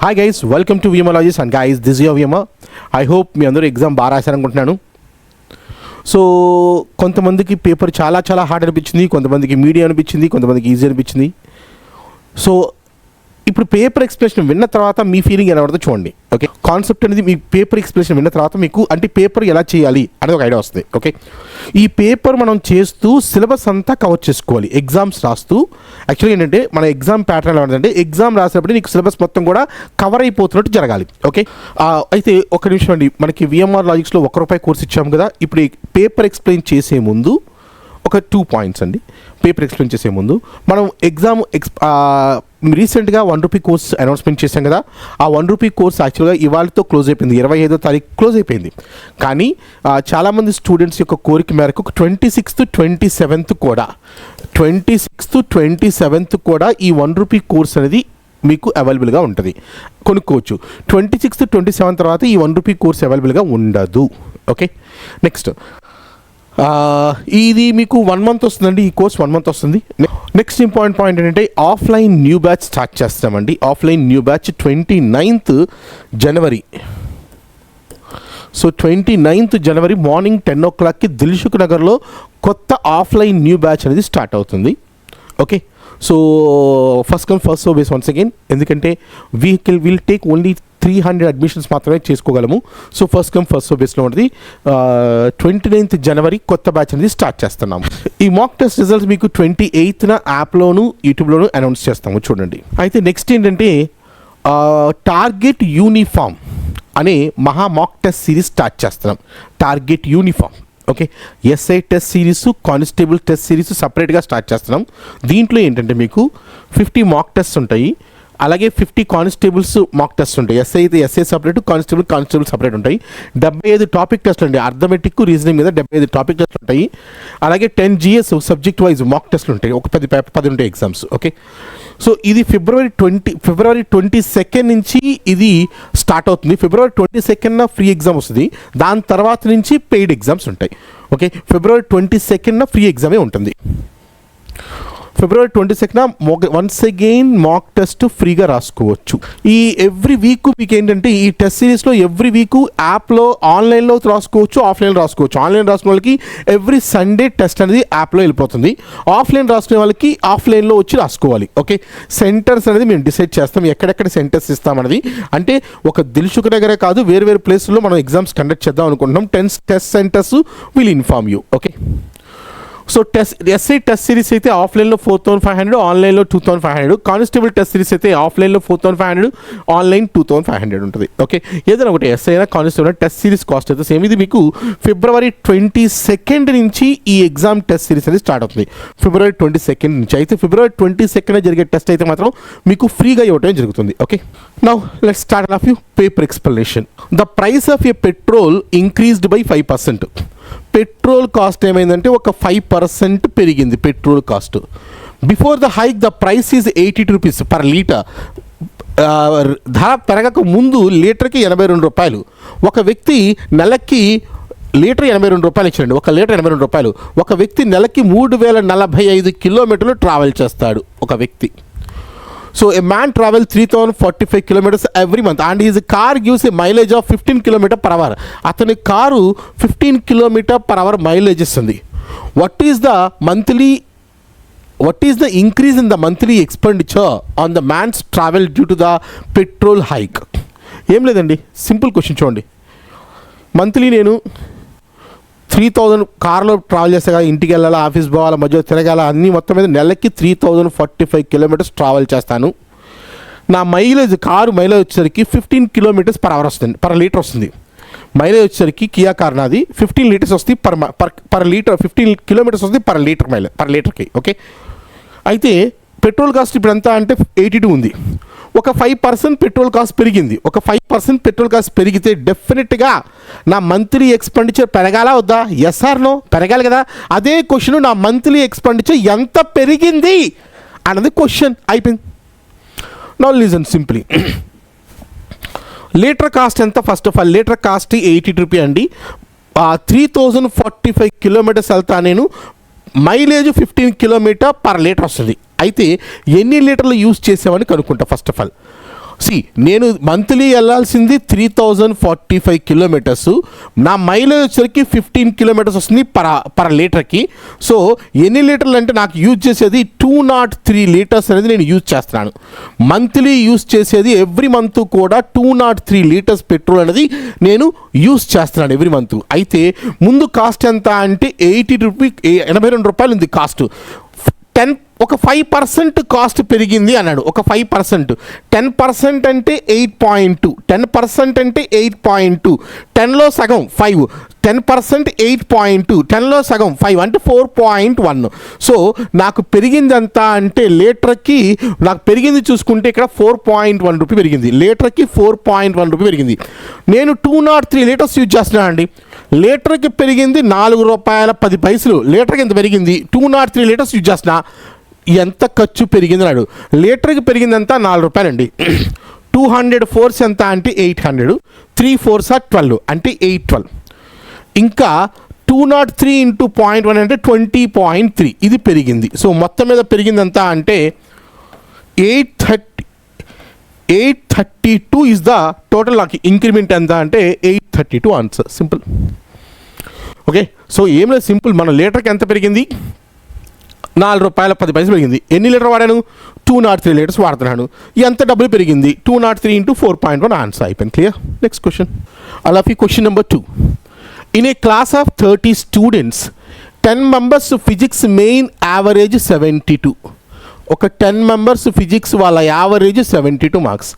Hi guys, welcome to విఎంఆలజీస్ and guys this your విఎంఆ. I hope మీ అందరూ ఎగ్జామ్ బాగా రాశారనుకుంటున్నాను. సో కొంతమందికి పేపర్ చాలా చాలా హార్డ్ అనిపించింది, కొంతమందికి మీడియం అనిపించింది, కొంతమందికి ఈజీ అనిపించింది. సో ఇప్పుడు పేపర్ ఎక్స్ప్లెనేషన్ విన్న తర్వాత మీ ఫీలింగ్ ఎలా ఉంటుందో చూడండి. ఓకే, కాన్సెప్ట్ అనేది మీ పేపర్ ఎక్స్ప్లెనేషన్ విన్న తర్వాత మీకు అంటే పేపర్ ఎలా చేయాలి అనేది ఒక ఐడియా వస్తుంది. ఓకే, ఈ పేపర్ మనం చేస్తూ సిలబస్ అంతా కవర్ చేసుకోవాలి. ఎగ్జామ్స్ రాస్తూ యాక్చువల్గా ఏంటంటే మన ఎగ్జామ్ ప్యాటర్న్ ఎలా ఉంటుందంటే ఎగ్జామ్ రాసేటప్పుడు నీకు సిలబస్ మొత్తం కూడా కవర్ అయిపోతున్నట్టు జరగాలి. ఓకే, అయితే ఒక నిమిషం అండి, మనకి విఎంఆర్ లాజిక్స్లో ₹1 కోర్స్ ఇచ్చాము కదా. ఇప్పుడు పేపర్ ఎక్స్ప్లెయిన్ చేసే ముందు ఒక 2 పాయింట్స్ అండి. పేపర్ ఎక్స్ప్లెయిన్ చేసే ముందు మనం ఎగ్జామ్ రీసెంట్గా ₹1 కోర్స్ అనౌన్స్మెంట్ చేశాం కదా. ఆ ₹1 కోర్స్ యాక్చువల్గా ఇవాళతో క్లోజ్ అయిపోయింది, 25వ తారీఖు క్లోజ్ అయిపోయింది. కానీ చాలామంది స్టూడెంట్స్ యొక్క కోరిక మేరకు 26th, 27th కూడా ఈ ₹1 కోర్స్ అనేది మీకు అవైలబుల్గా ఉంటుంది, కొనుక్కోవచ్చు. 26th, 27th తర్వాత ఈ ₹1 కోర్స్ అవైలబుల్గా ఉండదు. ఓకే, నెక్స్ట్ ఇది మీకు 1 month వస్తుందండి. ఈ కోర్స్ 1 month వస్తుంది. నెక్స్ట్ ఇంపార్టెంట్ పాయింట్ ఏంటంటే ఆఫ్లైన్ న్యూ బ్యాచ్ స్టార్ట్ చేస్తామండి. ఆఫ్లైన్ న్యూ బ్యాచ్ 29th జనవరి. సో 29th జనవరి మార్నింగ్ 10 o'clockకి దిల్సుఖ్ నగర్లో కొత్త ఆఫ్లైన్ న్యూ బ్యాచ్ అనేది స్టార్ట్ అవుతుంది. Okay, so first come first serve base once again, ఎందుకంటే విల్ టేక్ ఓన్లీ 300 అడ్మిషన్స్ మాత్రమే చేసుకోగలము. So first come first serve బేస్లో ఉంటుంది. 29th జనవరి కొత్త బ్యాచ్ అనేది స్టార్ట్ చేస్తున్నాము. ఈ మాక్ టెస్ట్ రిజల్ట్స్ మీకు 28th యాప్లోను యూట్యూబ్లోను అనౌన్స్ చేస్తాము, చూడండి. అయితే నెక్స్ట్ ఏంటంటే టార్గెట్ యూనిఫామ్ అనే మహా మాక్ టెస్ట్ సిరీస్ స్టార్ట్ చేస్తున్నాం. Target uniform. Okay, SI test series, constable test series సపరేట్గా స్టార్ట్ చేస్తున్నాం. దీంట్లో ఏంటంటే మీకు 50 మాక్ టెస్ట్ ఉంటాయి, అలాగే 50 కానిస్టేబుల్స్ మాక్ టెస్ట్ ఉంటాయి. ఎస్ఐ అయితే ఎస్ఐ సపరేట్, కానిస్టేబుల్ సపరేట్ ఉంటాయి. 75 టాపిక్ టెస్ట్లు అండి. అర్థమెటిక్, రీజనింగ్ మీద 75 టాపిక్ టెస్ట్లు ఉంటాయి. అలాగే 10 GS సబ్జెక్ట్ వైజ్ మాక్ టెస్ట్లు ఉంటాయి. ఒక 10 ఉంటాయి ఎగ్జామ్స్. ఓకే, సో ఇది ఫిబ్రవరి 22nd నుంచి ఇది స్టార్ట్ అవుతుంది. ఫిబ్రవరి 22nd ఫ్రీ ఎగ్జామ్ వస్తుంది. దాని తర్వాత నుంచి పెయిడ్ ఎగ్జామ్స్ ఉంటాయి. ఓకే, ఫిబ్రవరి 22nd ఫ్రీ ఎగ్జామే ఉంటుంది. ఫిబ్రవరి 22nd once again mock test ఫ్రీగా రాసుకోవచ్చు. ఈ ఎవ్రీ వీక్ మీకు ఏంటంటే ఈ టెస్ట్ సిరీస్లో ఎవ్రీ వీక్ యాప్లో ఆన్లైన్లో రాసుకోవచ్చు, ఆఫ్లైన్లో రాసుకోవచ్చు. ఆన్లైన్ రాసుకునే వాళ్ళకి ఎవ్రీ సండే టెస్ట్ అనేది యాప్లో వెళ్ళిపోతుంది. ఆఫ్లైన్ రాసుకునే వాళ్ళకి ఆఫ్లైన్లో వచ్చి రాసుకోవాలి. ఓకే, సెంటర్స్ అనేది మేము డిసైడ్ చేస్తాం, ఎక్కడెక్కడ సెంటర్స్ ఇస్తామన్నది. అంటే ఒక దిల్సుఖ్ నగరే కాదు, వేరు వేరు ప్లేస్లో మనం ఎగ్జామ్స్ కండక్ట్ చేద్దాం అనుకుంటున్నాం. 10 test centres will inform you. Okay, so SI test series అయితే ఆఫ్లైన్లో 4,500, ఆన్లైన్లో 2,500. కానిస్టేబుల్ టెస్ట్ సిరీస్ అయితే ఆఫ్లైన్లో 4,500, ఆన్లైన్ 2,500 ఉంటుంది. ఓకే, ఏదైనా ఒకటి ఎస్ఐ అయినా కానిస్టేబుల్ టెస్ట్ సిరీస్ కాస్ట్ అయితే సేమ్. ఇది మీకు ఫిబ్రవరి 22nd నుంచి ఈ ఎగ్జామ్ టెస్ట్ సిరీస్ అనేది స్టార్ట్ అవుతుంది. ఫిబ్రవరి 22nd నుంచి. అయితే ఫిబ్రవరి 22nd జరిగే టెస్ట్ అయితే మాత్రం మీకు ఫ్రీగా ఇవ్వడం జరుగుతుంది. Okay, now let's start of you paper explanation. The price of A petrol increased by 5%. Petrol cost ఏమైందంటే ఒక 5% పెరిగింది petrol cost. Before the hike the price is ₹82 per litre. ధర పెరగక ముందు లీటర్కి ₹82. ఒక వ్యక్తి నెలకి లీటర్ ₹82 ఇచ్చాడు. ఒక లీటర్ ₹82. ఒక వ్యక్తి నెలకి 3045 కిలోమీటర్లు ట్రావెల్ చేస్తాడు ఒక వ్యక్తి. So a man travels 3045 kilometers every month and his car gives a mileage of 15 km/h. అతని కారు 15 km/h మైలేజ్ ఇస్తుంది. What is the increase in the monthly expenditure on the man's travel due to the petrol hike? ఏం లేదండి, simple question చూడండి. Monthly నేను 3000 కార్లో travel చేస్తా కదా, ఇంటికి వెళ్ళాలా, ఆఫీస్ పోవాలా, మధ్య తిరగాల, అన్నీ మొత్తం మీద నెలకి 3045 kilometers ట్రావెల్ చేస్తాను. నా మైలేజ్, కారు మైలేజ్ వచ్చేసరికి 15 km/h వస్తుంది, పర్ లీటర్ వస్తుంది. మైలేజ్ వచ్చేసరికి కియా కార్ నాది 15 liters వస్తుంది పర్ లీటర్, 15 kilometers వస్తుంది పర్ లీటర్ మైలేజ్, పర్ లీటర్కి. ఓకే, అయితే పెట్రోల్ కాస్ట్ ఇప్పుడు ఎంత అంటే 82 ఉంది. ఒక 5% పెట్రోల్ కాస్ట్ పెరిగింది. ఒక 5% పెట్రోల్ కాస్ట్ పెరిగితే డెఫినెట్గా నా మంత్లీ ఎక్స్పెండిచర్ పెరగాలా వద్దా? Yes or no? పెరగాలి కదా. అదే క్వశ్చన్, నా మంత్లీ ఎక్స్పెండిచర్ ఎంత పెరిగింది అన్నది క్వశ్చన్. అయిపోయింది. Now listen simply. Litre cost ఎంత? First of all litre cost ₹82 అండి. 3045 kilometers వెళ్తా నేను. మైలేజ్ 15 km/h వస్తుంది. అయితే ఎన్ని లీటర్లు యూజ్ చేసామని కనుక్కుంటా ఫస్ట్ ఆఫ్ ఆల్. నేను మంత్లీ వెళ్ళాల్సింది 3045 కిలోమీటర్స్, నా మైలేజ్ వచ్చరికి 15 కిలోమీటర్స్ వస్తుంది పర్ లీటర్కి. సో ఎన్ని లీటర్లు అంటే నాకు యూజ్ చేసేది 203 లీటర్స్ అనేది నేను యూజ్ చేస్తున్నాను. మంత్లీ యూజ్ చేసేది ఎవ్రీ మంత్ కూడా 203 లీటర్స్ పెట్రోల్ అనేది నేను యూజ్ చేస్తున్నాను ఎవ్రీ మంత్. అయితే ముందు కాస్ట్ ఎంత అంటే 82 రూపాయలు ఉంది కాస్ట్. ఒక 5% కాస్ట్ పెరిగింది అన్నాడు. ఒక 5%, 10% అంటే 8.2, 10% అంటే 8.2, 10లో సగం 5, 10% 8.2, 10లో సగం 5 అంటే 4.1. సో నాకు పెరిగిందంతా అంటే లీటర్కి నాకు పెరిగింది చూసుకుంటే ఇక్కడ 4.1 రూపీ పెరిగింది, లీటర్కి 4.1 రూపీ పెరిగింది. నేను 203 లీటర్స్ యూజ్ చేస్తున్నాను అండి. లీటర్కి పెరిగింది 4 రూపాయల 10 పైసలు, లీటర్కి ఎంత పెరిగింది 203 లీటర్స్ యూజ్ చేస్తున్నా. ఎంత ఖర్చు పెరిగింది అన్నాడు. లీటర్కి పెరిగిందంతా 4 రూపాయలండి. 200 ఫోర్స్ ఎంత అంటే 800, 3 4s are 12 అంటే 812. ఇంకా 203 ఇంటూ 0.1 అంటే 20.3 ఇది పెరిగింది. సో మొత్తం మీద పెరిగిందంతా అంటే 832 ఇస్ ద టోటల్. నాకు ఇంక్రిమెంట్ ఎంత అంటే 832 ఆన్సర్. సింపుల్. ఓకే, సో ఏం లేదు, సింపుల్. మన లీటర్కి ఎంత పెరిగింది 4 రూపాయల 10 పైసలు పెరిగింది. ఎన్ని లీటర్ వాడాను 203 లీటర్స్ వాడుతున్నాను. ఎంత డబ్బులు పెరిగింది 203 ఇంటూ 4.1 ఆన్సర్ అయిపోయింది. క్లియర్. Next question. అలాఫీ question number 2. In a class of 30 students 10 members physics mean average 72. ఒక 10 మెంబర్స్ ఫిజిక్స్ వాళ్ళ average 72 marks.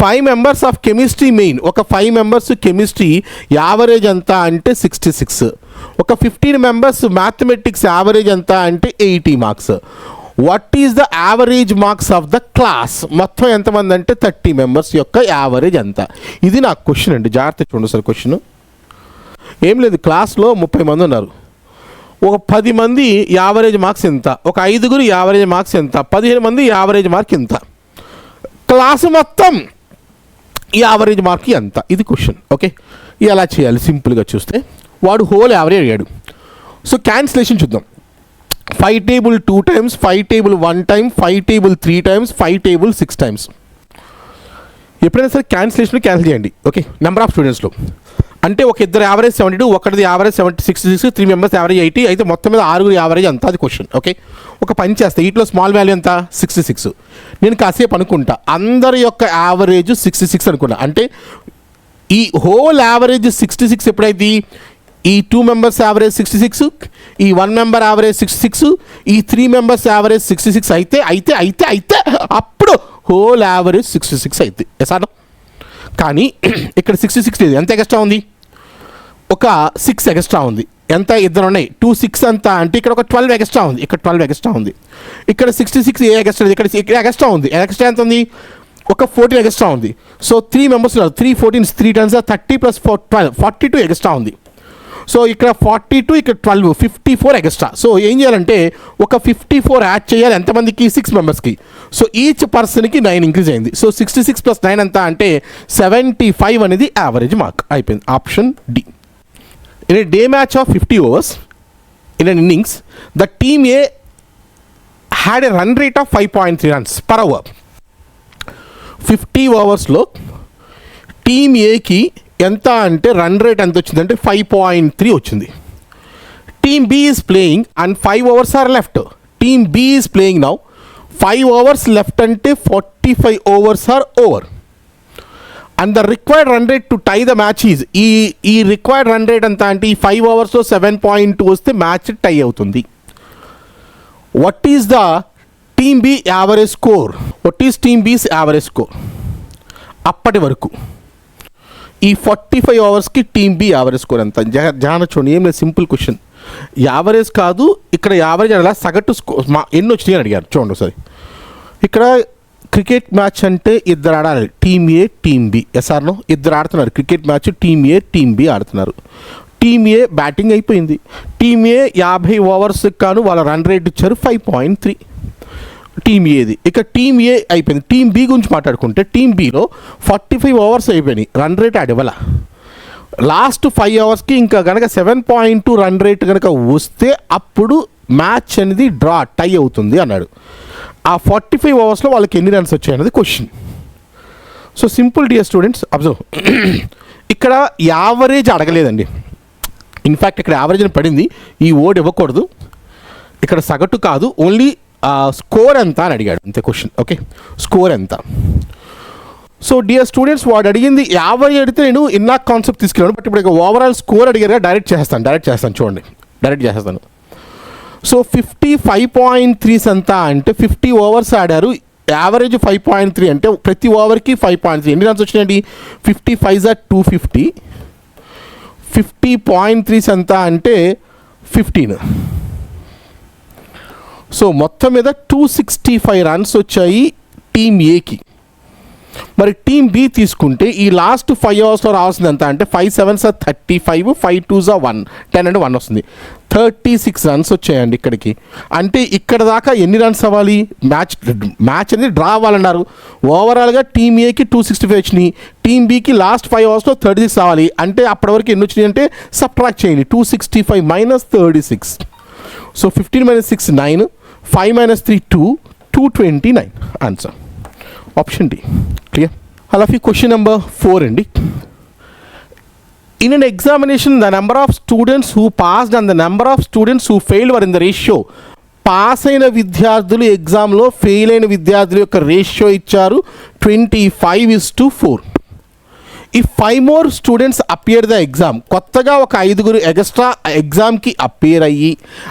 5 members of chemistry mean, ఒక 5 మెంబర్స్ కెమిస్ట్రీ యావరేజ్ ఎంత అంటే 66. ఒక 15 మెంబర్స్ మ్యాథమెటిక్స్ యావరేజ్ ఎంత అంటే 80 marks. What is the average marks of the class? మొత్తం ఎంతమంది అంటే 30 మెంబర్స్ యొక్క యావరేజ్ ఎంత? ఇది నాకు క్వశ్చన్ అండి. జాగ్రత్త చూడండి సార్. క్వశ్చన్ ఏం లేదు, క్లాస్లో 30 మంది ఉన్నారు. ఒక 10 మంది యావరేజ్ మార్క్స్ ఎంత, ఒక 5గురు యావరేజ్ మార్క్స్ ఎంత, 15 మంది యావరేజ్ మార్క్ ఎంత, క్లాసు మొత్తం యావరేజ్ మార్క్ ఎంత? ఇది క్వశ్చన్. ఓకే, ఎలా చేయాలి సింపుల్గా చూస్తే, వాడు హోల్ యావరేజ్ అడిగాడు. సో క్యాన్సిలేషన్ చూద్దాం. 5 table 2 times, 5 table 1 time, 5 table 3 times, 5 table 6 times. ఎప్పుడైనా సరే క్యాన్సిలేషన్ క్యాన్సిల్ చేయండి. ఓకే, నెంబర్ ఆఫ్ స్టూడెంట్స్లో అంటే ఒక ఇద్దరు యావరేజ్ 72, ఒకటిది యావరేజ్ 66, 3 మెంబర్స్ యావరేజ్ 80, అయితే మొత్తం మీద 6గురు యావరేజ్ అంత. అది క్వశ్చన్. ఓకే, ఒక పని చేస్తే వీటిలో స్మాల్ వాల్యూ ఎంత 66. నేను కాసేపు అనుకుంటా అందరి యొక్క యావరేజ్ 66 అనుకున్నా. అంటే ఈ హోల్ యావరేజ్ 66 ఎప్పుడైతే ఈ 2 మెంబర్స్ యావరేజ్ 66, ఈ 1 మెంబర్ యావరేజ్ 66, ఈ 3 మెంబర్స్ యావరేజ్ 66 అయితే అప్పుడు హోల్ యావరేజ్ 66 అయితే ఎసాను. కానీ ఇక్కడ 66 లేదు, ఎంత ఎక్స్ట్రా ఉంది? ఒక 6 ఎక్స్ట్రా ఉంది. ఎంత? ఇద్దరు ఉన్నాయి. 2 6 అంతా అంటే ఇక్కడ ఒక 12 ఎక్స్ట్రా ఉంది, ఇక్కడ 12 ఎక్స్ట్రా ఉంది. ఇక్కడ 66 ఏ ఎక్స్ట్రా, ఇక్కడ ఎక్స్ట్రా ఉంది. ఎక్స్ట్రా ఎంత ఉంది? ఒక 14 ఎక్స్ట్రా ఉంది. సో 3 మెంబర్స్ ఉన్నారు. 3 14 3 10 30 + 4 12 42 ఎక్స్ట్రా ఉంది. సో ఇక్కడ 42, ఇక్కడ 12 54 ఎక్స్ట్రా. సో ఏం చేయాలంటే ఒక 54 యాడ్ చేయాలి. ఎంతమందికి? 6 మెంబర్స్కి. సో ఈచ్ పర్సన్కి 9 ఇంక్రీజ్ అయింది. సో 66 + 9 ఎంత అంటే 75 అనేది యావరేజ్ మార్క్ అయిపోయింది. Option D. In a day match of 50 overs in an innings, the team A had a run rate of 5.3 runs per hour. 50 ఓవర్స్లో టీమ్ ఏకి ఎంత అంటే రన్ రేట్ ఎంత వచ్చిందంటే 5.3 వచ్చింది. Team B is playing and 5 overs are left. Team B is playing now, 5 overs left అంటే 45 overs are over. And the required run rate to tie the match is, ఈ required run rate ఎంత అంటే ఈ 5 ఓవర్స్లో 7.2 వస్తే match tie అవుతుంది. What is the team B average score? What is team B's average score? అప్పటి వరకు ఈ 45 ఓవర్స్కి టీమ్ బి యావరేజ్ స్కోర్ ఎంత? జాన చూడండి, ఏం లేదు, సింపుల్ క్వశ్చన్. యావరేజ్ కాదు, ఇక్కడ యావరేజ్ అలా సగటు స్కోర్ ఎన్ని వచ్చినాయి అని అడిగారు. చూడండి ఒకసారి. ఇక్కడ క్రికెట్ మ్యాచ్ అంటే ఇద్దరు ఆడాలి, టీమ్ ఏ టీమ్ బి. ఎస్ఆర్నో ఇద్దరు ఆడుతున్నారు క్రికెట్ మ్యాచ్, టీమ్ ఏ టీమ్ బి ఆడుతున్నారు. టీమ్ ఏ బ్యాటింగ్ అయిపోయింది. టీమ్ ఏ 50 ఓవర్స్కి కాను వాళ్ళ రన్ రేట్ ఇచ్చారు 5.3 టీమ్ ఏది. ఇక టీమ్ ఏ అయిపోయింది. టీమ్ బి గురించి మాట్లాడుకుంటే టీమ్ బిలో 45 ఓవర్స్ అయిపోయినాయి, రన్ రేట్ ఆడివ్వాల. లాస్ట్ 5 ఓవర్స్కి ఇంకా కనుక 7.2 రన్ రేట్ కనుక వస్తే అప్పుడు మ్యాచ్ అనేది డ్రా టై అవుతుంది అన్నాడు. ఆ 45 ఓవర్స్లో వాళ్ళకి ఎన్ని రన్స్ వచ్చాయి అన్నది question. So simple dear students observe, ఇక్కడ యావరేజ్ అడగలేదండి. ఇన్ఫ్యాక్ట్ ఇక్కడ యావరేజ్ అని పడింది, ఈ వర్డ్ ఇవ్వకూడదు. ఇక్కడ సగటు కాదు, ఓన్లీ స్కోర్ ఎంత అని అడిగాడు అంతే క్వశ్చన్. ఓకే, స్కోర్ ఎంత. సో డియర్ స్టూడెంట్స్, వాడు అడిగింది యావరేజ్ అడిగితే నేను ఇన్నా కాన్సెప్ట్ తీసుకెళ్ళాను, బట్ ఇప్పుడు ఓవరాల్ స్కోర్ అడిగారు, డైరెక్ట్ చేస్తాను చూడండి, డైరెక్ట్ చేసేస్తాను. సో 55.3 ఎంత అంటే 50 ఓవర్స్ ఆడారు, యావరేజ్ 5.3 అంటే ప్రతి ఓవర్కి 5.3. ఎన్ని రన్స్ వచ్చినాయండి? 55 250. 50.3 ఎంత అంటే 15. సో మొత్తం మీద 265 రన్స్ వచ్చాయి టీమ్ ఏకి. మరి టీమ్ బి తీసుకుంటే ఈ లాస్ట్ 5 ఓవర్స్లో రావాల్సింది ఎంత అంటే 5 7s 35, 5 2s 1, 10 అంటే 1 వస్తుంది. 36 రన్స్ వచ్చాయండి ఇక్కడికి. అంటే ఇక్కడ దాకా ఎన్ని రన్స్ అవ్వాలి? మ్యాచ్ అనేది డ్రా అవ్వాలన్నారు. ఓవరాల్గా టీమ్ ఏకి 265 వచ్చినాయి, టీమ్ బికి లాస్ట్ 5 ఓవర్స్లో 36 రావాలి. అంటే అప్పటి వరకు ఎన్ని వచ్చినాయి అంటే సబ్ట్రాక్ట్ చేయండి. 265 minus 36. So 15 minus 6 9, 5 minus 3 2, 229 answer. Option D. Clear? అలాగే క్వశ్చన్ నెంబర్ 4 అండి. In an examination, the number of students who passed and the number of students who failed were in the ratio. Pass అయిన విద్యార్థులు ఎగ్జామ్లో fail అయిన విద్యార్థుల యొక్క ratio ఇచ్చారు 25:4. If 5 more students appear the exam, కొత్తగా ఒక 5 ఎక్స్ట్రా ఎగ్జామ్కి అపియర్ అయ్యి,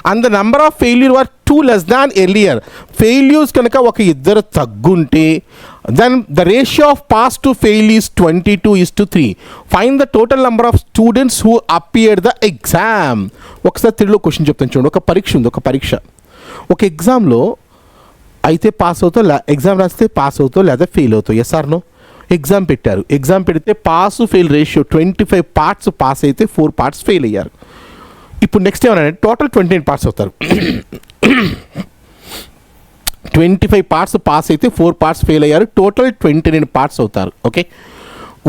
and the number of failure were 2 less than earlier, failures కనుక ఒక 2 తగ్గుంటే, then the ratio of pass to fail is 22:3. Find the total number of students who appeared the exam. ఒకసారి తెలుగులో question చెప్తాను చూడండి. ఒక పరీక్ష ఉంది, ఒక పరీక్ష. ఒక ఎగ్జామ్లో అయితే పాస్ అవుతావు, ఎగ్జామ్ రాస్తే పాస్ అవుతావు లేదా ఫెయిల్ అవుతావు. Yes or no? ఎగ్జామ్ పెట్టారు, ఎగ్జామ్ పెడితే pass fail ratio 25 parts pass అయితే 4 parts ఫెయిల్ అయ్యారు. ఇప్పుడు నెక్స్ట్ ఏమన్నా టోటల్ 29 parts అవుతారు. 25 parts పాస్ అయితే 4 parts ఫెయిల్ అయ్యారు, టోటల్ 29 parts అవుతారు. ఓకే,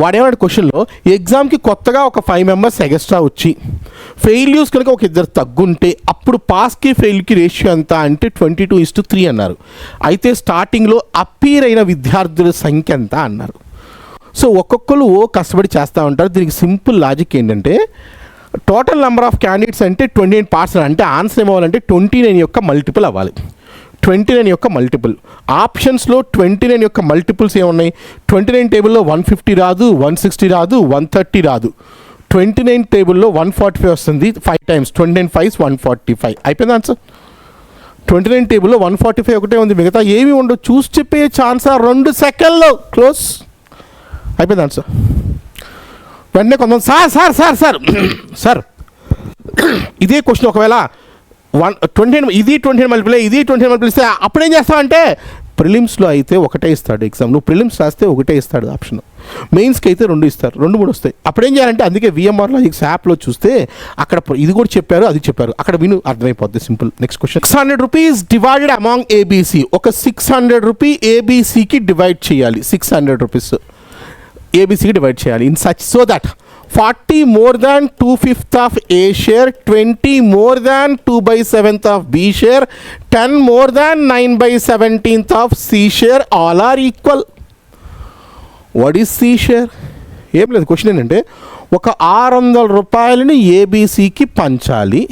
వాడేమన్నాడు క్వశ్చన్లో, ఎగ్జామ్కి కొత్తగా ఒక 5 members ఎక్స్ట్రా వచ్చి ఫెయిల్యూర్స్ కనుక ఒక 2 తగ్గుంటే అప్పుడు పాస్కి ఫెయిల్కి రేషియో ఎంత అంటే 22:3 అన్నారు. అయితే స్టార్టింగ్లో అపీర్ అయిన విద్యార్థుల సంఖ్య ఎంత అన్నారు. సో ఒక్కొక్కరు కష్టపడి చేస్తూ ఉంటారు. దీనికి సింపుల్ లాజిక్ ఏంటంటే, టోటల్ నెంబర్ ఆఫ్ క్యాండిడేట్స్ అంటే 29 parts అంటే ఆన్సర్ ఏమవ్వాలంటే 29 యొక్క మల్టిపుల్ అవ్వాలి. 29 యొక్క మల్టిపుల్. ఆప్షన్స్లో 29 యొక్క మల్టిపుల్స్ ఏమున్నాయి? 29 టేబుల్లో 150 రాదు, 160 రాదు, 130 రాదు. 29 టేబుల్లో 145 వస్తుంది 5 times. 29 5s 145. అయిపోయింది ఆన్సర్. 29 టేబుల్లో 145 ఒకటే ఉంది, మిగతా ఏమి ఉండవు. చూసి చెప్పే ఛాన్స్ 2 సెకండ్లో క్లోజ్. అయిపోయింది ఆన్సర్. వెంటనే కొంతమంది సార్ ఇదే క్వశ్చన్ ఒకవేళ 29 ఇది 29 మల్టిపుల్ ఇది 29 మల్టిపుల్ ఇస్తే అప్పుడేం చేస్తామంటే, ప్రిలిమ్స్లో అయితే ఒకటే ఇస్తాడు ఎగ్జామ్. నువ్వు ప్రిలిమ్స్ రాస్తే ఒకటే ఇస్తాడు ఆప్షన్, మెయిన్స్కి అయితే 2 ఇస్తారు, 2 3 వస్తాయి. అప్పుడేం చేయాలంటే, అందుకే విఎంఆర్లో యాప్లో చూస్తే అక్కడ ఇది కూడా చెప్పారు, అది చెప్పారు, అక్కడ విను అర్థమైపోద్ది. Simple. Next question. 600 rupees divided among ABC. ఒక 600 రూపీ ఏబీసీకి డివైడ్ చేయాలి. 600 rupees ఏబీసీకి డివైడ్ చేయాలి in such so that 40 more than 2/5 of A share, 20 more than 2/7 of B share, 10 more than 9/17 of C share, all are equal. What is C share? ఏం లేదు, question ఏంటంటే, ఒక 600 రూపాయలని ఏబీసీకి పంచాలి.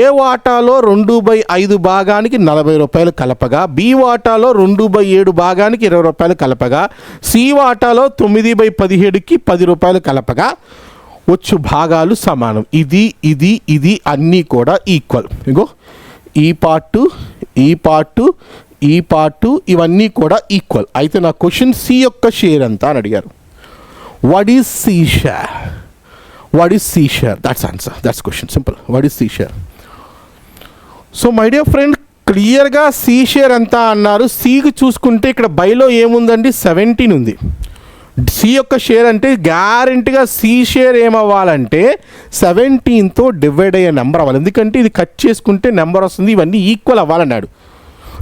ఏ వాటాలో 2/5 భాగానికి 40 రూపాయలు కలపగా, బి వాటాలో 2/7 భాగానికి 20 రూపాయలు కలపగా, సి వాటాలో 9/17కి 10 రూపాయలు కలపగా వచ్చు భాగాలు సమానం. ఇది ఇది ఇది అన్నీ కూడా ఈక్వల్. ఇగో ఈ పార్టు ఈ పార్టు ఈ పార్టు ఇవన్నీ కూడా ఈక్వల్. అయితే నా క్వశ్చన్ సి యొక్క షేర్ ఎంత అని అడిగారు. What is C share? What is C share? That's answer. That's question. Simple. What is C share? So my dear friend, క్లియర్గా సి షేర్ ఎంత అన్నారు. సికి చూసుకుంటే ఇక్కడ బైలో ఏముందండి? 17 ఉంది. సి యొక్క షేర్ అంటే గ్యారెంటీగా సి షేర్ ఏమవ్వాలంటే 17తో డివైడ్ అయ్యే నెంబర్ అవ్వాలి. ఎందుకంటే ఇది కట్ చేసుకుంటే నెంబర్ వస్తుంది, ఇవన్నీ ఈక్వల్ అవ్వాలన్నాడు.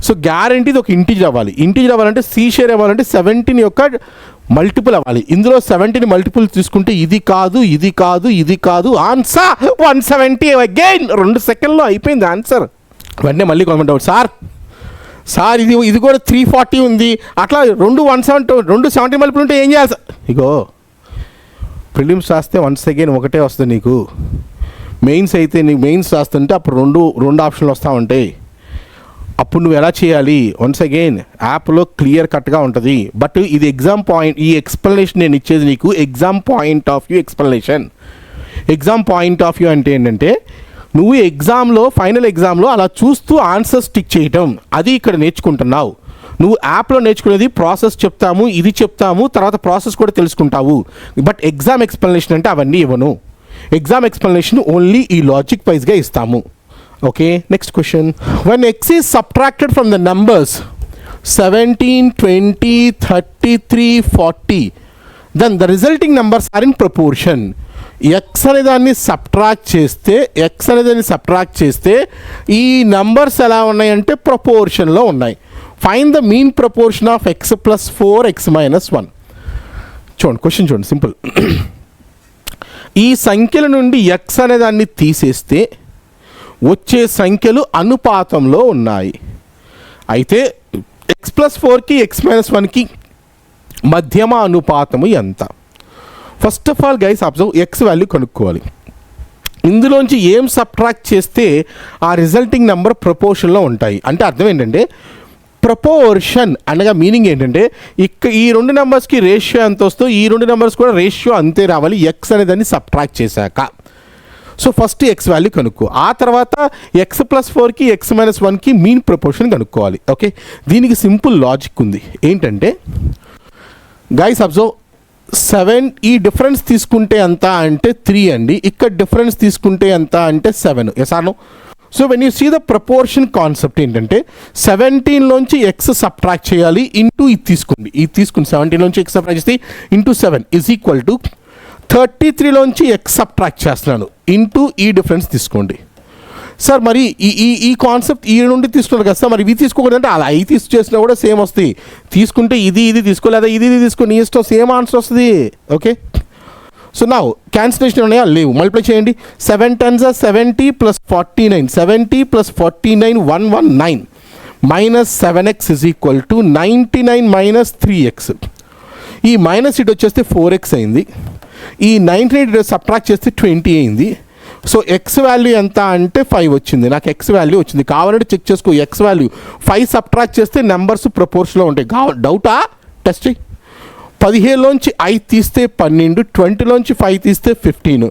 సో గ్యారెంటీ ఇది ఒక ఇంటీజర్ అవ్వాలి. ఇంటీజర్ అవ్వాలంటే సి షేర్ అవ్వాలంటే 17 యొక్క మల్టిపుల్ అవ్వాలి. ఇందులో 17 మల్టిపుల్ తీసుకుంటే ఇది కాదు, ఇది కాదు, ఇది కాదు. ఆన్సర్ 170. అగైన్ 2 సెకండ్లో అయిపోయింది ఆన్సర్. వెంటనే మళ్ళీ కామెంట్ అవుట్, సార్ ఇది కూడా 340 ఉంది, అట్లా రెండు 70 మలుపులు ఉంటే ఏం చేయాలి సార్? ఇగో ప్రిలిమ్స్ రాస్తే వన్స్ అగైన్ ఒకటే వస్తుంది నీకు. మెయిన్స్ అయితే నీకు మెయిన్స్ రాస్తుంటే అప్పుడు రెండు ఆప్షన్లు వస్తూ ఉంటాయి. అప్పుడు నువ్వు ఎలా చేయాలి? వన్స్ అగైన్ యాప్లో క్లియర్ కట్గా ఉంటుంది. బట్ ఇది ఎగ్జామ్ పాయింట్, ఈ ఎక్స్ప్లెనేషన్ నేను ఇచ్చేది నీకు exam point of view explanation. Exam point of view అంటే ఏంటంటే నువ్వు ఎగ్జామ్లో ఫైనల్ ఎగ్జామ్లో అలా చూస్తూ ఆన్సర్ స్టిక్ చేయటం, అది ఇక్కడ నేర్చుకుంటున్నావు. నువ్వు యాప్లో నేర్చుకునేది ప్రాసెస్ చెప్తాము, ఇది చెప్తాము, తర్వాత ప్రాసెస్ కూడా తెలుసుకుంటావు. బట్ ఎగ్జామ్ ఎక్స్ప్లెనేషన్ అంటే అవన్నీ ఇవ్వను. ఎగ్జామ్ ఎక్స్ప్లెనేషన్ ఓన్లీ ఈ లాజిక్ వైజ్గా ఇస్తాము. Okay, next question. when x is subtracted from the numbers 17, 20, 33, 40, then the resulting numbers are in proportion. X అనే దాన్ని సబ్ట్రాక్ట్ చేస్తే ఈ నంబర్స్ ఎలా ఉన్నాయంటే ప్రపోర్షన్లో ఉన్నాయి. Find the mean proportion of x + 4 x - 1. చూడండి క్వశ్చన్ చూడండి, సింపుల్. ఈ సంఖ్యల నుండి ఎక్స్ అనే దాన్ని తీసేస్తే వచ్చే సంఖ్యలు అనుపాతంలో ఉన్నాయి. అయితే x + 4కి x - 1కి మధ్యమ అనుపాతము ఎంత? First of all guys observe, X value కనుక్కోవాలి. ఇందులోంచి ఏం సబ్ట్రాక్ట్ చేస్తే ఆ రిజల్టింగ్ నెంబర్ ప్రపోర్షన్లో ఉంటాయి అంటే అర్థం ఏంటంటే, ప్రపోర్షన్ అనగా మీనింగ్ ఏంటంటే ఈ రెండు నెంబర్స్కి రేషియో ఎంత వస్తుందో ఈ రెండు నెంబర్స్ కూడా రేషియో అంతే రావాలి ఎక్స్ అనే దాన్ని సబ్ట్రాక్ట్ చేశాక. సో ఫస్ట్ ఎక్స్ వాల్యూ కనుక్కో, ఆ తర్వాత x + 4కి x - 1కి మీన్ ప్రపోర్షన్ కనుక్కోవాలి. ఓకే, దీనికి సింపుల్ లాజిక్ ఉంది. ఏంటంటే గైస్ అబ్జర్వ్, 7 ఈ డిఫరెన్స్ తీసుకుంటే ఎంత అంటే 3 అండి, ఇక్కడ డిఫరెన్స్ తీసుకుంటే ఎంత అంటే 7. Yes or no? So when you see the proportion concept ఏంటంటే 17లోంచి ఎక్స్ సబ్ట్రాక్ట్ చేయాలి ఇంటూ ఇది తీసుకుంది 17లోంచి ఎక్స్ సబ్ట్రాక్ట్ చేస్తే ఇంటూ 7 = 33లోంచి ఎక్స్ సబ్ట్రాక్ట్ చేస్తున్నాను ఇంటూ ఈ డిఫరెన్స్ తీసుకోండి. సార్ మరి ఈ కాన్సెప్ట్ ఈ నుండి తీసుకున్నారు కదా సార్, మరి ఇవి తీసుకోకూడదంటే అలా అవి చేసినా కూడా సేమ్ వస్తాయి. తీసుకుంటే ఇది తీసుకోలేదా, ఇది తీసుకొని నీ ఇష్టం, సేమ్ ఆన్సర్ వస్తుంది. ఓకే, సో నా క్యాన్సిలేషన్ ఉన్నాయా? లేవు. మల్టిప్లై చేయండి. 7 10s are 70 + 49, 70 + 49 119 -7x = 99 - 3x. ఈ మైనస్ ఇటు వచ్చేస్తే 4x అయింది, ఈ 99 సబ్ట్రాక్ట్ చేస్తే 20 అయింది. సో ఎక్స్ వాల్యూ ఎంత అంటే 5 వచ్చింది. నాకు ఎక్స్ వాల్యూ వచ్చింది, కావాలంటే చెక్ చేసుకో. ఎక్స్ వాల్యూ 5 సబ్ట్రాక్ట్ చేస్తే నెంబర్స్ ప్రపోర్షన్లో ఉంటాయి. డౌటా? టెస్ట్. 15లోంచి 5 తీస్తే 12, 20లోంచి 5 తీస్తే 15,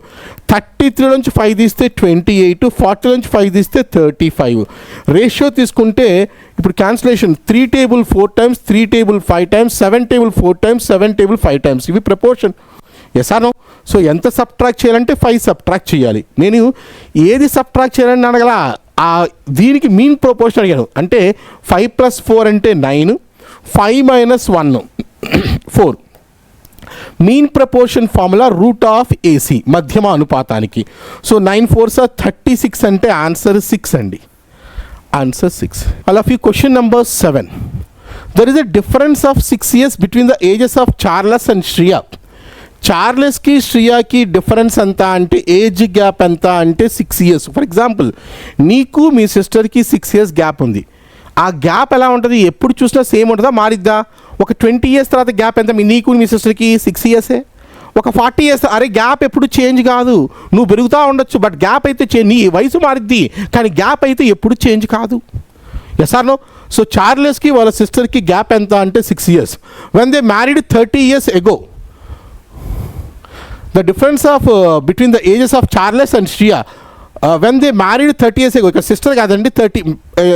33లోంచి 5 తీస్తే 28, 40లోంచి 5 తీస్తే 35. రేషియో తీసుకుంటే ఇప్పుడు cancellation 3 table 4 times, 3 table 5 times, 7 table 4 times, 7 table 5 times. ఇవి proportion. Yes or no? So ఎంత సబ్ట్రాక్ట్ చేయాలంటే 5 సబ్ట్రాక్ట్ చేయాలి. నేను ఏది సబ్ట్రాక్ట్ చేయాలని అడగల, దీనికి మీన్ ప్రపోర్షన్ అడిగాను. అంటే 5 + 4 అంటే 9, 5 - 1 4. మీన్ ప్రపోర్షన్ ఫార్ములా √AC మధ్యమ అనుపాతానికి. సో 9 4s are 36 అంటే ఆన్సర్ 6 అండి. ఆన్సర్ 6. అలా question number 7. There is a difference of 6 years between the ages of Charles and Shriya. చార్లెస్కి శ్రియాకి డిఫరెన్స్ ఎంత అంటే ఏజ్ గ్యాప్ ఎంత అంటే 6 years. ఫర్ ఎగ్జాంపుల్ నీకు మీ సిస్టర్కి 6 years గ్యాప్ ఉంది. ఆ గ్యాప్ ఎలా ఉంటుంది? ఎప్పుడు చూసినా సేమ్ ఉంటుందా, మారిద్దా? ఒక 20 years తర్వాత గ్యాప్ ఎంత? నీకు మీ సిస్టర్కి 6 years. ఒక 40 years, అరే గ్యాప్ ఎప్పుడు చేంజ్ కాదు, నువ్వు పెరుగుతూ ఉండొచ్చు బట్ గ్యాప్ అయితే నీ వయసు మారిద్ది కానీ గ్యాప్ అయితే ఎప్పుడు చేంజ్ కాదు. Yes or no? సో చార్లెస్కి వాళ్ళ సిస్టర్కి గ్యాప్ ఎంత అంటే 6 years. When they married 30 years ago, the difference of between the ages of Charles and Shreya, when they married 30 years ago, ఇక్కడ సిస్టర్ కాదండి, 30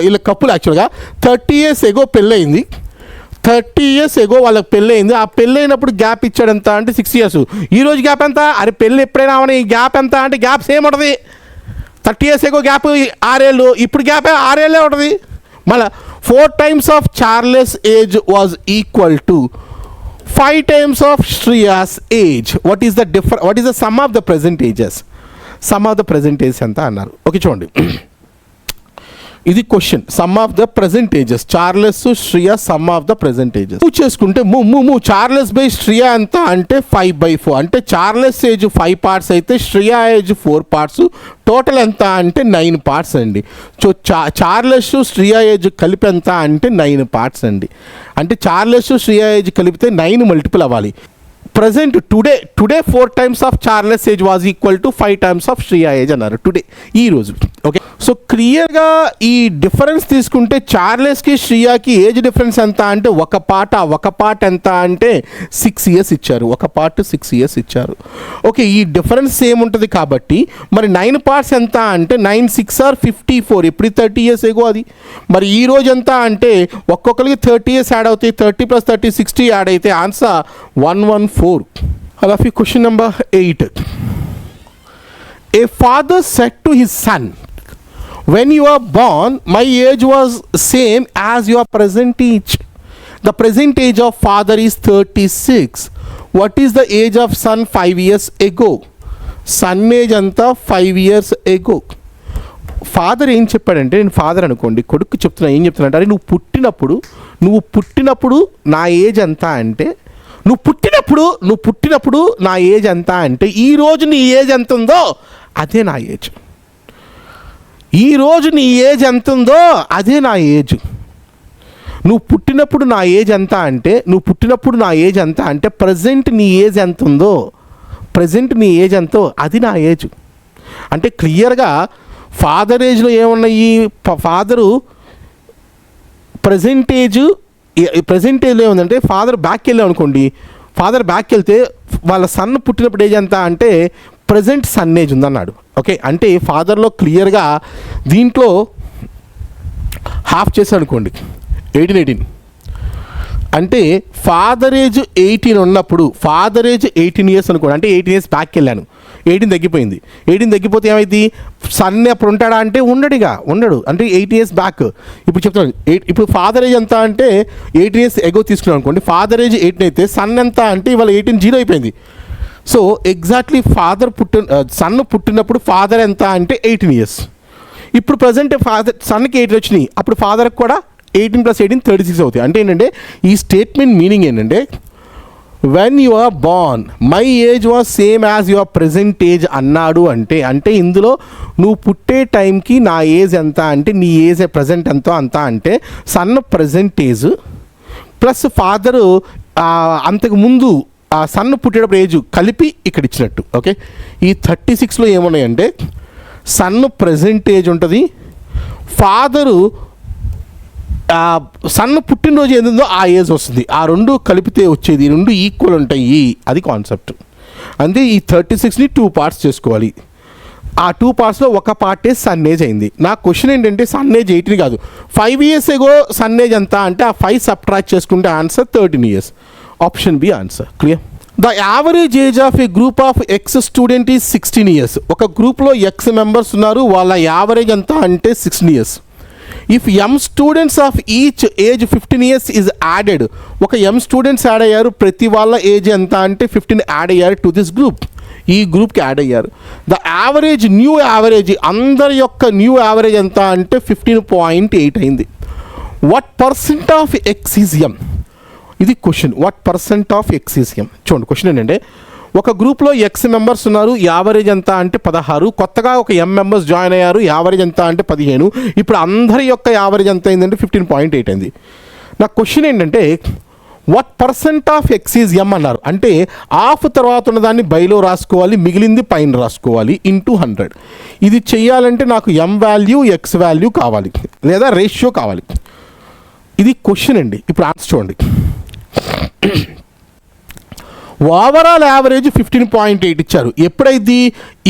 వీళ్ళ కపుల్ యాక్చువల్గా 30 years ago పెళ్ళయింది. 30 years ago వాళ్ళకి పెళ్ళయింది. ఆ పెళ్ళైనప్పుడు గ్యాప్ ఇచ్చాడు ఎంత అంటే 6 years. ఈరోజు గ్యాప్ ఎంత? అరే పెళ్ళి ఎప్పుడైనా అవని గ్యాప్ ఎంత అంటే గ్యాప్ సేమ్ ఉంటుంది. 30 years ago గ్యాప్ 6 ఏళ్ళు, ఇప్పుడు గ్యాప్ 6 ఏళ్ళే ఉంటుంది. మళ్ళీ 4 times of Charles age was equal to 5 times of Shreya's age. What is the sum of the present ages? Sum of the present ages ఎంత అన్నారు. Okay చూడండి, ఇది question. Some of the present ages, Charles Shriya some of the present ages. Move చేసుకుంటే Charles by Shriya ఎంత అంటే 5/4. అంటే Charles age 5 parts అయితే Shriya age 4 parts. Total ఎంత అంటే 9 పార్ట్స్ అండి. సో చార్లెస్ శ్రియా ఏజ్ కలిపి ఎంత అంటే 9 పార్ట్స్ అండి. అంటే చార్లెస్ శ్రియా ఏజ్ కలిపితే 9 మల్టిపుల్ అవ్వాలి. Present today 4 times of Charles age was equal to 5 times of Shriya age అన్నారు టుడే, ఈ రోజు. ఓకే, సో క్లియర్గా ఈ డిఫరెన్స్ తీసుకుంటే చార్లెస్కి శ్రియాకి ఏజ్ డిఫరెన్స్ ఎంత అంటే ఒక పార్ట్ ఎంత అంటే 6 years ఇచ్చారు. ఒక పార్ట్ 6 years ఇచ్చారు. ఓకే, ఈ డిఫరెన్స్ ఏముంటుంది కాబట్టి మరి 9 parts ఎంత అంటే 9 6 are 54. ఎప్పుడు 30 years ఎగో అది. మరి ఈ రోజు ఎంత అంటే ఒక్కొక్కరికి 30 years యాడ్ అవుతాయి. 30 + 30 60 యాడ్ అయితే ఆన్సర్ 114. అలాగే question number 8. A father said to his son, when you are born, my age was same as your present age. The present age of father is 36. What is the age of son 5 years ago? Son age anta 5 years ago. Father ఏం చెప్పాడంటే, నేను father అనుకోండి, కొడుకు చెప్తున్నా, ఏం చెప్తున్నా అంటే నువ్వు పుట్టినప్పుడు నా ఏజ్ ఎంత అంటే నువ్వు పుట్టినప్పుడు నా ఏజ్ ఎంత అంటే ఈరోజు నీ ఏజ్ ఎంత ఉందో అదే నా ఏజ్. ఈరోజు నీ ఏజ్ ఎంత ఉందో అదే నా ఏజ్. నువ్వు పుట్టినప్పుడు నా ఏజ్ ఎంత అంటే ప్రజెంట్ నీ ఏజ్ ఎంత ఉందో, అది నా ఏజ్. అంటే క్లియర్గా ఫాదర్ ఏజ్లో ఏమున్నాయి, ఫాదరు ప్రజెంట్ ఏజ్లో ఏముందంటే ఫాదర్ బ్యాక్ వెళ్ళాం అనుకోండి, ఫాదర్ బ్యాక్ వెళ్తే వాళ్ళ సన్ పుట్టినప్పుడు ఏజ్ ఎంత అంటే ప్రజెంట్ సన్ ఏజ్ ఉందన్నాడు. ఓకే, అంటే ఫాదర్లో క్లియర్గా దీంట్లో హాఫ్ చేశాడు అనుకోండి, 18 అంటే ఫాదర్ ఏజ్ 18 ఉన్నప్పుడు, ఫాదర్ ఏజ్ 18 years అనుకోండి, అంటే 18 years బ్యాక్ వెళ్ళాను, 18 తగ్గిపోయింది. 18 తగ్గిపోతే ఏమైంది, సన్ అప్పుడు ఉంటాడా అంటే ఉండడు. అంటే 8 years బ్యాక్. ఇప్పుడు చెప్తున్నాను, ఇప్పుడు ఫాదర్ ఏజ్ ఎంత అంటే 18 years ఎగో తీసుకున్నాను అనుకోండి, ఫాదర్ ఏజ్ 18 అయితే సన్ ఎంత అంటే ఇవాళ 18 0 అయిపోయింది. సో ఎగ్జాక్ట్లీ సన్ పుట్టినప్పుడు ఫాదర్ ఎంత అంటే 18 years. ఇప్పుడు ప్రజెంట్ సన్కి 18 వచ్చినాయి, అప్పుడు ఫాదర్కి కూడా 18 + 18 36 అవుతాయి. అంటే ఏంటంటే ఈ స్టేట్మెంట్ మీనింగ్ ఏంటంటే when you are born my age was same as your present age అన్నాడు. అంటే ఇందులో నువ్వు పుట్టే టైంకి నా ఏజ్ ఎంత అంటే నీ ఏజ్ ప్రజెంట్ ఎంతో అంత అంటే son present age plus father అంతకుముందు ఆ సన్ పుట్టేటప్పుడు ఏజ్ కలిపి ఇక్కడ ఇచ్చినట్టు. ఓకే, ఈ 36లో ఏమున్నాయంటే సన్ ప్రజెంట్ ఏజ్ ఉంటుంది, ఫాదరు సన్ పుట్టినరోజు ఏదో ఆ ఏజ్ వస్తుంది, ఆ రెండు కలిపితే వచ్చేది, రెండు ఈక్వల్ ఉంటాయి, అది కాన్సెప్ట్. అంతే. ఈ 36ని 2 parts చేసుకోవాలి. ఆ 2 partsలో ఒక పార్టే సన్ ఏజ్ అయింది. నా క్వశ్చన్ ఏంటంటే సన్ ఏజ్ 18 కాదు, 5 years ఎగో సన్ ఏజ్ ఎంత అంటే ఆ 5 సబ్ట్రాక్ట్ చేసుకుంటే answer 13 years. Option B answer. Clear. The average age of a group of x student is 16 years. ఒక గ్రూప్లో ఎక్స్ మెంబర్స్ ఉన్నారు, వాళ్ళ యావరేజ్ ఎంత అంటే 16 years. If M students of each age 15 years is added, ఒక ఎం students add అయ్యారు, ప్రతి వాళ్ళ ఏజ్ ఎంత అంటే 15 యాడ్ అయ్యారు టు దిస్ గ్రూప్, ఈ గ్రూప్కి యాడ్ అయ్యారు. ద యావరేజ్ న్యూ యావరేజ్ అందరి యొక్క న్యూ యావరేజ్ ఎంత అంటే 15.8 అయింది. What percent of x is m, ఇది question. What percent of x is m. చూడండి క్వశ్చన్ ఏంటంటే ఒక గ్రూప్లో ఎక్స్ మెంబర్స్ ఉన్నారు, యావరేజ్ ఎంత అంటే 16, కొత్తగా ఒక ఎం మెంబర్స్ జాయిన్ అయ్యారు, యావరేజ్ ఎంత అంటే 15, ఇప్పుడు అందరి యొక్క యావరేజ్ ఎంత అయిందంటే 15.8 అయింది. నా క్వశ్చన్ ఏంటంటే what percent of x is m అన్నారు, అంటే ఆఫ్ తర్వాత ఉన్నదాన్ని బైలో రాసుకోవాలి, మిగిలింది పైన రాసుకోవాలి, ఇంటూ 100. ఇది చెయ్యాలంటే నాకు ఎం వాల్యూ ఎక్స్ వాల్యూ కావాలి, లేదా రేషియో కావాలి. ఇది క్వశ్చన్ అండి. ఇప్పుడు ఆన్సర్ చూడండి. ఓవరాల్ యావరేజ్ 15.8 ఇచ్చారు. ఎప్పుడైతే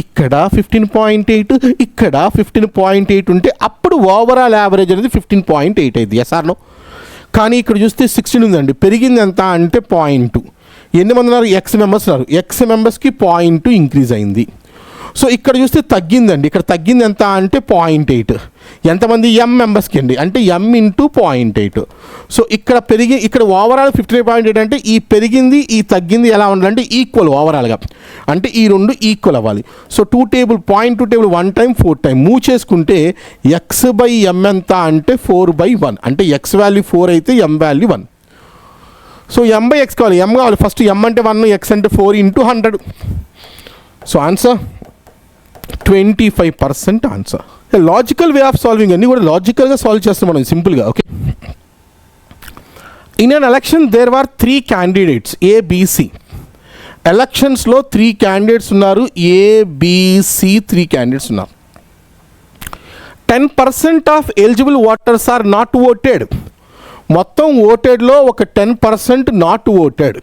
ఇక్కడ 15.8 ఇక్కడ 15.8 ఉంటే అప్పుడు ఓవరాల్ యావరేజ్ అనేది 15.8 అయింది. Yes or no? కానీ ఇక్కడ చూస్తే 16 ఉందండి, పెరిగింది ఎంత అంటే 0.2. ఎన్ని మంది ఉన్నారు? ఎక్స్ మెంబర్స్ ఉన్నారు, ఎక్స్ మెంబర్స్కి 0.2 ఇంక్రీజ్ అయింది. సో ఇక్కడ చూస్తే తగ్గిందండి, ఇక్కడ తగ్గింది ఎంత అంటే 0.8. ఎంతమంది మెంబర్స్కి అండి అంటే ఇంటూ 0.8. సో ఇక్కడ ఇక్కడ ఓవరాల్ 53.8 అంటే ఈ పెరిగింది ఈ తగ్గింది ఎలా ఉండాలంటే ఈక్వల్ ఓవరాల్గా, అంటే ఈ రెండు ఈక్వల్ అవ్వాలి. So 2 table 0.2 table 1 time 4 time move చేసుకుంటే x/m ఎంత అంటే 4/1, అంటే x వాల్యూ 4 అయితే m వాల్యూ 1. సో m/x కావాలి, m కావాలి ఫస్ట్, m అంటే 1, x అంటే 4 into 100. So answer 25% answer. Logical way of solving అన్నీ కూడా లాజికల్గా సాల్వ్ చేస్తాం మనం సింపుల్గా. Okay, in an election there are 3 candidates ABC. ఎలక్షన్స్లో 3 క్యాండిడేట్స్ ఉన్నారు, ABC 3 క్యాండిడేట్స్ ఉన్నారు. 10% of eligible voters are not voted. మొత్తం ఓటెడ్లో ఒక 10% నాట్ ఓటెడ్.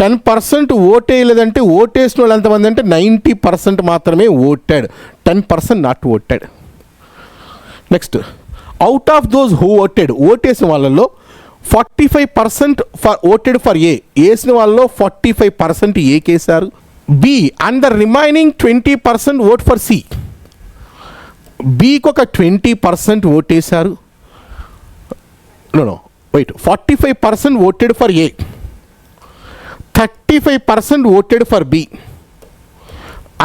10% ఓటేయలేదంటే ఓటేసిన వాళ్ళు ఎంతమంది అంటే 90% మాత్రమే voted, 10% not voted. Next, out of those who voted, ఓటేసిన వాళ్ళలో 45% ఫర్ ఓటెడ్ ఫర్ ఏ, వేసిన వాళ్ళలో 45% ఏకి వేశారు. B and the remaining 20% vote for C. బికి ఒక 20% ఓటేశారు. No wait, 45% voted for A, 35% voted for B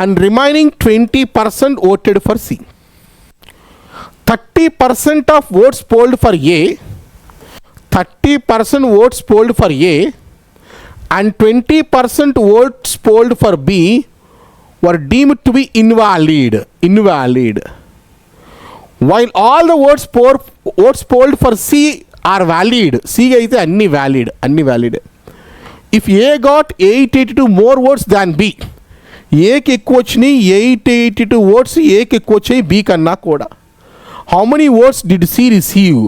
and remaining 20% voted for C. 30% of votes polled for A, 30% votes polled for A and 20% votes polled for B were deemed to be invalid. While all the votes polled for C are valid. C అయితే అన్ని valid. If A got 882 more votes than B, ఏకి ఎక్కువ వచ్చినాయి 882 oats ఏకి ఎక్కువ వచ్చాయి B కన్నా కూడా. How many votes did C receive,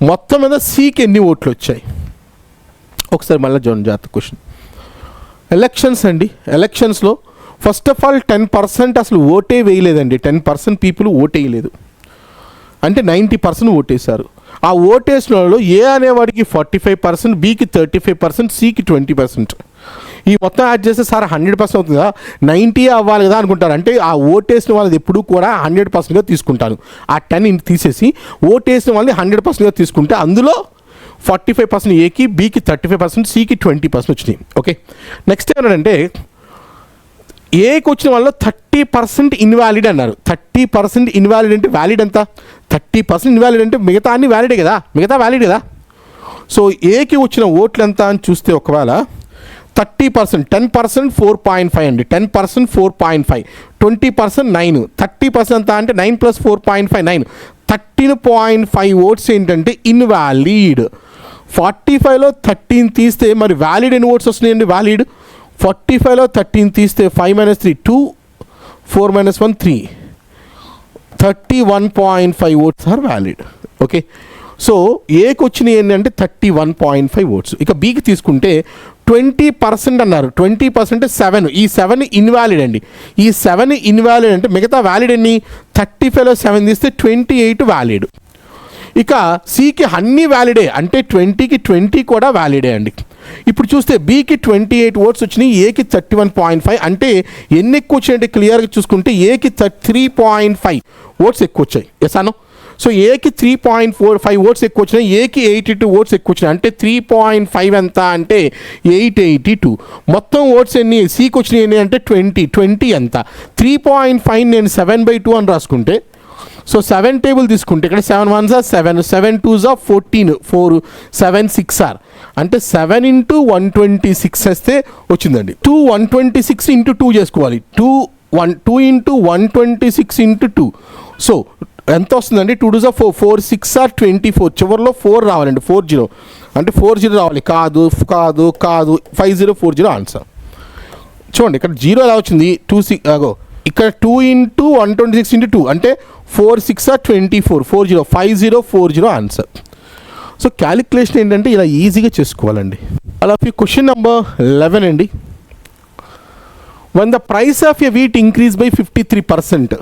మొత్తం మీద సికి ఎన్ని ఓట్లు వచ్చాయి. ఒకసారి మళ్ళీ జాగ్రత్త క్వశ్చన్. ఎలక్షన్స్ అండి, ఎలక్షన్స్లో ఫస్ట్ ఆఫ్ ఆల్ 10% అసలు ఓటే వేయలేదండి, 10% పీపుల్ ఓటేయలేదు, అంటే 90% ఓటేశారు. ఆ ఓటేసిన వాళ్ళు ఏ అనేవాడికి 45%, బికి 35%, సికి 20%. ఈ మొత్తం యాడ్ చేస్తే సార్ 100% అవుతుందా, 90 అవ్వాలి కదా అనుకుంటారు. అంటే ఆ ఓటేసిన వాళ్ళది ఎప్పుడు కూడా 100%గా తీసుకుంటాను. ఆ 10 తీసేసి ఓటేసిన వాళ్ళని 100%గా తీసుకుంటే అందులో 45% ఏకి, బికి 35%, సికి 20% వచ్చినాయి. ఓకే, నెక్స్ట్ ఏమన్నాడంటే ఏకి వచ్చిన వాళ్ళు 30% ఇన్వాలిడ్ అన్నారు. 30% ఇన్వాలిడ్ అంటే వ్యాలిడ్ ఎంత, 30% ఇన్వాలిడ్ అంటే మిగతా అన్ని వ్యాలిడే కదా, మిగతా వ్యాలిడ్ కదా. సో ఏకి వచ్చిన ఓట్లు ఎంత అని చూస్తే ఒకవేళ 30%, 10% 4.5 అండి, 10% 4.5, 20% 9, 30% ఎంత అంటే 9 + 4.5 9, 13.5 ఓట్స్ ఏంటంటే ఇన్వాలిడ్. 45లో 13 తీస్తే మరి వ్యాలిడ్ ఎన్ని ఓట్స్ వస్తున్నాయండి, వ్యాలిడ్ 45లో 13 తీస్తే 5 - 3 2, 4 - 1 3, 31.5 votes are valid. Okay, so ఏకి వచ్చినాయి ఏంటంటే 31.5 ఓట్స్. ఇక బికి తీసుకుంటే 20% అన్నారు, 20% 7, ఈ 7 ఇన్వాలిడ్ అండి. ఈ 7 ఇన్వాలిడ్ అంటే మిగతా వ్యాలిడ్ ఎన్ని, 35లో 7 తీస్తే 28 వ్యాలిడ్. ఇక సికి అన్నీ వ్యాలిడే, అంటే 20కి 20 కూడా వ్యాలిడే అండి. ఇప్పుడు చూస్తే బికి 28 ఓట్స్ వచ్చినాయి, ఏకి 31.5, అంటే ఎన్ని ఎక్కువ వచ్చాయంటే క్లియర్గా చూసుకుంటే ఏకి 3.5 ఓట్స్ ఎక్కువ వచ్చాయి. ఎస్ అను. సో ఏకి 3.45 ఓట్స్ ఎక్కువ వచ్చినాయి, ఏకి 82 ఓట్స్ ఎక్కువ వచ్చినాయి, అంటే 3.5 ఎంత అంటే 882. మొత్తం ఓట్స్ ఎన్ని సికి వచ్చినాయి ఎన్ని అంటే 20 ఎంత, 3.5 నేను 7/2 అని రాసుకుంటే, సో 7 టేబుల్ తీసుకుంటే ఇక్కడ 7 1s are 7, 7 2s are 14, 4 7 6 are, అంటే 7 × 126 వేస్తే వచ్చిందండి. 126 × 2 చేసుకోవాలి, 2 × 126 × 2. సో ఎంత వస్తుందండి, 2 2s are 4, 4 6 are 24, చివరిలో 4 రావాలండి, 40 అంటే 40 రావాలి. కాదు 5040 ఆన్సర్. చూడండి ఇక్కడ 0 ఎలా వచ్చింది, 2 6 అగో ఇక్కడ 2 × 126 × 2 అంటే 4 6 are 24, 40 5040 ఆన్సర్. సో క్యాలిక్యులేషన్ ఏంటంటే ఇలా ఈజీగా చేసుకోవాలండి. అలా క్వశ్చన్ నెంబర్ 11 అండి. when the price of a wheat increased by 53%,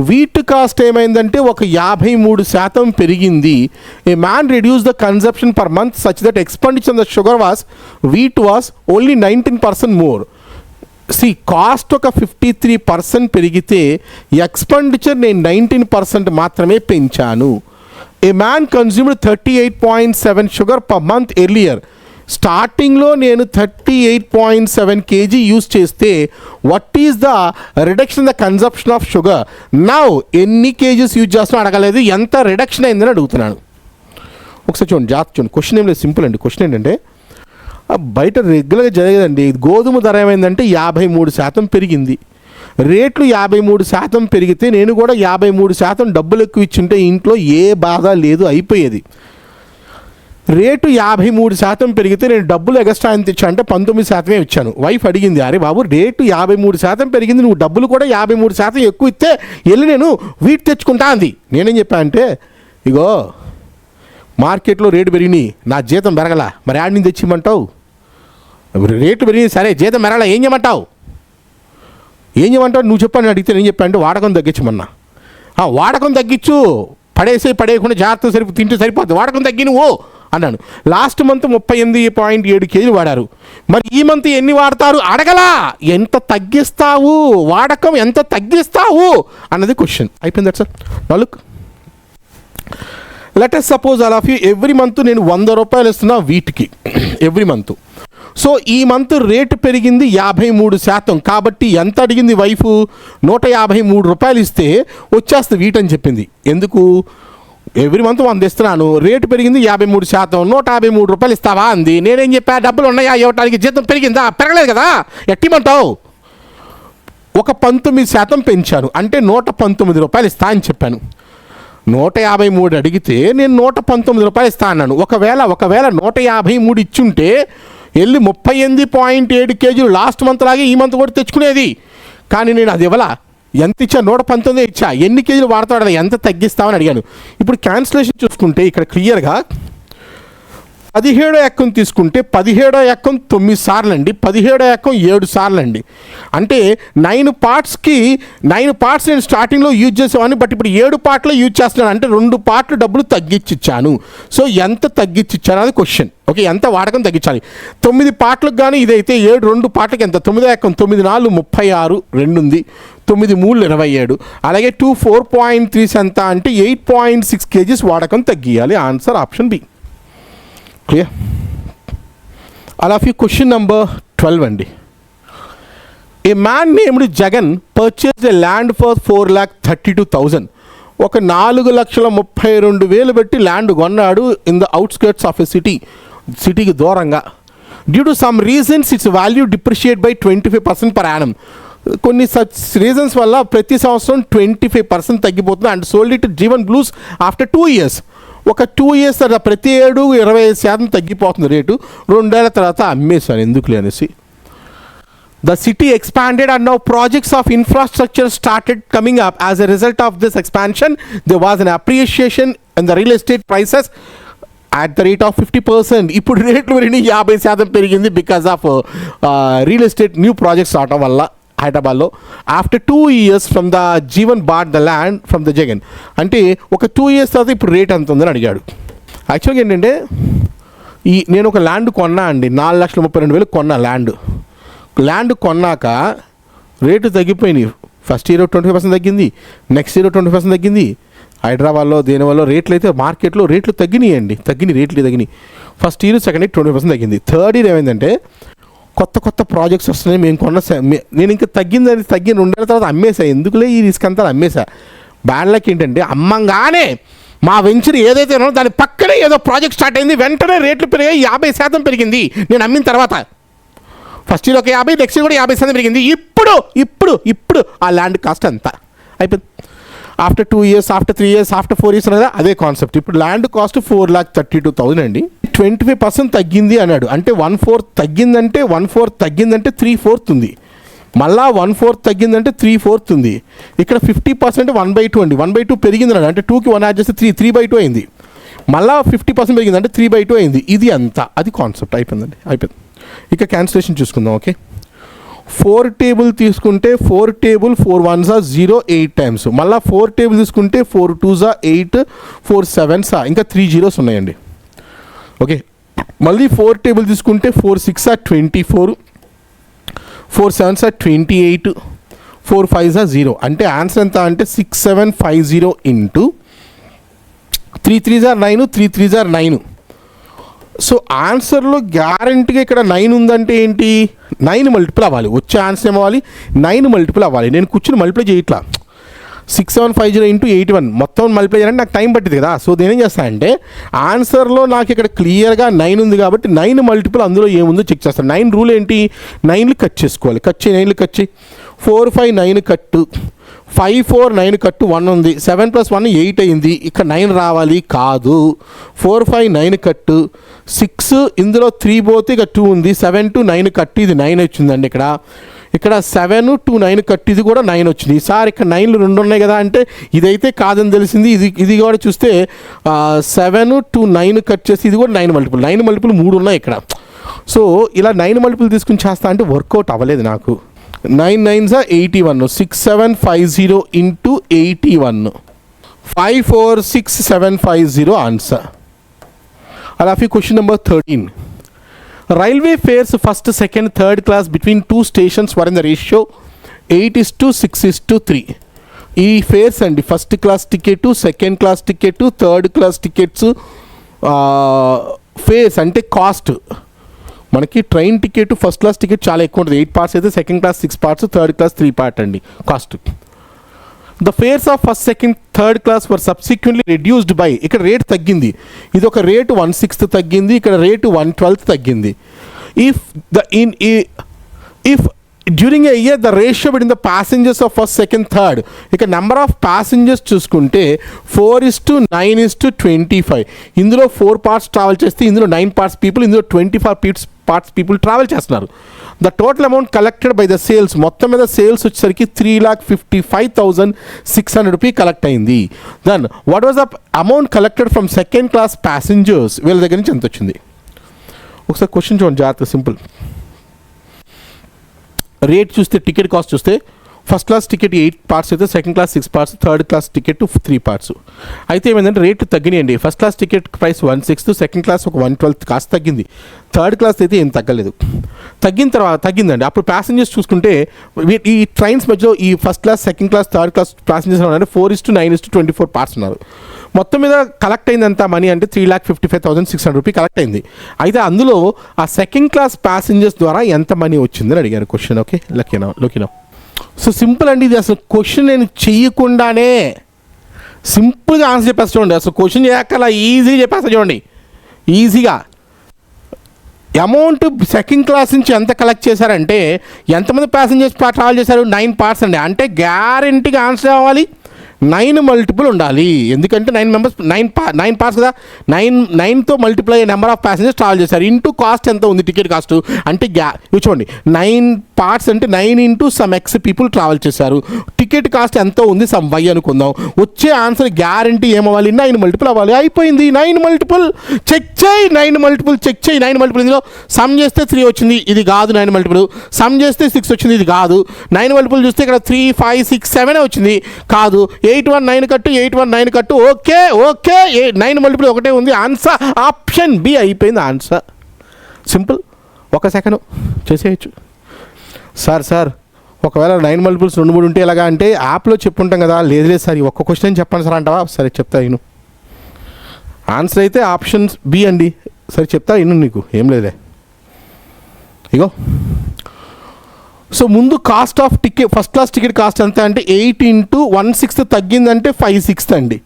wheat cost ఏమైందంటే ఒక 53% పెరిగింది. ఏ man reduce the conception per month such that expenditure on the sugar was wheat was only 19% more. Cost ఒక 53% పెరిగితే ఎక్స్పెండిచర్ నేను 19% మాత్రమే పెంచాను. ఏ man consumed 38.7 sugar per month earlier. స్టార్టింగ్లో నేను 38.7 kg యూస్ చేస్తే what is the reduction the consumption of sugar now ఎన్ని kgs use చేస్తున్నా అడగలేదు, ఎంత రిడక్షన్ అయిందని అడుగుతున్నాను. ఒకసారి చూడండి, జాగ్రత్త చూడండి. క్వశ్చన్ ఏం లేదు, సింపుల్ అండి. క్వశ్చన్ ఏంటంటే బయట రెగ్యులర్గా జరిగేదండి, గోధుమ ధర ఏమైందంటే 53% పెరిగింది. రేట్లు 53% పెరిగితే నేను కూడా 53% డబ్బులు ఎక్కువ ఇచ్చుంటే ఇంట్లో ఏ బాధ లేదు, అయిపోయేది. రేటు 53% పెరిగితే నేను డబ్బులు ఎగస్ట్రా ఎంత ఇచ్చా అంటే 19% ఇచ్చాను. వైఫ్ అడిగింది, అరే బాబు రేటు 53% పెరిగింది, నువ్వు డబ్బులు కూడా 53% ఎక్కువ ఇస్తే వెళ్ళి నేను వీటి తెచ్చుకుంటా అంది. నేనేం చెప్పా అంటే, ఇగో మార్కెట్లో రేటు పెరిగినాయి, నా జీతం పెరగల, మరి ఆడి నుంచి తెచ్చిమంటావు? రేట్లు పెరిగింది సరే, జీతం పెరగల, ఏం చేయమంటావు? నువ్వు చెప్పని అడిగితే నేను చెప్పా అంటే వాడకం తగ్గించమన్నా. వాడకం తగ్గించు, పడేయకుండా జాగ్రత్త తింటే సరిపోతుంది, వాడకం తగ్గి నువ్వు అన్నాను. లాస్ట్ మంత్ 38.7 kg వాడారు, మరి ఈ మంత్ ఎన్ని వాడతారు అడగలా. ఎంత తగ్గిస్తావు, వాడకం ఎంత తగ్గిస్తావు అన్నది క్వశ్చన్. అయిపోయింది సార్. నాలుగు let us suppose all of you every month నేను 100 రూపాయలు ఇస్తున్నా వీటికి ఎవ్రీ మంత్. సో ఈ మంత్ రేటు పెరిగింది 53%. కాబట్టి ఎంత అడిగింది వైఫ్? 153 రూపాయలు ఇస్తే వచ్చేస్తుంది వీటని చెప్పింది. ఎందుకు? ఎవ్రీ మంత్ 100 ఇస్తున్నాను, రేటు పెరిగింది 53%, 153 రూపాయలు ఇస్తావా అంది. నేనేం చెప్పా, డబ్బులు ఉన్నాయా ఇవ్వటానికి, జీతం పెరిగిందా? పెరగలేదు కదా, ఎట్టిమంటావు? ఒక 19% పెంచాను అంటే 119 రూపాయలు ఇస్తా అని చెప్పాను. 153 అడిగితే నేను 119 రూపాయలు ఇస్తా అన్నాను. ఒకవేళ 153 ఇచ్చుంటే వెళ్ళి 38.7 kg లాస్ట్ మంత్ లాగే ఈ మంత్ కూడా తెచ్చుకునేది. కానీ నేను అది ఇవ్వలా. ఎంత ఇచ్చా? 119 ఇచ్చా. ఎన్ని కేజీలు వాడతాడు, ఎంత తగ్గిస్తామని అడిగాను. ఇప్పుడు క్యాన్సిలేషన్ చూసుకుంటే ఇక్కడ క్లియర్గా 17వ ఎక్కం తీసుకుంటే 17వ ఎక్కం 9 సార్లు అండి, 17వ ఎక్కం 7 సార్లు అండి. అంటే 9 పార్ట్స్ నేను స్టార్టింగ్లో యూజ్ చేసేవాడిని, బట్ ఇప్పుడు 7 పార్ట్లో యూజ్ చేస్తున్నాను. అంటే 2 పార్ట్లు డబ్బులు తగ్గించిచ్చాను. సో ఎంత తగ్గించిచ్చాను అది క్వశ్చన్. ఓకే, ఎంత వాడకం తగ్గించాలి? 9 పార్ట్లకు కానీ ఇదైతే 2 పార్ట్లకి ఎంత? 9వ ఎక్కం 9 4 36, 2 ఉంది, 9 3 27. అలాగే 2 4.3 ఎంత అంటే 8.6 kgs వాడకం తగ్గియాలి. Answer option B. క్లియర్? అలా క్వశ్చన్ నెంబర్ 12 అండి. A man named Jagan purchased a land for 4,32,000. ఒక 4,32,000 పెట్టి ల్యాండ్ కొన్నాడు in the outskirts of a సిటీకి దూరంగా. Due to some reasons its value depreciate by 25% per annum. కొన్ని సచ్ రీజన్స్ వల్ల ప్రతి సంవత్సరం 25% తగ్గిపోతుంది. అండ్ సోల్డ్ ఇట్ జీవన్ బ్లూస్ ఆఫ్టర్ 2 years. ఒక 2 years తర్వాత ప్రతి ఏడు 25% తగ్గిపోతుంది రేటు. 2 ఏళ్ల తర్వాత అమ్మేశాను ఎందుకులే అనేసి. The city expanded and now projects of infrastructure started coming up. As a result of this expansion, there was an appreciation in the real estate prices at the rate of 50%. ఇప్పుడు రేట్లు పెరిగినాయి, 50% పెరిగింది because of real estate new projects రావటం వల్ల హైదరాబాద్లో. After 2 years from the Jeevan bought the land from the Jagan. అంటే ఒక 2 years తర్వాత ఇప్పుడు రేట్ ఎంత ఉందని అడిగాడు. యాక్చువల్గా ఏంటంటే నేను ఒక ల్యాండ్ కొన్నా అండి, 4,32,000 కొన్నా ల్యాండ్ కొన్నాక రేటు తగ్గిపోయినాయి. ఫస్ట్ ఇయర్ 25% తగ్గింది, నెక్స్ట్ ఇయర్ 20% తగ్గింది. హైదరాబాద్లో దేనివల్ల రేట్లు అయితే మార్కెట్లో రేట్లు తగ్గినాయండి, రేట్లు తగ్గినాయి. ఫస్ట్ ఇయర్ సెకండ్ ఇయర్ 20% తగ్గింది. థర్డ్ ఇయర్ ఏమైందంటే కొత్త ప్రాజెక్ట్స్ వస్తున్నాయి. నేను ఇంకా తగ్గిన 2 ఏళ్ళ తర్వాత అమ్మేసా. ఎందుకులే ఈ రిస్క్ అంతా అమ్మేసా. బ్యాడ్ లక్ ఏంటంటే అమ్మంగానే మా వెంచర్ ఏదైతే ఉన్నో దాని పక్కనే ఏదో ప్రాజెక్ట్ స్టార్ట్ అయింది, వెంటనే రేట్లు పెరిగాయి, 50% పెరిగింది నేను అమ్మిన తర్వాత. ఫస్ట్ ఇయర్ ఒక 50, నెక్స్ట్ ఇయర్ కూడా 50% పెరిగింది. ఇప్పుడు ఆ ల్యాండ్ కాస్ట్ అంతా అయిపోయింది. After 2 years, after 3 years, after 4 years అనేది అదే కాన్సెప్ట్. ఇప్పుడు ల్యాండ్ కాస్ట్ 4,32,000 అండి. 25% తగ్గింది అన్నాడు. అంటే 1/4 తగ్గిందంటే 3/4 ఉంది. మళ్ళా 1/4 తగ్గిందంటే 3/4 ఉంది. ఇక్కడ 50% 1/2 అండి. 1/2 పెరిగింది అన్నాడు. అంటే 2కి 1 యాడ్ చేస్తే 3/2 అయింది. మళ్ళా 50% పెరిగింది అంటే 3/2 అయింది. ఇది అంతా అది కాన్సెప్ట్. అయిపోయింది. ఇక క్యాన్సిలేషన్ చూసుకుందాం. ఓకే, 4 టేబుల్ తీసుకుంటే 4 టేబుల్ 4 1s 0 8 times. మళ్ళీ 4 టేబుల్ తీసుకుంటే 4 2s 8, 4 7s ఇంకా 3 zeros ఉన్నాయండి. ఓకే, మళ్ళీ 4 టేబుల్ తీసుకుంటే 4 6 24, 4 7s are 28, 4 5s are 0. అంటే ఆన్సర్ ఎంత అంటే 6750 into 3 3s are 9, 3 3s are 9. So ఆన్సర్లో గ్యారంటీగా ఇక్కడ 9 ఉందంటే ఏంటి, 9 మల్టిపుల్ అవ్వాలి. వచ్చే ఆన్సర్ ఏమవ్వాలి, 9 మల్టిపుల్ అవ్వాలి. నేను కూర్చుని మల్టిప్లై చేయట్లా, 6750 ఇంటూ 81 మొత్తం మల్టిప్లై చేయాలంటే నాకు టైం పట్టింది కదా. సో నేనేం చేస్తానంటే ఆన్సర్లో నాకు ఇక్కడ క్లియర్గా 9 ఉంది కాబట్టి 9 మల్టిపుల్ అందులో ఏముందో చెక్ చేస్తాను. 9 రూల్ ఏంటి, 9లు కట్ చేసుకోవాలి. కట్ చేయి, 9లు కట్ చేయి. 4 5 9 కట్టు, 5 4 9 కట్టు 1 ఉంది, 7 + 1 8 అయింది. ఇక్కడ 9 రావాలి కాదు. 4 5 9 కట్టు, 6 ఇందులో 3 పోతే ఇక 2 ఉంది. 7 2 9 కట్టు, ఇది 9 వచ్చిందండి. ఇక్కడ 7 2 9 కట్టు, ఇది కూడా 9 వచ్చింది. సార్ ఇక్కడ 9లు 2 ఉన్నాయి కదా అంటే ఇదైతే కాదని తెలిసింది. ఇది కూడా చూస్తే 7 2 9 కట్ చేసి ఇది కూడా 9 మల్టిపుల్. 9 మల్టిపుల్ 3 ఉన్నాయి ఇక్కడ. సో ఇలా 9 మల్టిపుల్ తీసుకుని చేస్తా అంటే వర్కౌట్ అవ్వలేదు నాకు. 9 9s are 81, 6750 ఇంటూ 81, 546750 ఆన్సర్. అలాగే question number 13. Railway fares first second third class between 2 stations were in the ratio 8:6:3. ఈ ఫేర్స్ అండి, first class ticket, second class ticket, third class tickets fares అంటే cost. మనకి train ticket first class ticket చాలా ఎక్కువ ఉంటుంది, 8 parts అయితే second class 6 parts, third class 3 part అండి cost. The fares of first second third class were subsequently reduced by, ఇక్కడ rate తగ్గింది. ఇది ఒక రేటు 1/6 తగ్గింది, ఇక్కడ రేటు 1/12 తగ్గింది. If during a year the ratio between the passengers of first second third, ఇక number of passengers చూసుకుంటే 4:9:25. ఇందులో 4 parts ట్రావెల్ చేస్తే ఇందులో 9 parts పీపుల్, ఇందులో 24 parts పీపుల్ ట్రావెల్ చేస్తున్నారు. The total amount collected by the sales, మొత్తం మీద సేల్స్ వచ్చేసరికి 3,55,600 రూపీ కలెక్ట్ అయింది. Then what was the amount collected from second class passengers, వీళ్ళ దగ్గర నుంచి ఎంత వచ్చింది. ఒకసారి క్వశ్చన్ చూడండి జాగ్రత్త, సింపుల్. రేట్ చూస్తే, టికెట్ కాస్ట్ చూస్తే ఫస్ట్ క్లాస్ టికెట్ 8 parts అయితే second class 6 parts, third class ticket 3 parts. అయితే ఏమైందంటే రేట్లు తగ్గినాయండి. First class ticket price 1/6, second class ఒక 1/12 కాస్ట్ తగ్గింది. థర్డ్ క్లాస్ అయితే ఏం తగ్గలేదు. తగ్గిందండి. అప్పుడు ప్యాసింజర్స్ చూసుకుంటే ఈ ట్రైన్స్ మధ్యలో ఈ first class second class third class passengers ఉన్నారంటే 4:9:24 parts ఉన్నారు. మొత్తం మీద కలెక్ట్ అయింది ఎంత మనీ అంటే 3,55,600 రూపీ కలెక్ట్ అయింది. అయితే అందులో ఆ సెకండ్ క్లాస్ ప్యాసింజర్స్ ద్వారా ఎంత మనీ వచ్చిందని అడిగారు క్వశ్చన్. ఓకే, లక్కీనా. సో సింపుల్ అండి, ఇది అసలు క్వశ్చన్ నేను చెయ్యకుండానే సింపుల్గా ఆన్సర్ చెప్పేస్తా చూడండి. అసలు క్వశ్చన్ చేయక్కల ఈజీగా చెప్పేస్తా చూడండి. ఈజీగా అమౌంట్ సెకండ్ క్లాస్ నుంచి ఎంత కలెక్ట్ చేశారంటే ఎంతమంది ప్యాసింజర్స్ ట్రావెల్ చేశారు, 9 parts అండి. అంటే గ్యారెంటీగా ఆన్సర్ అవ్వాలి 9 మల్టిపుల్ ఉండాలి. ఎందుకంటే 9 parts కదా, 9తో multiply number of passengers travel చేశారు. ఇంటూ కాస్ట్ ఎంత ఉంది, టికెట్ కాస్ట్ అంటే ఇవి చూడండి 9 parts అంటే 9 into some X people travel చేశారు. టికెట్ కాస్ట్ ఎంత ఉంది, సమ్ వై అనుకుందాం. వచ్చే ఆన్సర్ గ్యారంటీ ఏమవ్వాలి, 9 మల్టిపుల్ అవ్వాలి. అయిపోయింది. 9 మల్టిపుల్ చెక్ చేయి, 9 మల్టిపుల్ చెక్ చేయి. 9 మల్టిపుల్ ఇందులో సమ్ చేస్తే 3 వచ్చింది, ఇది కాదు 9 మల్టిపుల్. సమ్ చేస్తే 6 వచ్చింది, ఇది కాదు. 9 మల్టిపుల్ చూస్తే ఇక్కడ 3 5 6 7 వచ్చింది, కాదు. 819 కట్టు, 819 కట్టు. ఓకే 9 మల్టిపుల్ ఒకటే ఉంది. ఆన్సర్ ఆప్షన్ బి అయిపోయింది ఆన్సర్. సింపుల్, 1 సెకండ్ చేసేయచ్చు. సార్ ఒకవేళ 9 మల్టిపుల్స్ 2 3 ఉంటే ఎలాగా అంటే యాప్లో చెప్పుంటాం కదా. లేదు సార్ ఈ ఒక్క క్వశ్చన్ చెప్పండి సార్ అంటావా, సరే చెప్తా నేను. ఆన్సర్ అయితే ఆప్షన్ బి అండి. సరే చెప్తా ఇను, నీకు ఏం లేదులే. ఇగో సో ముందు cost of ticket, first class ticket cost ఎంత అంటే 8 ఇంటూ 1/6 తగ్గిందంటే 5/6 అండి.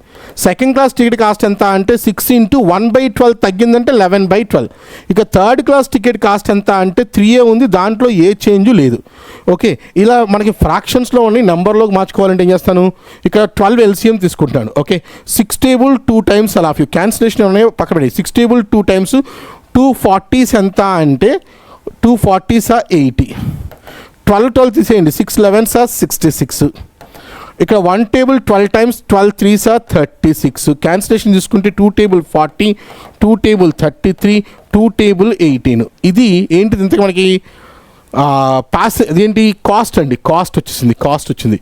సెకండ్ క్లాస్ టికెట్ కాస్ట్ ఎంత అంటే 6 ఇంటూ 1/12 తగ్గిందంటే 11/12. ఇక థర్డ్ క్లాస్ టికెట్ కాస్ట్ ఎంత అంటే 3 ఉంది, దాంట్లో ఏ చేంజ్ లేదు. ఓకే, ఇలా మనకి ఫ్రాక్షన్స్లో ఉండి నెంబర్లోకి మార్చుకోవాలంటే ఏం చేస్తాను, ఇక్కడ 12 LCM తీసుకుంటాను. ఓకే, 6 టేబుల్ 2 times అలా క్యాన్సిలేషన్ ఉన్నాయి పక్కన పెట్టి 6 టేబుల్ 2 times 240s ఎంత అంటే 240s 80. 12 తీసేయండి, 6 11s 66. ఇక్కడ 1 టేబుల్ 12 times 12 3s 36. క్యాన్సిలేషన్ తీసుకుంటే 2 టేబుల్ 40, 2 టేబుల్ 33, 2 టేబుల్ 18. ఇది ఏంటిది ఇంతకు మనకి ఇదేంటి కాస్ట్ అండి. కాస్ట్ వచ్చింది.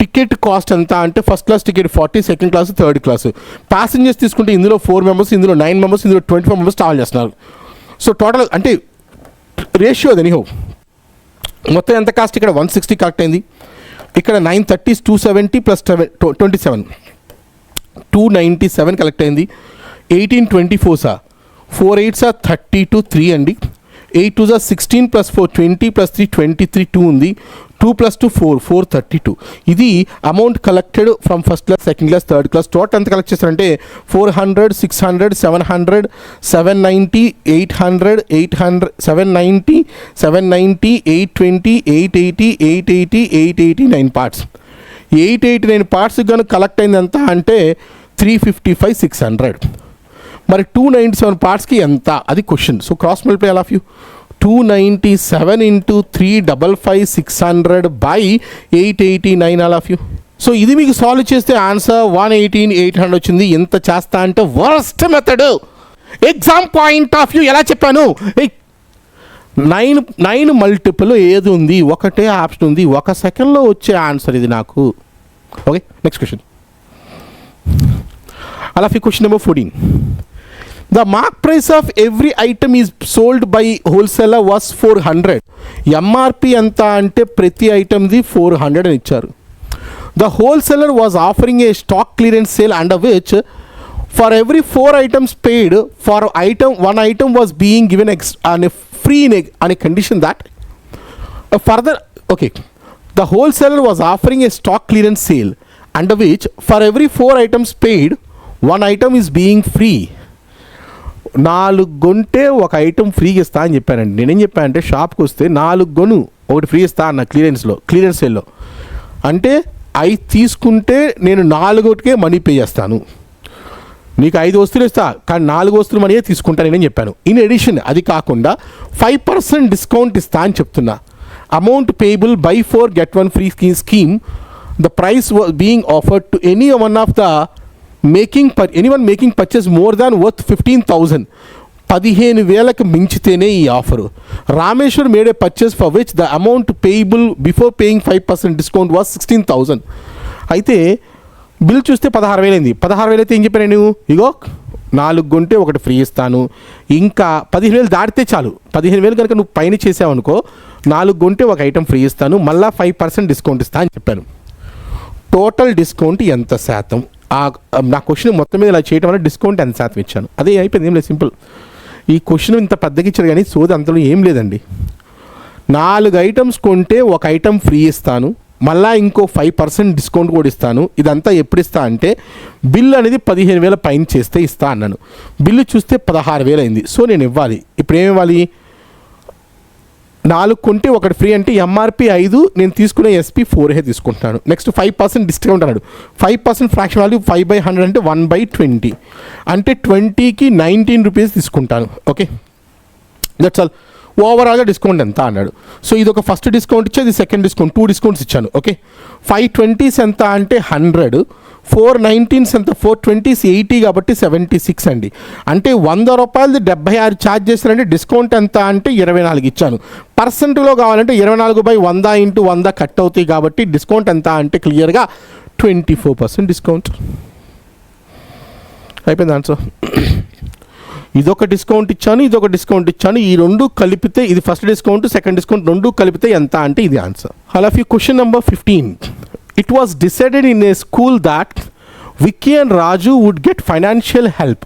టికెట్ కాస్ట్ ఎంత అంటే first class ticket 40, second class third class. Passengers తీసుకుంటే ఇందులో 4 members, ఇందులో 9 members, ఇందులో 24 members ట్రావెల్ చేస్తున్నారు. సో టోటల్ అంటే రేషియో అది ఎనీహౌ మొత్తం ఎంత కాస్ట్ ఇక్కడ 160 కరెక్ట్ అయింది. ఇక్కడ 930 270 ప్లస్ 27 297 కలెక్ట్ అయింది. 1824 సార్ 4 8 సార్ 32 3 అండి. 8 2 సార్ 16 ప్లస్ 4 20 ప్లస్ 3 23 2 ఉంది. 2 ప్లస్ 2 4 432. ఇది amount collected from first class, second class, third class. Total ఎంత కలెక్ట్ చేస్తారంటే 400 600 700 790 800 800 790 790 820 880 880 889 పార్ట్స్. 889 పార్ట్స్ కనుక కలెక్ట్ అయింది ఎంత అంటే 355 600. మరి 297 పార్ట్స్కి ఎంత అది question. So cross multiply all of you 297 into 355 600 by 889 all of you. So ఇది మీకు సాల్వ్ చేస్తే ఆన్సర్ 118 800 వచ్చింది. ఎంత చేస్తా అంటే worst method. Exam point of view ఎలా చెప్పాను, 9 మల్టిపుల్ ఏది ఉంది, ఒకటే ఆప్షన్ ఉంది, 1 సెకండ్లో వచ్చే ఆన్సర్ ఇది నాకు. Okay, next question. All of you question number 14. The mark price of every item is sold by wholesaler was 400. MRP ఎంత అంటే ప్రతి ఐటమ్ది 400 అని ఇచ్చారు. The wholesaler was offering a stock clearance sale under which for every 4 items paid for one item was being given on a free on a condition that further. Okay, the wholesaler was offering a stock clearance sale under which for every 4 items paid one item is being free. 4 కొంటే ఒక item ఫ్రీగా ఇస్తా అని చెప్పానండి. నేనేం చెప్పానంటే షాప్కి వస్తే 4 కొను ఒకటి ఫ్రీ ఇస్తా అన్న క్లియరెన్స్ సేల్లో. అంటే 5 తీసుకుంటే నేను 4కే మనీ పే చేస్తాను. నీకు 5 వస్తువులు ఇస్తా కానీ 4 వస్తువులు మనీయే తీసుకుంటా నేనేం చెప్పాను. ఇన్ ఎడిషన్ అది కాకుండా 5% డిస్కౌంట్ ఇస్తా అని చెప్తున్నా. Amount payable by 4 get 1 free scheme. The price was being offered to anyone making purchase more than worth 15,000. 15,000కి మించితేనే ఈ offer. Rameshwar made A purchase for which the amount payable before paying 5% discount was 16,000. అయితే bill చూస్తే 16,000 అయింది. 16,000 అయితే ఏం చెప్పాను నేను, ఇగో 4 కొంటే ఒకటి ఫ్రీ ఇస్తాను, ఇంకా 15,000 దాటితే చాలు. 15,000 కనుక నువ్వు పైన చేసావనుకో 4 కొంటే ఒక ఐటమ్ ఫ్రీ ఇస్తాను, మళ్ళీ 5% డిస్కౌంట్ ఇస్తా అని చెప్పాను. టోటల్ డిస్కౌంట్ ఎంత శాతం? నా క్వశ్చన్ మొత్తం మీద ఇలా చేయడం వల్ల డిస్కౌంట్ ఎంత శాతం ఇచ్చాను అదే అయిపోయింది. ఏం లేదు, సింపుల్. ఈ క్వశ్చన్ ఇంత పెద్దగా ఇచ్చారు కానీ సోది అంతలో ఏం లేదండి. 4 ఐటమ్స్ కొంటే ఒక ఐటమ్ ఫ్రీ ఇస్తాను, మళ్ళీ ఇంకో 5% డిస్కౌంట్ కూడా ఇస్తాను. ఇదంతా ఎప్పుడు ఇస్తా అంటే బిల్ అనేది 15,000 పైన చేస్తే ఇస్తా అన్నాను. బిల్లు చూస్తే 16,000 అయింది. సో నేను ఇవ్వాలి. ఇప్పుడు ఏమి ఇవ్వాలి? 4 కొంటే ఒకటి ఫ్రీ అంటే ఎంఆర్పి 5, నేను తీసుకునే ఎస్పీ 4 తీసుకుంటున్నాను. నెక్స్ట్ 5% డిస్కౌంట్ అన్నాడు. 5% ఫ్రాక్షన్ వాల్యూ 5/100 అంటే 1/20 అంటే 20కి 19 రూపీస్ తీసుకుంటాను. Okay, that's all. ఓవరాల్గా డిస్కౌంట్ ఎంత అన్నాడు. సో ఇది ఒక ఫస్ట్ డిస్కౌంట్ ఇచ్చేది, సెకండ్ డిస్కౌంట్, 2 డిస్కౌంట్స్ ఇచ్చాను. ఓకే, 520s ఎంత అంటే 100, 419s ఎంత 420s 80 కాబట్టి 76 అండి. అంటే 100 రూపాయలది 76 ఛార్జ్ చేశారంటే డిస్కౌంట్ ఎంత అంటే 24 ఇచ్చాను. పర్సెంట్లో కావాలంటే 24/100 × 100 కట్ అవుతాయి కాబట్టి డిస్కౌంట్ ఎంత అంటే క్లియర్గా 24% డిస్కౌంట్. అయిపోయింది ఆన్సర్. ఇదొక డిస్కౌంట్ ఇచ్చాను, ఇదొక డిస్కౌంట్ ఇచ్చాను, ఈ 2 కలిపితే ఇది ఫస్ట్ డిస్కౌంట్ సెకండ్ డిస్కౌంట్ 2 కలిపితే ఎంత అంటే ఇది answer. All of you question number 15. It was decided in a school that Vicky and Raju would get financial help.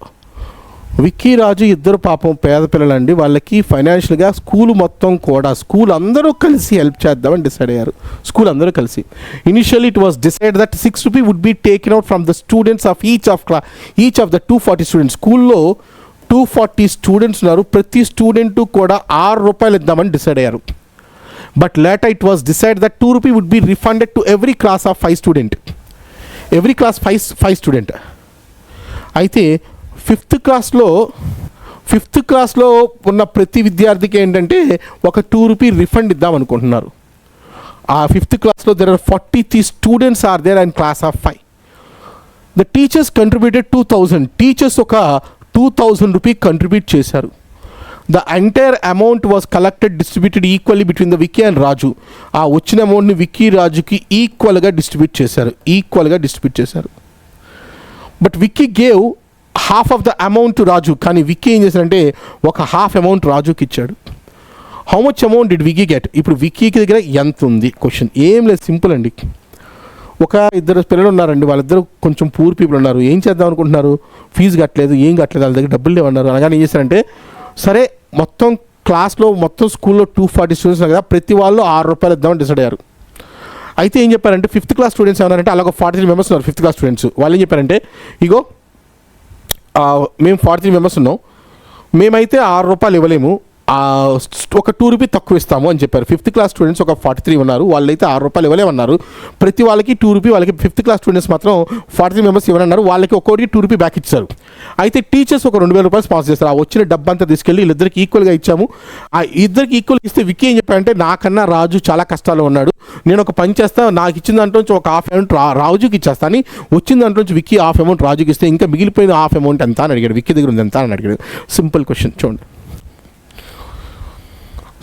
Vicky Raju ఇద్దరు పాపం పేద పిల్లలండి, వాళ్ళకి ఫైనాన్షియల్గా స్కూల్ మొత్తం కూడా స్కూల్ అందరూ కలిసి హెల్ప్ చేద్దామని డిసైడ్ అయ్యారు. స్కూల్ అందరూ కలిసి. Initially it was decide that 6 rupee would be taken out from the students of each of the 240 students. స్కూల్లో 240 స్టూడెంట్స్ ఉన్నారు, ప్రతి స్టూడెంట్ కూడా 6 రూపాయలు ఇద్దామని డిసైడ్ అయ్యారు. But later it was decide that 2 rupee would be refunded to every class of 5 student. Every class 5 student. అయితే fifth క్లాస్లో ఉన్న ప్రతి విద్యార్థికి ఏంటంటే ఒక 2 రూపీ రిఫండ్ ఇద్దాం అనుకుంటున్నారు. ఆ 5th క్లాస్లో there are 43 students are there and class of 5. The teachers contributed 2,000. Teachers ఒక 2,000 రూపీ కంట్రిబ్యూట్ చేశారు. The entire amount was collected distributed equally between the Vicky and Raju. ఆ వచ్చిన అమౌంట్ని విక్కీ రాజుకి ఈక్వల్గా డిస్ట్రిబ్యూట్ చేశారు. But Vicky gave half of the amount to Raju. కానీ విక్కీ ఏం చేశారంటే ఒక హాఫ్ అమౌంట్ రాజుకి ఇచ్చాడు. How much amount did Vicky get. ఇప్పుడు వికీకి దగ్గర ఎంత ఉంది క్వశ్చన్. ఏం లేదు, సింపుల్ అండి. ఒక ఇద్దరు పిల్లలు ఉన్నారండి, వాళ్ళిద్దరు కొంచెం పూర్ పీపుల్ ఉన్నారు. ఏం చేద్దాం అనుకుంటున్నారు, ఫీజు కట్టలేదు, ఏం కట్టలేదు, వాళ్ళ దగ్గర డబ్బులు లేవన్నారు. అనగానే ఏం చేశారంటే, సరే మొత్తం క్లాస్లో మొత్తం స్కూల్లో 240 స్టూడెంట్స్ ఉన్నారు కదా, ప్రతి వాళ్ళు ₹6 ఇద్దామని డిసైడ్ అయ్యారు. అయితే ఏం చెప్పారంటే 5th క్లాస్ స్టూడెంట్స్ ఏమన్నారంటే, అలాగ 43 మెంబర్స్ ఉన్నారు 5th క్లాస్ స్టూడెంట్స్. వాళ్ళు ఏం చెప్పారంటే, ఇగో మేము 43 మెంబర్స్ ఉన్నాం, మేమైతే ₹6 ఇవ్వలేము, ఒక ₹2 తక్కువ ఇస్తాము అని చెప్పారు. 5th క్లాస్ స్టూడెంట్స్ ఒక 43 ఉన్నారు, వాళ్ళైతే ₹6 ఇవ్వలేమన్నారు. ప్రతి వాళ్ళకి ₹2, వాళ్ళకి 5th క్లాస్ స్టూడెంట్స్ మాత్రం 43 మెంబర్స్ ఇవ్వనన్నారు. వాళ్ళకి ఒక్కొక్కరికి ₹2 బ్యాక్ ఇచ్చారు. అయితే టీచర్స్ ఒక ₹2000 స్పాన్సర్ చేస్తారు. ఆ వచ్చిన డబ్బంతా తీసుకెళ్ళి వీళ్ళిద్దరికి ఈక్వల్గా ఇచ్చాము. ఆ ఇద్దరికి ఈక్వల్ ఇస్తే విక్కీ ఏం చెప్పారంటే, నాకన్నా రాజు చాలా కష్టాల్లో ఉన్నాడు, నేను ఒక పని చేస్తా, నాకు ఇచ్చిన దాంట్లో నుంచి ఒక ½ అమౌంట్ రాజుకి ఇచ్చేస్తా అని, వచ్చిన దాంట్లో నుంచి విక్కీ ½ అమౌంట్ రాజుకి ఇస్తే ఇంకా మిగిలిపోయిన ½ అమౌంట్ ఎంత అని అడిగాడు. విక్కీ దగ్గర ఉంది ఎంత అని అడిగాడు. సింపుల్ క్వశ్చన్ చూడండి.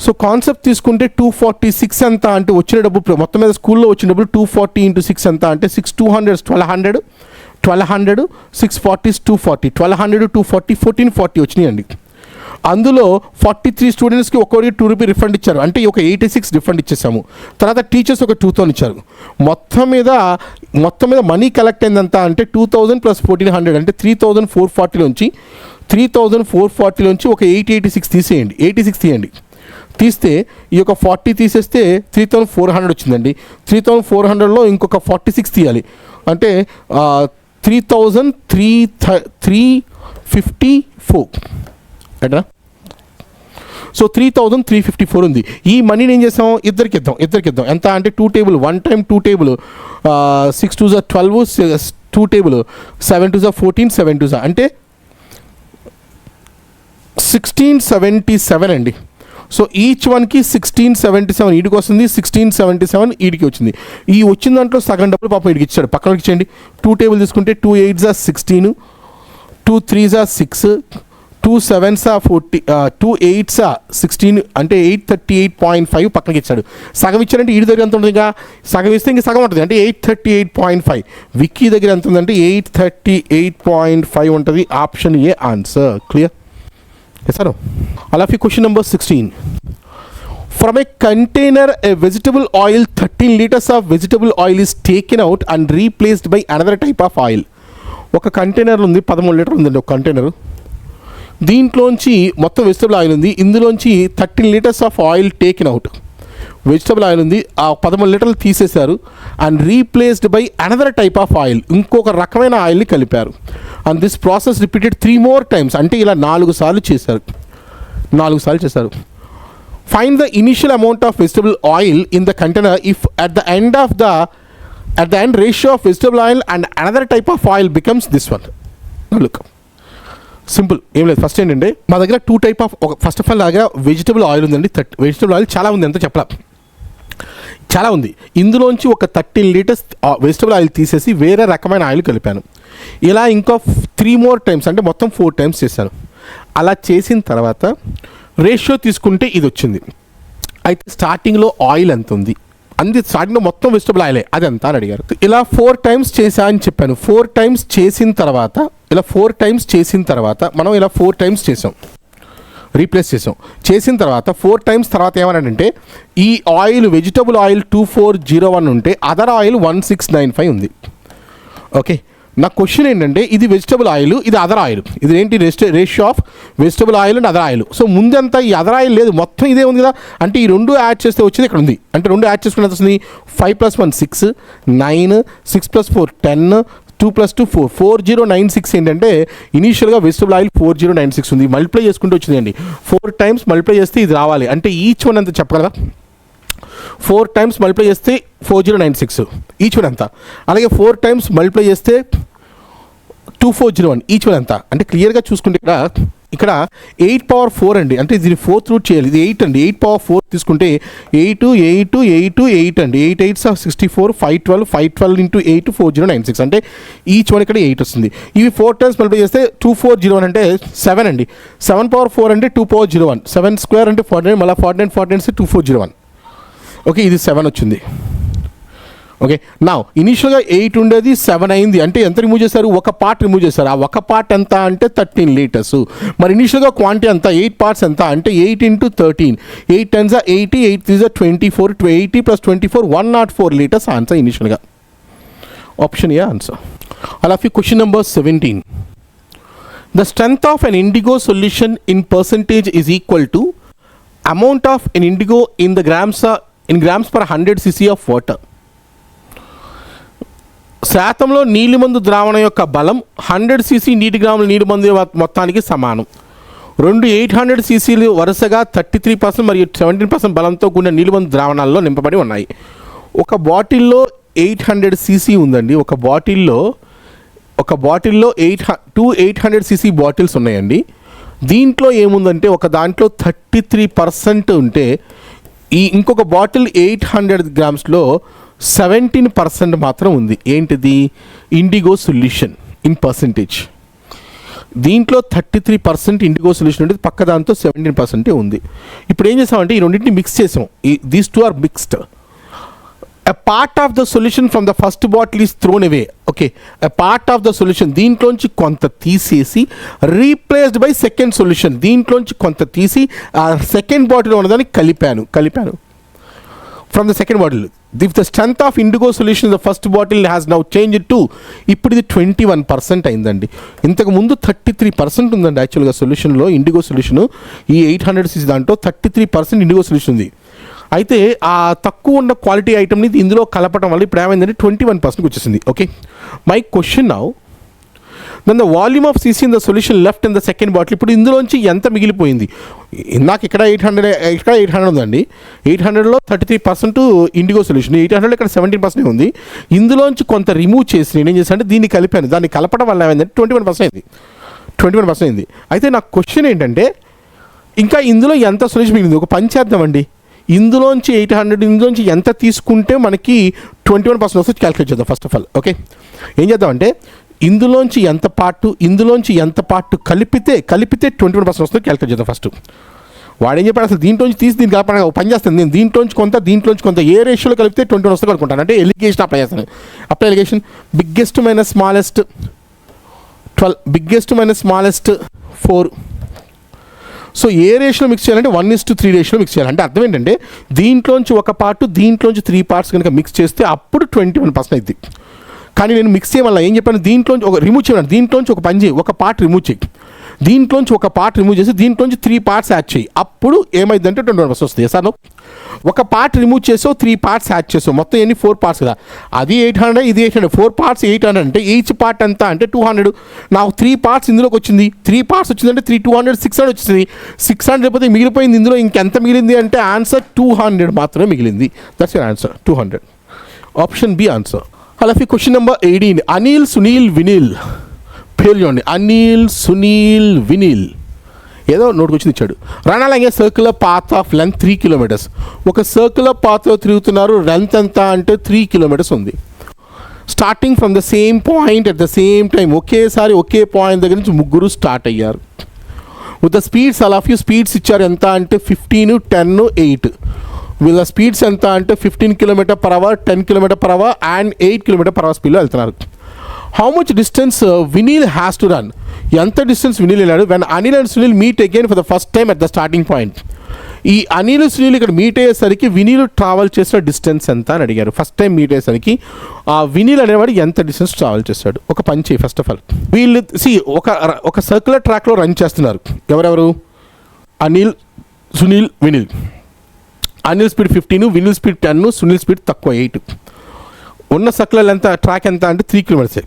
సో కాన్సెప్ట్ తీసుకుంటే 246 ఎంత అంటే వచ్చిన డబ్బు మొత్తం మీద స్కూల్లో వచ్చిన డబ్బులు 240 × 6 ఎంత అంటే 6/200 1200 1200 640 240 1200 240 1440 వచ్చినాయండి. అందులో 43 స్టూడెంట్స్కి ఒక్కొక్కరికి ₹2 రిఫండ్ ఇచ్చారు, అంటే ఒక 86 రిఫండ్ ఇచ్చేసాము. తర్వాత టీచర్స్ ఒక 2000 ఇచ్చారు. మొత్తం మీద మనీ కలెక్ట్ అయిందంతా అంటే 2000 + 1400 అంటే 3440 నుంచి ఒక 886 తీసేయండి, 86 తీయండి. తీస్తే ఈ యొక్క 40 తీసేస్తే 3400 వచ్చిందండి. 3400లో ఇంకొక 46 తీయాలి, అంటే 3354 ఎట్లా. సో 3354 ఉంది. ఈ మనీని ఏం చేస్తాం, ఇద్దరికి ఇద్దాం. ఎంత అంటే 2 టేబుల్ 1 టైం 2 టేబుల్ 6 2 12 2 టేబుల్ 7 2 14 7 2 అంటే 1677 అండి. సో ఈచ్ వన్కి 1677 వీడికి వస్తుంది, 1677 వీడికి వచ్చింది. ఈ వచ్చిన దాంట్లో సగం డబ్బులు పాపం వీడికి ఇచ్చాడు. పక్కనకి ఇచ్చేయండి. 2 టేబుల్ తీసుకుంటే 2 8s 16, 2 3s 6, 2 7s 40, 2 8s 16 అంటే 838.5 పక్కనకి ఇచ్చాడు. సగం ఇచ్చాడంటే వీడి దగ్గర ఎంత ఉంటుంది, ఇంకా సగం ఇస్తే ఇంకా సగం ఉంటుంది, అంటే 838.5. విక్కీ దగ్గర ఎంత ఉందంటే 838.5 ఉంటుంది. Option A answer. Clear? Yes or no? Alafi question number 16. From a container, a vegetable oil, 13 liters of vegetable oil is taken out and replaced by another type of oil. ఒక కంటైనర్ ఉంది, 13 litre ఉందండి ఒక container. దీంట్లోంచి మొత్తం vegetable oil ఉంది, ఇందులోంచి 13 liters of oil taken out. Vegetable oil ఉంది, ఆ 13 లీటర్లు తీసేశారు. And replaced by another type of oil, ఇంకొక రకమైన ఆయిల్ని కలిపారు. And this process repeated 3 more times, అంటే ఇలా 4 సార్లు చేశారు. Find the initial amount of vegetable oil in the container if at the end ratio of vegetable oil and another type of oil becomes this one. Look simple, ఏం లేదు. First ఏంటంటే మా దగ్గర 2 type of, first of all దగ్గర vegetable oil ఉందండి. Vegetable oil చాలా ఉంది, ఎంత చెప్పలా, చాలా ఉంది. ఇందులోంచి ఒక 13 liters వెజిటబుల్ ఆయిల్ తీసేసి వేరే రకమైన ఆయిల్ కలిపాను. ఇలా ఇంకా 3 more times అంటే మొత్తం 4 times చేశాను. అలా చేసిన తర్వాత రేషియో తీసుకుంటే ఇది వచ్చింది. అయితే స్టార్టింగ్లో ఆయిల్ ఎంత ఉంది, స్టార్టింగ్లో మొత్తం వెజిటబుల్ ఆయిలే, అది ఎంత అని అడిగారు. ఇలా 4 times చేశా అని చెప్పాను. 4 times చేసిన తర్వాత మనం ఇలా 4 times చేసాం, రీప్లేస్ చేసిన తర్వాత 4 times తర్వాత ఏమన్నాడంటే, ఈ ఆయిల్ వెజిటబుల్ ఆయిల్ 2401 ఉంటే అదర్ ఆయిల్ 1695 ఉంది. ఓకే, నా క్వశ్చన్ ఏంటంటే, ఇది వెజిటబుల్ ఆయిల్, ఇది అదర్ ఆయిల్, ఇది ఏంటి ratio of vegetable oil and other oil. So ముందంతా ఈ అదర్ ఆయిల్ లేదు, మొత్తం ఇదే ఉంది కదా. అంటే ఈ 2 యాడ్ చేస్తే వచ్చేది ఇక్కడ ఉంది. అంటే 2 యాడ్ చేసుకునే వస్తుంది 5 + 1 6 9 6 + 4 10 2 + 2 4 4096 ఏంటంటే ఇనీషియల్గా వెజిటబుల్ ఆయిల్ 4096 ఉంది. మల్టిప్లై చేసుకుంటూ వచ్చిందండి. 4 times మల్టిప్లై చేస్తే ఇది రావాలి. అంటే ఈచ్ వన్ ఎంత చెప్పగలరా? 4 times మల్టిప్లై చేస్తే 4096 ఈచ్ వన్ ఎంత. అలాగే 4 times మల్టిప్లై చేస్తే 2401 ఈచ్ వన్ ఎంత. అంటే క్లియర్గా చూసుకుంటే ఇక్కడ 8/4 అండి, అంటే దీన్ని 4th రూట్ చేయాలి. ఇది 8 అండి. 8/4 తీసుకుంటే 8 8 8 8 అండి. 8 8s 64 512 512 × 8 4096 అంటే ఈచ్ వన్ ఇక్కడ 8 వస్తుంది. ఇవి 4 times మల్టిప్లై చేస్తే 2401 అంటే 7 అండి. 7/4 అంటే 2/01 7 square అంటే 49, మళ్ళీ 49 49 2401. ఓకే, ఇది 7 వచ్చింది. ఓకే. నా ఇనీషియల్గా 8 ఉండేది 7 అయింది అంటే ఎంత రిమూవ్ చేశారు? ఒక పార్ట్ రిమూవ్ చేశారు. ఆ ఒక పార్ట్ ఎంత అంటే 13 లీటర్స్. మరి ఇనీషియల్గా క్వాంటిటీ ఎంత? 8 పార్ట్స్ ఎంత అంటే 8 × 13, 8 10s 80, 8 3s 24, 80 + 24 104 లీటర్స్ ఆన్సర్ ఇనీషియల్గా. Option A answer. అలాగే question number 17. The strength of an indigo solution in percentage is equal to amount of an indigo in grams per 100 cc of water. శాతంలో నీలిమందు ద్రావణం యొక్క బలం 100 cc నీటి గ్రాముల నీలిమందు మొత్తానికి సమానం. రెండు 800 cc వరుసగా 33% మరియు 17% బలంతో కూడిన నీలిమందు ద్రావణాల్లో నింపబడి ఉన్నాయి. ఒక బాటిల్లో 800 cc ఉందండి. ఒక బాటిల్లో 800 cc బాటిల్స్ ఉన్నాయండి. దీంట్లో ఏముందంటే ఒక దాంట్లో 33% ఉంటే ఇంకొక బాటిల్ 800 గ్రామ్స్లో 17% మాత్రం ఉంది. ఏంటిది? IndiGo solution in percentage. దీంట్లో 33% ఇండిగో సొల్యూషన్ ఉంటుంది, పక్క దాంతో 17% ఉంది. ఇప్పుడు ఏం చేసామంటే ఈ రెండింటిని మిక్స్ చేసాం. These two are mixed. A part of the solution from the first bottle is thrown away. Okay, a part of the solution దీంట్లోంచి కొంత తీసేసి replaced by second solution. దీంట్లోంచి కొంత తీసి ఆ సెకండ్ బాటిల్ ఉన్నదాన్ని కలిపాను from the second bottle. If the strength of indigo solution in the first bottle has now changed to, ఇప్పుడు ఇది 21% అయిందండి. ఇంతకు ముందు 33% ఉందండి యాక్చువల్గా సొల్యూషన్లో. ఇండిగో సొల్యూషన్ ఈ 800 cc దాంట్లో 33% ఇండిగో సొల్యూషన్ ఉంది. అయితే ఆ తక్కువ ఉన్న క్వాలిటీ ఐటమ్ని ఇందులో కలపడం వల్ల ఇప్పుడు ఏమైందంటే 21% వచ్చేసింది. Okay, my question now, then the volume of cc in the solution left in the second bottle. ఇప్పుడు ఇందులోంచి ఎంత మిగిలిపోయింది? ఇందాక ఇక్కడ 800 ఉందండి. 800లో 33% ఇండిగో సొల్యూషన్, 800లో ఇక్కడ 17% ఉంది. ఇందులోంచి కొంత రిమూవ్ చేసి నేనేం చేశాను అంటే దీన్ని కలిపాను. దాన్ని కలపడం వల్ల ఏమైందంటే 21% అయింది. అయితే నా క్వశ్చన్ ఏంటంటే ఇంకా ఇందులో ఎంత సొల్యూషన్ మిగిలింది? ఒక పని చేద్దామండి. ఇందులోంచి 800 ఇందులోంచి ఎంత తీసుకుంటే మనకి 21% వస్తుంది క్యాలిక్యులేట్ చేద్దాం ఫస్ట్ ఆఫ్ ఆల్. ఓకే, ఏం చేద్దామంటే ఇందులోంచి ఎంత పార్ట్ కలిపితే 21% వస్తుంది క్యాలిక్యులేట్ చేద్దాం ఫస్ట్. వాడు ఏం చెప్పాడు? అసలు దీంట్లోంచి తీసి దీన్ని కలపడానికి ఒక పని చేస్తాను. నేను దీంట్లోంచి కొంత ఏ రేషియోలో కలిపితే 21 వస్తుంది అనుకుంటాను. అంటే ఎలిగేషన్ అప్లై చేస్తాను. Alligation biggest minus smallest 12, biggest minus smallest 4. So ఏ రేషియోలో మిక్స్ చేయాలంటే 1:3 రేషియోలో మిక్స్ చేయాలి. అంటే అర్థం ఏంటంటే దీంట్లోంచి ఒక పార్ట్, దీంట్లోంచి 3 పార్ట్స్ కనుక మిక్స్ చేస్తే అప్పుడు 21% అయింది. కానీ నేను మిక్స్ చేయడం వల్ల ఏం చెప్పాను? దీంట్లోంచి ఒక రిమూవ్ చేయాలి. దీంట్లోంచి ఒక పని చేయి, ఒక పార్ట్ రిమూవ్ చేయి. దీంట్లోంచి ఒక పార్ట్ రిమూవ్ చేసి దీంట్లోంచి 3 పార్ట్స్ యాడ్ చేయి. అప్పుడు ఏమైందంటే 21% వస్తుంది. సార్ ఒక పార్ట్ రిమూవ్ చేసావు, 3 పార్ట్స్ యాడ్ చేసావు, మొత్తం ఎన్ని 4 పార్ట్స్ కదా. అది 800, ఇది 800, 4 పార్ట్స్ 800 అంటే ఈచ్ పార్ట్ ఎంత అంటే 200. నాకు 3 పార్ట్స్ ఇందులోకి వచ్చింది. 3 పార్ట్స్ వచ్చిందంటే 200, 600 వచ్చింది. 600 అయిపోతే మిగిలిపోయింది ఇందులో ఇంకెంత మిగిలింది అంటే ఆన్సర్ 200 మాత్రమే మిగిలింది. That's your answer 200. Option B answer. అలాగే క్వశ్చన్ నెంబర్ 18. అనిల్ సునీల్ వినీల్ పేరు చూడండి. అనిల్ సునీల్ వినీల్ ఏదో నోటుకు వచ్చి ఇచ్చాడు. రన్ అలాగే circular path of length 3 kilometers. ఒక సర్క్యులర్ పాత్లో తిరుగుతున్నారు. లెంత్ ఎంత అంటే 3 kilometers ఉంది. Starting from the same point at the same time. ఒకేసారి ఒకే పాయింట్ దగ్గర నుంచి ముగ్గురు స్టార్ట్ అయ్యారు. With the speeds all of you speeds ఇచ్చారు ఎంత అంటే 15, 10, 8. వీళ్ళ స్పీడ్స్ ఎంత అంటే 15 km/h, 10 km/h అండ్ 8 km/h స్పీడ్లో వెళ్తున్నారు. How much distance Vineel has to run? ఎంత డిస్టెన్స్ వినీల్ వెళ్ళాడు? When Anil and Sunil meet again for the first time at the starting point. ఈ అనిల్ సునీల్ ఇక్కడ మీట్ అయ్యేసరికి వినీల్ ట్రావెల్ చేసిన డిస్టెన్స్ ఎంత అని అడిగారు. ఫస్ట్ టైం మీట్ అయ్యేసరికి ఆ వినీల్ అనేవాడు ఎంత డిస్టెన్స్ ట్రావెల్ చేశాడు? ఒక పని చేయి. ఫస్ట్ ఆఫ్ ఆల్ వీళ్ళు ఒక సర్క్యులర్ ట్రాక్లో రన్ చేస్తున్నారు. ఎవరెవరు? Anil, Sunil, Vineel. Anil speed 15, Vineel speed 10, Sunil speed తక్కువ 8. ఉన్న సర్క్యులర్ ఎంత ట్రాక్ ఎంత అంటే 3 kilometers.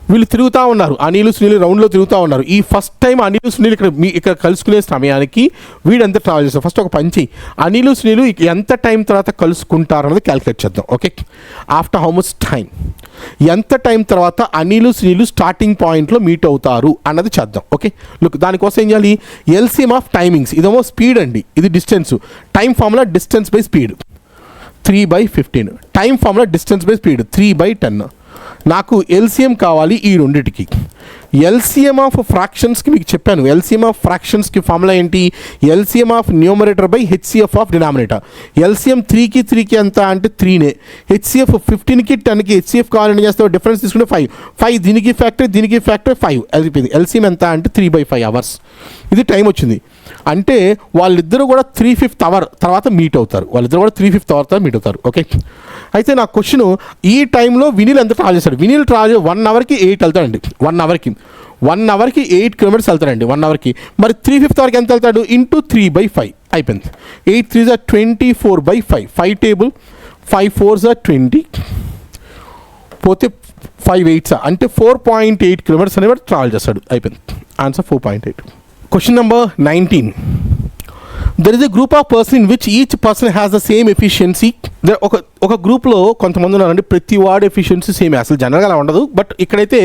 వీళ్ళు తిరుగుతూ ఉన్నారు. అనిల్ సునీల్ రౌండ్లో తిరుగుతూ ఉన్నారు. ఈ ఫస్ట్ టైం అనిల్ సునీల్ ఇక్కడ కలుసుకునే సమయానికి వీడంతా ట్రావెల్ చేస్తారు. ఫస్ట్ ఒక పని చేయి. అనిల్ సునీల్ ఎంత టైం తర్వాత కలుసుకుంటారు అన్నది క్యాలిక్యులేట్ చేద్దాం. Okay, after how much time, ఎంత టైం తర్వాత అనిల్ సునీల్ స్టార్టింగ్ పాయింట్లో మీట్ అవుతారు అన్నది చేద్దాం. ఓకే, లుక్ దానికోసం ఏం చేయాలి? LCM of timings. ఇదేమో స్పీడ్ అండి, ఇది distance. Time formula distance by speed 3/15. Time formula distance by speed 3/10. నాకు ఎల్సిఎం కావాలి ఈ రెండిటికి. ఎల్సిఎం ఆఫ్ ఫ్రాక్షన్స్కి మీకు చెప్పాను. ఎల్సిఎం ఆఫ్ ఫ్రాక్షన్స్కి ఫార్ములా ఏంటి? LCM of numerator by HCF of denominator. LCM 3కి ఎంత అంటే 3నే. హెచ్సిఎఫ్ 15కి 10కి హెచ్సిఎఫ్ కావాలని చేస్తే డిఫరెన్స్ తీసుకుంటే 5 దీనికి ఫ్యాక్టర్ 5 అయిపోయింది. ఎల్సిఎం ఎంత అంటే 3/5 అవర్స్. ఇది టైం వచ్చింది. అంటే వాళ్ళిద్దరూ కూడా 3/5 అవర్ తర్వాత మీట్ అవుతారు. ఓకే. అయితే నా క్వశ్చన్, ఈ టైంలో వినీల్ ఎంత ట్రావెల్ చేస్తాడు? వినీల్ ట్రావెల్ 1 అవర్కి 8 వెళ్తాడండి. 1 అవర్కి 8 కిలోమీటర్స్ వెళ్తాడండి 1 అవర్కి. మరి 3/5 అవర్కి ఎంత వెళ్తాడు? ఇంటూ 3/5 అయిపోయింది. 8 3 24/5. 5 టేబుల్ 5 4 20 పోతే 5 8 అంటే 4.8 కిలోమీటర్స్ అనేవాడు ట్రావెల్ చేస్తాడు. అయిపోయింది. Answer 4.8. Question number 19. There is a group of person in which each person has the same efficiency. ఒక గ్రూప్లో కొంతమంది ఉన్నారండి, ప్రతి వాడు ఎఫిషియన్సీ సేమ్. అసలు జనరల్గా అలా ఉండదు. బట్ ఇక్కడైతే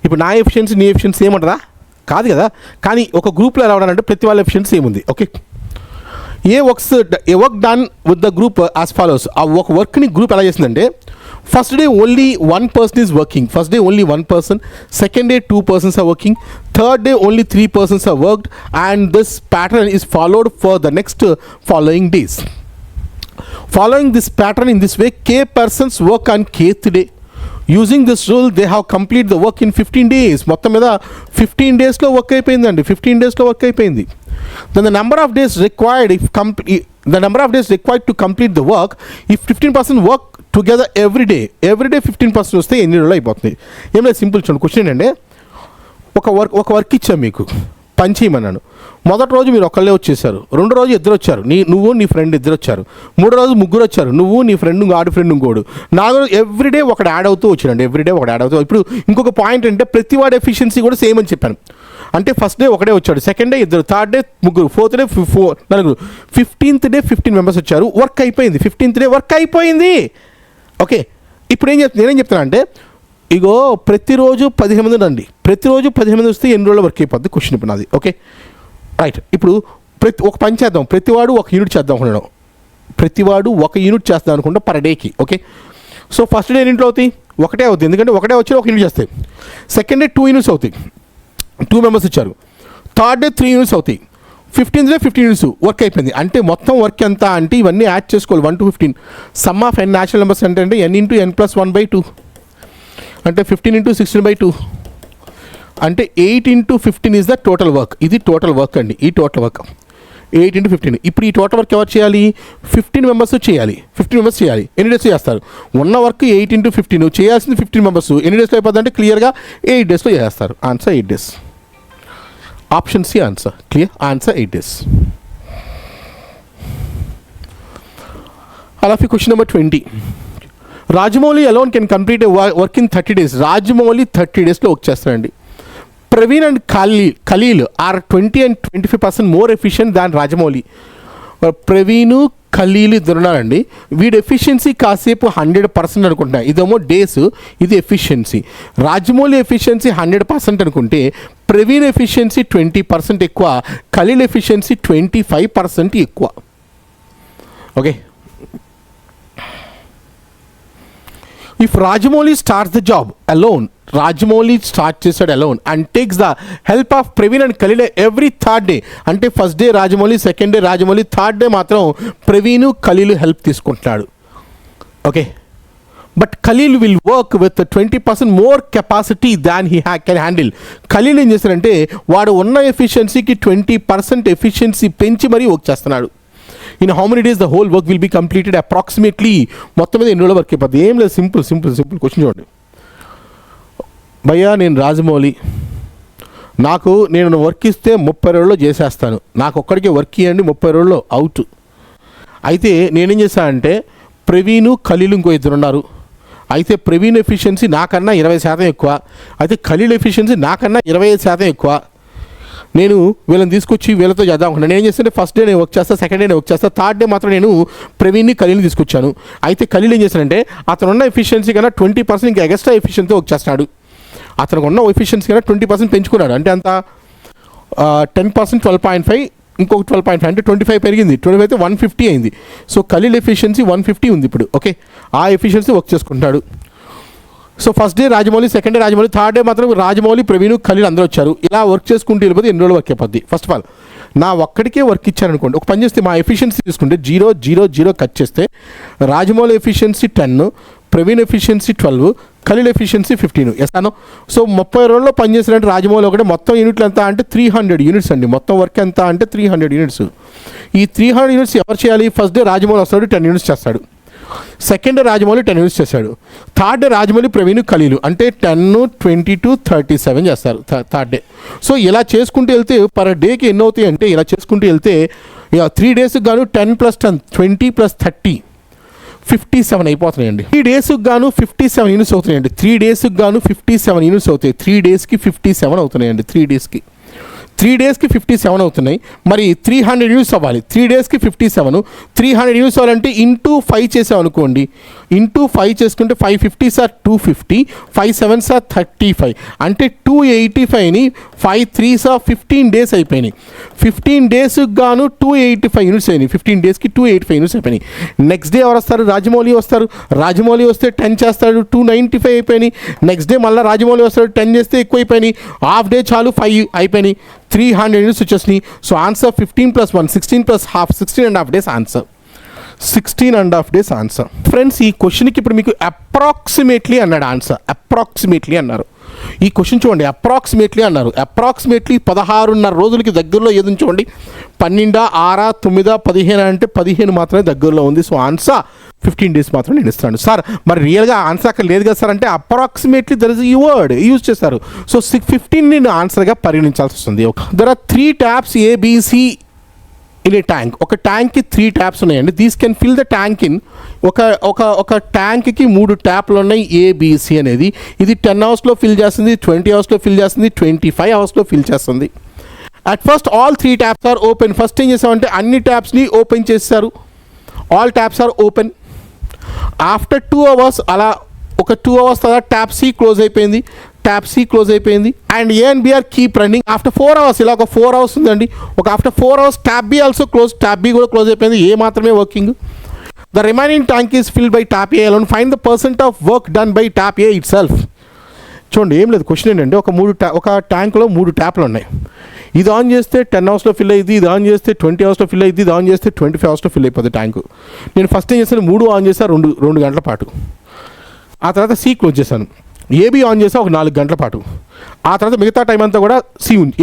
ఇప్పుడు నా ఎఫిషియన్సీ నీ ఎఫిషియన్సీ సేమ్ ఉంటుందా? కాదు కదా. కానీ ఒక గ్రూప్లో ఎలా ఉండాలంటే ప్రతి వాళ్ళ ఎఫిషియన్సీ సేమ్ ఉంది. Okay. A work done with the group as follows. ఆ ఒక వర్క్ని గ్రూప్ ఎలా చేసిందంటే, first day only 1 person is working. First day only 1 person. Second day 2 persons are working. Third day only 3 persons are worked. And this pattern is followed for the next following days. Following this pattern in this way, k persons work on kth day. Using this rule, they have completed the work in 15 days. మొత్తం మీద 15 daysలో work అయిపోయిందండి. 15 daysలో work అయిపోయింది. Then the number of days required to complete the work, if 15% work together every day 15% వస్తే ఎన్ని రోజులు అయిపోతుంది? ఏం లేదు, సింపుల్ చూడండి. క్వశ్చన్ ఏంటంటే, ఒక వర్క్ ఇచ్చాను మీకు, పని చేయమన్నాను. మొదటి రోజు మీరు ఒకళ్ళే వచ్చేసారు. రెండో రోజు ఇద్దరు వచ్చారు, నువ్వు నీ ఫ్రెండ్ ఇద్దరు వచ్చారు. మూడో రోజు ముగ్గురు వచ్చారు, నువ్వు నీ ఫ్రెండ్ ఆడి ఫ్రెండ్ ఇంకోడు. నాలుగో రోజు ఎవ్రీడే ఒకటి యాడ్ అవుతూ వచ్చాడండి. ఇప్పుడు ఇంకొక పాయింట్ అంటే ప్రతి వాడి ఎఫిషియన్సీ కూడా సేమ్ అని చెప్పాను. అంటే ఫస్ట్ డే ఒకడే వచ్చాడు, సెకండ్ డే ఇద్దరు, థర్డ్ డే ముగ్గురు, fourth day 4 15th day 15 members వచ్చారు. వర్క్ అయిపోయింది. 15th డే వర్క్ అయిపోయింది. ఓకే. ఇప్పుడు నేనేం చెప్తున్నా అంటే, ఇగో ప్రతిరోజు 15 మంది రండి, ప్రతిరోజు 15 మంది వస్తే ఎన్ని రోజులు వర్క్ అయిపోద్ది? క్వశ్చన్ ఇప్పుడు నాది. Okay right. ఇప్పుడు ఒక పని చేద్దాం, ప్రతివాడు ఒక యూనిట్ చేద్దాం అనుకున్నాడు. ప్రతివాడు ఒక యూనిట్ చేద్దాం అనుకుంటా పర్ డేకి. ఓకే. సో ఫస్ట్ డే ఎన్నింటిలో అవుతాయి? ఒకటే అవుతుంది, ఎందుకంటే ఒకటే వచ్చి ఒక యూనిట్ చేస్తాయి. సెకండ్ డే 2 యూనిట్స్ అవుతాయి, 2 మెంబర్స్ ఇచ్చారు. థర్డ్ డే 3 యూనిట్స్ అవుతాయి. 15th డే 15 యూనిట్స్ వర్క్ అయిపోయింది. అంటే మొత్తం వర్క్ ఎంత అంటే ఇవన్నీ యాడ్ చేసుకోవాలి. 1 to 15 some of n natural numbers అంటే n ఇంటూ n+1/2 అంటే 15 ఇంటూ 16/2 అంటే 8 into 15 is the total work. ఇది టోటల్ వర్క్ అండి. ఈ టోటల్ వర్క్ 8 into 15. ఇప్పుడు ఈ టోటల్ వర్క్ ఎవరు చేయాలి? 15 మెంబర్స్ చేయాలి. 15 మెంబర్స్ చేయాలి. ఎన్ని డేస్ చేస్తారు? ఉన్న వర్క్ 8 into 15, చేయాల్సింది 15 మెంబర్స్. ఎన్ని డేస్లో అయిపోతుంది అంటే క్లియర్గా 8 డేస్లో చేస్తారు. Answer 8 days. Option C answer. Clear? Answer 8 days. అలాగే question number 20. Rajamouli alone can complete work in 30 days. Rajamouli 30 daysలో వర్క్ చేస్తారండి. Praveen and Khaleel are 20 and 25% more efficient than Rajamouli. Praveen Khaleel ఇద్దరున్నారండి. వీడి ఎఫిషియన్సీ కాసేపు 100% అనుకుంటున్నా. ఇదేమో డేస్, ఇది ఎఫిషియన్సీ. రాజమౌళి ఎఫిషియన్సీ 100% అనుకుంటే ప్రవీణ్ ఎఫిషియన్సీ 20% ఎక్కువ, ఖలీల్ ఎఫిషియన్సీ 25% ఎక్కువ. Okay. If Rajamouli starts the job alone, Rajamouli start చేశాడు alone and takes the help of Praveen and Khaleel every third day. అంటే first day Rajamouli, second day Rajamouli, third day మాత్రం ప్రవీణ్ ఖలీల్ హెల్ప్ తీసుకుంటున్నాడు. Okay. But Khaleel will work with 20% more capacity than he can handle. Khaleel ఏం చేస్తాడంటే వాడు ఉన్న ఎఫిషియన్సీకి 20% efficiency పెంచి మరీ వర్క్ చేస్తున్నాడు. In how many days the whole work will be completed approximately. మొత్తం మీద ఎన్ని రోజులు వర్క్ అయిపోద్ది? ఏం లేదు, సింపుల్ క్వశ్చన్ చూడండి. భయ్యా నేను రాజమౌళి, నేను వర్క్ ఇస్తే 30 రోజుల్లో చేసేస్తాను. నాకు ఒక్కడికే వర్క్ ఇవ్వండి, 30 రోజుల్లో అవుట్. అయితే నేనేం చేశానంటే ప్రవీణ్ ఖలీల్ ఇంకో ఇద్దరు ఉన్నారు. అయితే ప్రవీణ్ ఎఫిషియన్సీ నాకన్నా 20% ఎక్కువ, అయితే ఖలీల్ ఎఫిషియన్సీ నాకన్నా 25% ఎక్కువ. నేను వీళ్ళని తీసుకొచ్చి వీళ్ళతో చేద్దాం అనుకున్నాను. నేను ఏం చేస్తుంటే ఫస్ట్ డే నేను వర్క్ చేస్తా, సెకండ్ డే నేను వర్క్ చేస్తా, థర్డ్ డే మాత్రం నేను ప్రవీణ్ని ఖలీల్ని తీసుకొచ్చాను. అయితే ఖలీల్ ఏం చేశానంటే అతను ఉన్న ఎఫిషియన్సీ కన్నా 20% ఇంకా ఎక్స్ట్రా ఎఫిషియన్సీ వర్క్ చేస్తున్నాడు. అతనికి ఉన్న ఎఫిషియన్సీ కన్నా 20% పెంచుకున్నాడు. అంటే అంత 10% 12.5, ఇంకొక 12.5 అంటే 25 పెరిగింది. 25 అయితే 150 అయింది. సో ఖలీల్ ఎఫిషియన్సీ 150 ఉంది ఇప్పుడు. ఓకే. ఆ ఎఫిషియన్సీ వర్క్ చేసుకుంటాడు. So first day Rajamouli, second day Rajamouli, third day మాత్రం రాజమౌళి, ప్రవీణ్, ఖలీల్ అందరూ వచ్చారు. ఇలా వర్క్ చేసుకుంటూ వెళ్ళిపోతే ఎన్ని రోజులు వర్క్ అయిపోద్ది? ఫస్ట్ ఆఫ్ ఆల్ నా ఒక్కడికే వర్క్ ఇచ్చారనుకోండి, ఒక పని చేస్తే మా ఎఫిషియన్సీ తీసుకుంటే 0 0 0 కట్ చేస్తే Rajamouli efficiency 10, Praveen efficiency 12, Khaleel efficiency 15. ఎస్తాను. సో 30 రోజుల్లో పనిచేసినట్టు రాజమౌళి ఒకటే. మొత్తం యూనిట్లు ఎంత అంటే 300 యూనిట్స్ అండి. మొత్తం వర్క్ ఎంత అంటే 300 యూనిట్స్. ఈ 300 యూనిట్స్ ఎవరు చేయాలి? ఫస్ట్ డే రాజమౌళి వస్తాడు, 10 యూనిట్స్ చేస్తాడు. సెకండ్ డే రాజమౌళి 10 యూనిట్స్ చేశాడు. థర్డ్ డే రాజమౌళి, ప్రవీణ్, ఖలీలు అంటే 10, 22, 37 చేస్తారు థర్డ్ డే. సో ఇలా చేసుకుంటూ వెళ్తే పర్ డేకి ఎన్ని అవుతాయి అంటే, ఇలా చేసుకుంటూ వెళ్తే 3 డేస్కి గాను 10 + 10 20 + 30 57 అయిపోతున్నాయండి. 3 డేస్కి గాను 57 యూనిట్స్ అవుతున్నాయండి. 3 డేస్కి గాను 57 యూనిట్స్ అవుతాయి. 3 డేస్కి 57 అవుతున్నాయండి. 3 డేస్కి 57 అవుతున్నాయి. మరి 300 యూనిట్స్ అవ్వాలి. 3 డేస్కి 57, 300 యూనిట్స్ అవ్వాలంటే ఇంటూ 5 చేసాం అనుకోండి. ఇంటూ 5 చేసుకుంటే 5 50s are 250, 5 7s are 35 అంటే 285ని 5 3s are 15 డేస్ అయిపోయినాయి. 15 డేస్కి గాను 285 యూనిట్స్ అయినాయి. 15 డేస్కి 285 యూనిట్స్ అయిపోయినాయి. నెక్స్ట్ డే ఎవరు వస్తారు? రాజమౌళి వస్తారు. రాజమౌళి వస్తే 10 చేస్తాడు, 295 అయిపోయినాయి. నెక్స్ట్ డే మళ్ళీ రాజమౌళి వస్తాడు, 10 చేస్తే ఎక్కువ అయిపోయినాయి. హాఫ్ డే చాలు 5 అయిపోయినాయి. 300 యూనిట్స్ వచ్చేసినాయి. So answer 15 + 1 16 + half 16.5 days answer. 16.5 days answer. Friends ఈ క్వశ్చన్కి ఇప్పుడు మీకు అప్రాక్సిమేట్లీ అన్నాడు ఆన్సర్. అప్రాక్సిమేట్లీ అన్నారు. ఈ క్వశ్చన్ చూడండి, అప్రాక్సిమేట్లీ అన్నారు. అప్రాక్సిమేట్లీ 16.5 రోజులకి దగ్గరలో ఏది చూడండి. 12, 6, 9, 15 అంటే 15 మాత్రమే దగ్గరలో ఉంది. సో ఆన్సర్ 15 డేస్ మాత్రం నేను ఇస్తాను. సార్ మరి రియల్గా ఆన్సర్ అక్కడ లేదు కదా సార్ అంటే, అప్రాక్సిమేట్లీ దర్ ఇస్ ఈ వర్డ్ యూజ్ చేస్తారు. సో 15 నేను ఆన్సర్గా పరిగణించాల్సి వస్తుంది. There are 3 taps ABC in a tank. ఒక ట్యాంక్కి 3 ట్యాప్స్ ఉన్నాయండి. These can fill the tank in ఒక ట్యాంక్కి 3 ట్యాప్లు ఉన్నాయి ABC అనేది. ఇది 10 అవర్స్లో ఫిల్ చేస్తుంది, 20 అవర్స్లో ఫిల్ చేస్తుంది, 25 అవర్స్లో ఫిల్ చేస్తుంది. At first all 3 taps are open. First ఏం చేసామంటే అన్ని ట్యాప్స్ని ఓపెన్ చేశారు. All taps are open. After 2 hours అలా ఒక 2 అవర్స్ తర్వాత ట్యాప్ C క్లోజ్ అయిపోయింది. ట్యాప్ C క్లోజ్ అయిపోయింది. And A and B are keep running. After 4 hours ఇలా ఒక 4 అవర్స్ ఉందండి. After 4 hours tap B also close. Tap B కూడా close అయిపోయింది. A మాత్రమే working. The remaining tank is filled by tap A alone. Find the % of work done by tap A it self. చూడండి ఏం లేదు, question ఏంటంటే ఒక ట్యాంక్లో 3 ట్యాప్లు ఉన్నాయి. ఇది ఆన్ చేస్తే 10 అవర్స్లో ఫిల్ అయ్యింది, ఇది ఆన్ చేస్తే 20 అవర్స్లో ఫిల్ అయ్యింది, ఇది ఆన్ చేస్తే 25 అవర్స్లో ఫిల్ అయిపోతుంది ట్యాంకు. నేను ఫస్ట్ ఏం చేస్తాను, 3 ఆన్ చేస్తాను 2 గంటల పాటు. ఆ తర్వాత C క్లోజ్ చేశాను. AB ఆన్ చేస్తే ఒక 4 గంటల పాటు. ఆ తర్వాత మిగతా టైం అంతా కూడా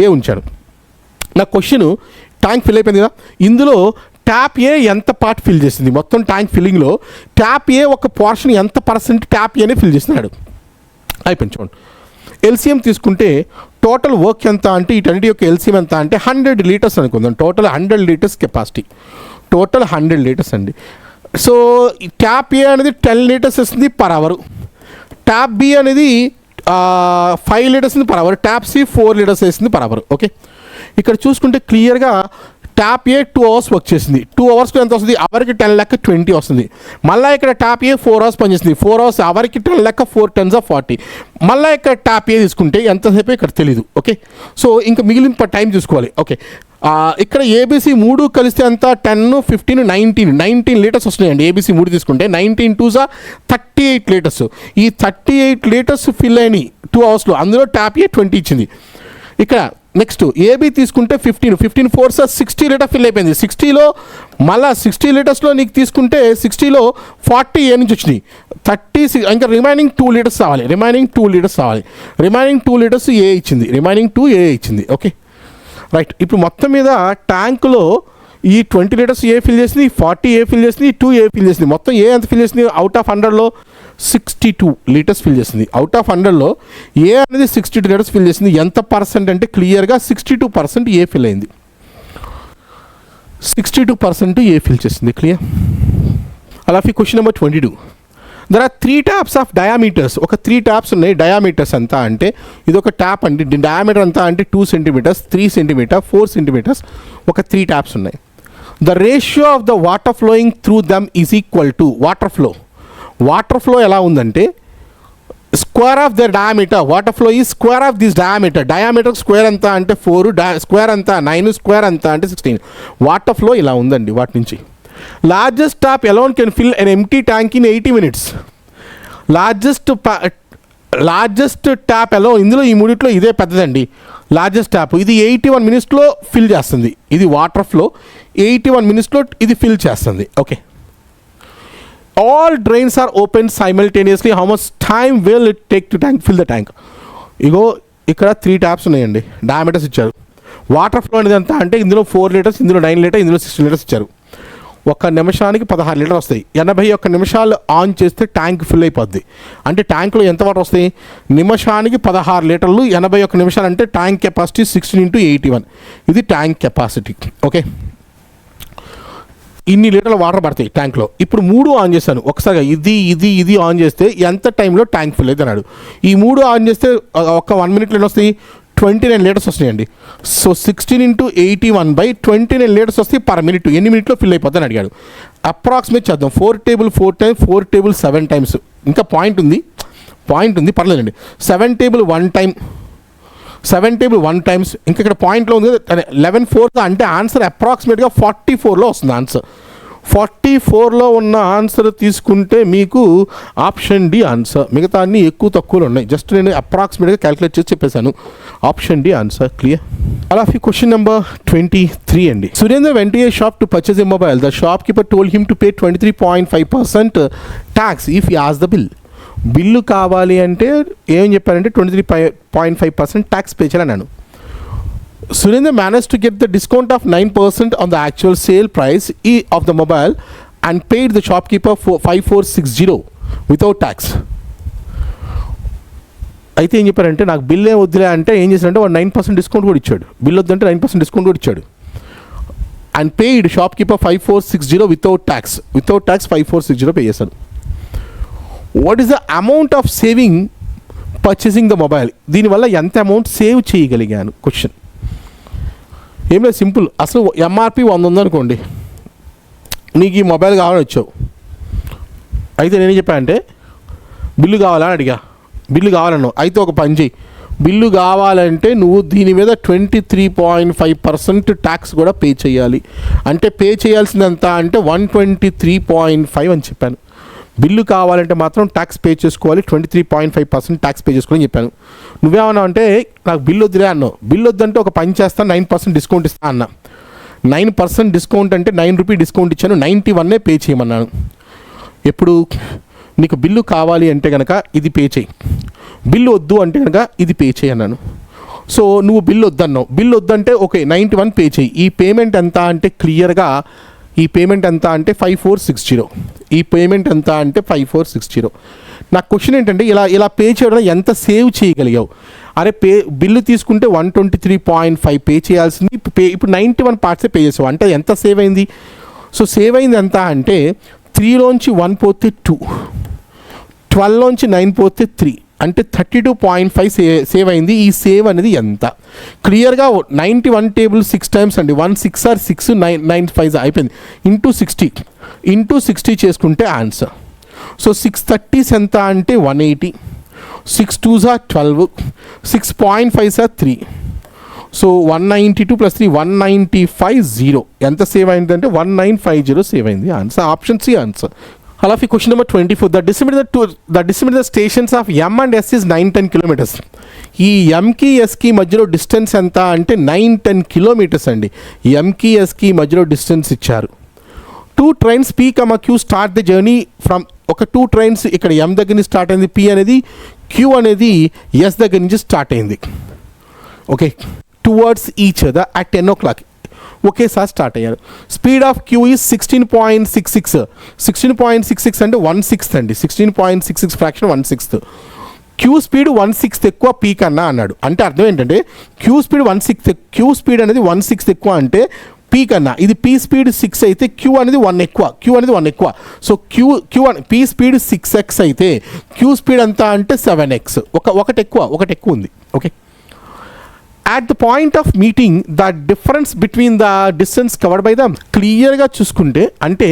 A ఉంచాడు. నా క్వశ్చన్ ట్యాంక్ ఫిల్ అయిపోయింది కదా, ఇందులో ట్యాప్ A ఎంత పార్ట్ ఫిల్ చేసింది? మొత్తం ట్యాంక్ ఫిల్లింగ్లో ట్యాప్ A ఒక పోర్షన్ ఎంత % ట్యాప్ Aనే ఫిల్ చేస్తున్నాడు అయిపోయింది. చూడండి LCM తీసుకుంటే టోటల్ వర్క్ ఎంత అంటే వీటన్నిటి యొక్క LCM ఎంత అంటే 100 లీటర్స్ అనుకుందాం. Total 100 litres capacity. Total 100 litres అండి. సో ట్యాప్ A అనేది 10 లీటర్స్ ఇస్తుంది పర్ అవర్. ట్యాప్ B అనేది 5 లీటర్స్ ఉంది per hour. Tap C 4 litres వేస్తుంది పర్ అవర్. ఓకే, ఇక్కడ చూసుకుంటే క్లియర్గా ట్యాప్ A 2 అవర్స్ వర్క్ చేసింది. 2 అవర్స్కి ఎంత వస్తుంది? అవర్కి 10 లెక్క 20 వస్తుంది. మళ్ళీ ఇక్కడ ట్యాప్ A 4 అవర్స్ పనిచేస్తుంది. 4 అవర్స్ అవర్కి 10 లెక్క 4 10s are 40. మళ్ళీ ఇక్కడ ట్యాప్ A తీసుకుంటే ఎంతసేపు ఇక్కడ తెలీదు. ఓకే, సో ఇంకా మిగిలిన టైం చూసుకోవాలి. ఓకే, ఇక్కడ ABC 3 కలిస్తే ఎంత? 10, 15, 19 లీటర్స్ వస్తున్నాయండి. ABC 3 తీసుకుంటే 19 2s are 38 లీటర్స్. ఈ 38 లీటర్స్ ఫిల్ అయినాయి 2 అవర్స్లో. అందులో ట్యాప్ A 20 ఇచ్చింది. ఇక్కడ నెక్స్ట్ AB తీసుకుంటే 15 4s are 60 లీటర్ ఫిల్ అయిపోయింది. 60లో మళ్ళీ 60 లీటర్స్లో నీకు తీసుకుంటే 60లో 40 A నుంచి వచ్చినాయి. 36 ఇంకా రిమైనింగ్ 2 లీటర్స్ రావాలి. రిమైనింగ్ 2 లీటర్స్ A ఇచ్చింది. రిమైనింగ్ 2 A ఇచ్చింది. Okay right. ఇప్పుడు మొత్తం మీద ట్యాంకులో ఈ 20 లీటర్స్ A ఫిల్ చేసింది, 40 A ఫిల్ చేసింది, 2 A ఫిల్ చేసింది. మొత్తం A ఎంత ఫిల్ చేసింది? అవుట్ ఆఫ్ 100లో 62 లీటర్స్ ఫిల్ చేసింది. అవుట్ ఆఫ్ 100లో A అనేది 62 లీటర్స్ ఫిల్ చేసింది. ఎంత % అంటే క్లియర్గా 62% A ఫిల్ అయింది. 62% A ఫిల్ చేసింది. క్లియర్. అలాగే question number 22. There are 3 taps of diameters. ఒక 3 ట్యాప్స్ ఉన్నాయి. డయామీటర్స్ ఎంత అంటే ఇది ఒక ట్యాప్ అండి. డయామీటర్ ఎంత అంటే 2 సెంటీమీటర్స్, 3 సెంటీమీటర్, 4 సెంటీమీటర్స్. ఒక 3 ట్యాప్స్ ఉన్నాయి. The ratio of the water flowing through them is equal to water flow ఎలా ఉందంటే square of the diameter. Water flow ఈ square of this diameter. Diameter square ఎంత అంటే 4, స్క్వేర్ ఎంత 9, స్క్వేర్ ఎంత అంటే 16. వాటర్ ఫ్లో ఇలా ఉందండి. వాటి నుంచి largest tap alone can fill an empty tank in 80 minutes. Largest largest tap ఎలా ఇందులో ఈ మూడిట్లో ఇదే పెద్దదండి లార్జెస్ట్ ట్యాప్. ఇది 81 minutesలో ఫిల్ చేస్తుంది. ఇది వాటర్ ఫ్లో 81 minutesలో ఇది ఫిల్ చేస్తుంది. Okay, all drains are open simultaneously. How much time will it take to tank fill the tank? ఇగో ఇక్కడ 3 ట్యాప్స్ ఉన్నాయండి, డయామీటర్స్ ఇచ్చారు. వాటర్ ఫ్లో అనేది ఎంత అంటే ఇందులో 4 liters, ఇందులో 9 liters, ఇందులో 16 liters ఇచ్చారు. 1 నిమిషానికి 16 లీటర్ వస్తాయి. 81 నిమిషాలు ఆన్ చేస్తే ట్యాంక్ ఫిల్ అయిపోద్ది. అంటే ట్యాంక్లో ఎంత వాటర్ వస్తాయి? నిమిషానికి 16 లీటర్లు. 81 నిమిషాలు అంటే ట్యాంక్ కెపాసిటీ 16 × 81. ఇది ట్యాంక్ కెపాసిటీ. ఓకే, ఇన్ని లీటర్ల వాటర్ పడతాయి ట్యాంక్లో. ఇప్పుడు 3 ఆన్ చేశాను ఒకసారిగా. ఇది ఆన్ చేస్తే ఎంత టైంలో ట్యాంక్ ఫిల్ అయితే అన్నాడు. ఈ 3 ఆన్ చేస్తే ఒక 1 minute ఎన్ని వస్తాయి? 29 liters వస్తాయండి. సో 16 × 81/29 liters వస్తాయి పర్ మినిట్. ఎన్ని మినిట్లో ఫిల్ అయిపోతుందని అడిగాడు. అప్రాక్సిమేట్ చేద్దాం. 4 table 4 times, 4 table 7 times. ఇంకా పాయింట్ ఉంది పర్లేదండి. 7 table 1 time, 7 table 1 times. ఇంకా ఇక్కడ పాయింట్లో ఉంది 11/4 అంటే ఆన్సర్ అప్రాక్సిమేట్గా 44లో వస్తుంది ఆన్సర్. 44లో ఉన్న ఆన్సర్ తీసుకుంటే మీకు ఆప్షన్ డి ఆన్సర్. మిగతా అన్ని ఎక్కువ తక్కువలో ఉన్నాయి. జస్ట్ నేను అప్రాక్సిమేట్గా క్యాలిక్యులేట్ చేసి చెప్పేశాను. Option D answer. క్లియర్? అలా క్వశ్చన్ నెంబర్ 23 అండి. Surendra went to a shop to purchase a mobile. The shopkeeper told him to pay 23.5% tax if he asked the bill. Bill కావాలి అంటే ఏం చెప్పారంటే 23.5% ట్యాక్స్ పే చేయాలన్నాను. Surendra managed to get the discount of 9% on the actual sale price of the mobile and paid the shopkeeper for 5460 without tax. అయితే ఏం చెప్పారంటే నాకు bill ఏం వద్దులే అంటే ఏం చేశారంటే వాడు 9% డిస్కౌంట్ కూడా ఇచ్చాడు. బిల్ వద్దంటే 9% డిస్కౌంట్ కూడా ఇచ్చాడు. And paid shopkeeper 5460 without tax. 5460 pay చేశాడు. What is the amount of saving purchasing the mobile? దీనివల్ల ఎంత అమౌంట్ సేవ్ చేయగలిగాను? క్వశ్చన్ ఏం లేదు, సింపుల్. అసలు ఎంఆర్పి 100 ఉందనుకోండి, నీకు ఈ మొబైల్ కావాలని వచ్చావు. అయితే నేనేం చెప్పానంటే బిల్లు కావాలని అడిగా. బిల్లు కావాలన్నావు. అయితే ఒక పని చేయి, బిల్లు కావాలంటే నువ్వు దీని మీద 23.5% ట్యాక్స్ కూడా పే చేయాలి. అంటే పే చేయాల్సిందంత అంటే 123.5 అని చెప్పాను. బిల్లు కావాలంటే మాత్రం ట్యాక్స్ పే చేసుకోవాలి, 23.5% ట్యాక్స్ పే చేసుకోవాలని చెప్పాను. నువ్వేమన్నావు అంటే నాకు బిల్లు వద్దులే అన్నావు. బిల్లు వద్దంటే ఒక పని చేస్తాను, 9% డిస్కౌంట్ ఇస్తా అన్నా. 9% డిస్కౌంట్ అంటే 9 రూపీ డిస్కౌంట్ ఇచ్చాను, 91 పే చేయమన్నాను. ఎప్పుడు నీకు బిల్లు కావాలి అంటే కనుక ఇది పే చేయి, బిల్లు వద్దు అంటే కనుక ఇది పే చేయి అన్నాను. సో నువ్వు బిల్లు వద్దన్నావు. బిల్లు వద్దంటే ఓకే 91 పే చేయి. ఈ పేమెంట్ ఎంత అంటే క్లియర్గా ఈ పేమెంట్ ఎంత అంటే 5460. ఈ పేమెంట్ ఎంత అంటే 5460. నా క్వశ్చన్ ఏంటంటే ఇలా పే చేయడం ఎంత సేవ్ చేయగలిగావు? అరే బిల్లు తీసుకుంటే 123.5 పే చేయాల్సింది, ఇప్పుడు 91 parts పే చేసావు అంటే ఎంత సేవ్ అయింది? సో సేవ్ అయింది ఎంత అంటే 3లోంచి 1 పోతే 2, 12లోంచి 9 పోతే 3 అంటే 32.5 సేవ్ అయింది. ఈ సేవ్ అనేది ఎంత? క్లియర్గా 91 టేబుల్ 6 times అండి. 1 6 are 6, 9 5 అయిపోయింది. ఇంటూ 60 చేసుకుంటే ఆన్సర్. సో 630s ఎంత అంటే 180, 6 2s are 12, 6.5s are 3. So 192 + 3 195 ఎంత సేవ్ అయిందంటే 1950 సేవ్ అయింది. Answer option C answer. అలా question number 24. The distance stations of M and S is 9-10 kilometers. ఈ ఎంకి ఎస్కి మధ్యలో డిస్టెన్స్ ఎంత అంటే 9-10 kilometers అండి. ఎంకి ఎస్కి మధ్యలో డిస్టెన్స్ ఇచ్చారు. 2 trains P, Q start the journey from ఒక 2 trains ఇక్కడ M దగ్గర నుంచి స్టార్ట్ అయింది, P అనేది Q అనేది S దగ్గర నుంచి స్టార్ట్ అయింది. Okay, towards each other at 10 o'clock ఒకేసారి స్టార్ట్ అయ్యారు. Speed of Q is 16.66. 16.66 అంటే 1/6 అండి. 16.66 ఫ్రాక్షన్ 1/6. క్యూ స్పీడ్ 1/6 ఎక్కువ పీ కన్నా అన్నాడు. అంటే అర్థం ఏంటంటే క్యూ స్పీడ్ 1/6, క్యూ స్పీడ్ అనేది 1/6 ఎక్కువ అంటే పీ కన్నా. ఇది పీ స్పీడ్ 6 అయితే క్యూ అనేది 1 ఎక్కువ. సో పీ స్పీడ్ 6x అయితే క్యూ స్పీడ్ ఎంత అంటే 7x. ఒకటి ఎక్కువ ఉంది. Okay, at the point of meeting the difference between the distance covered by them. క్లియర్గా చూసుకుంటే అంటే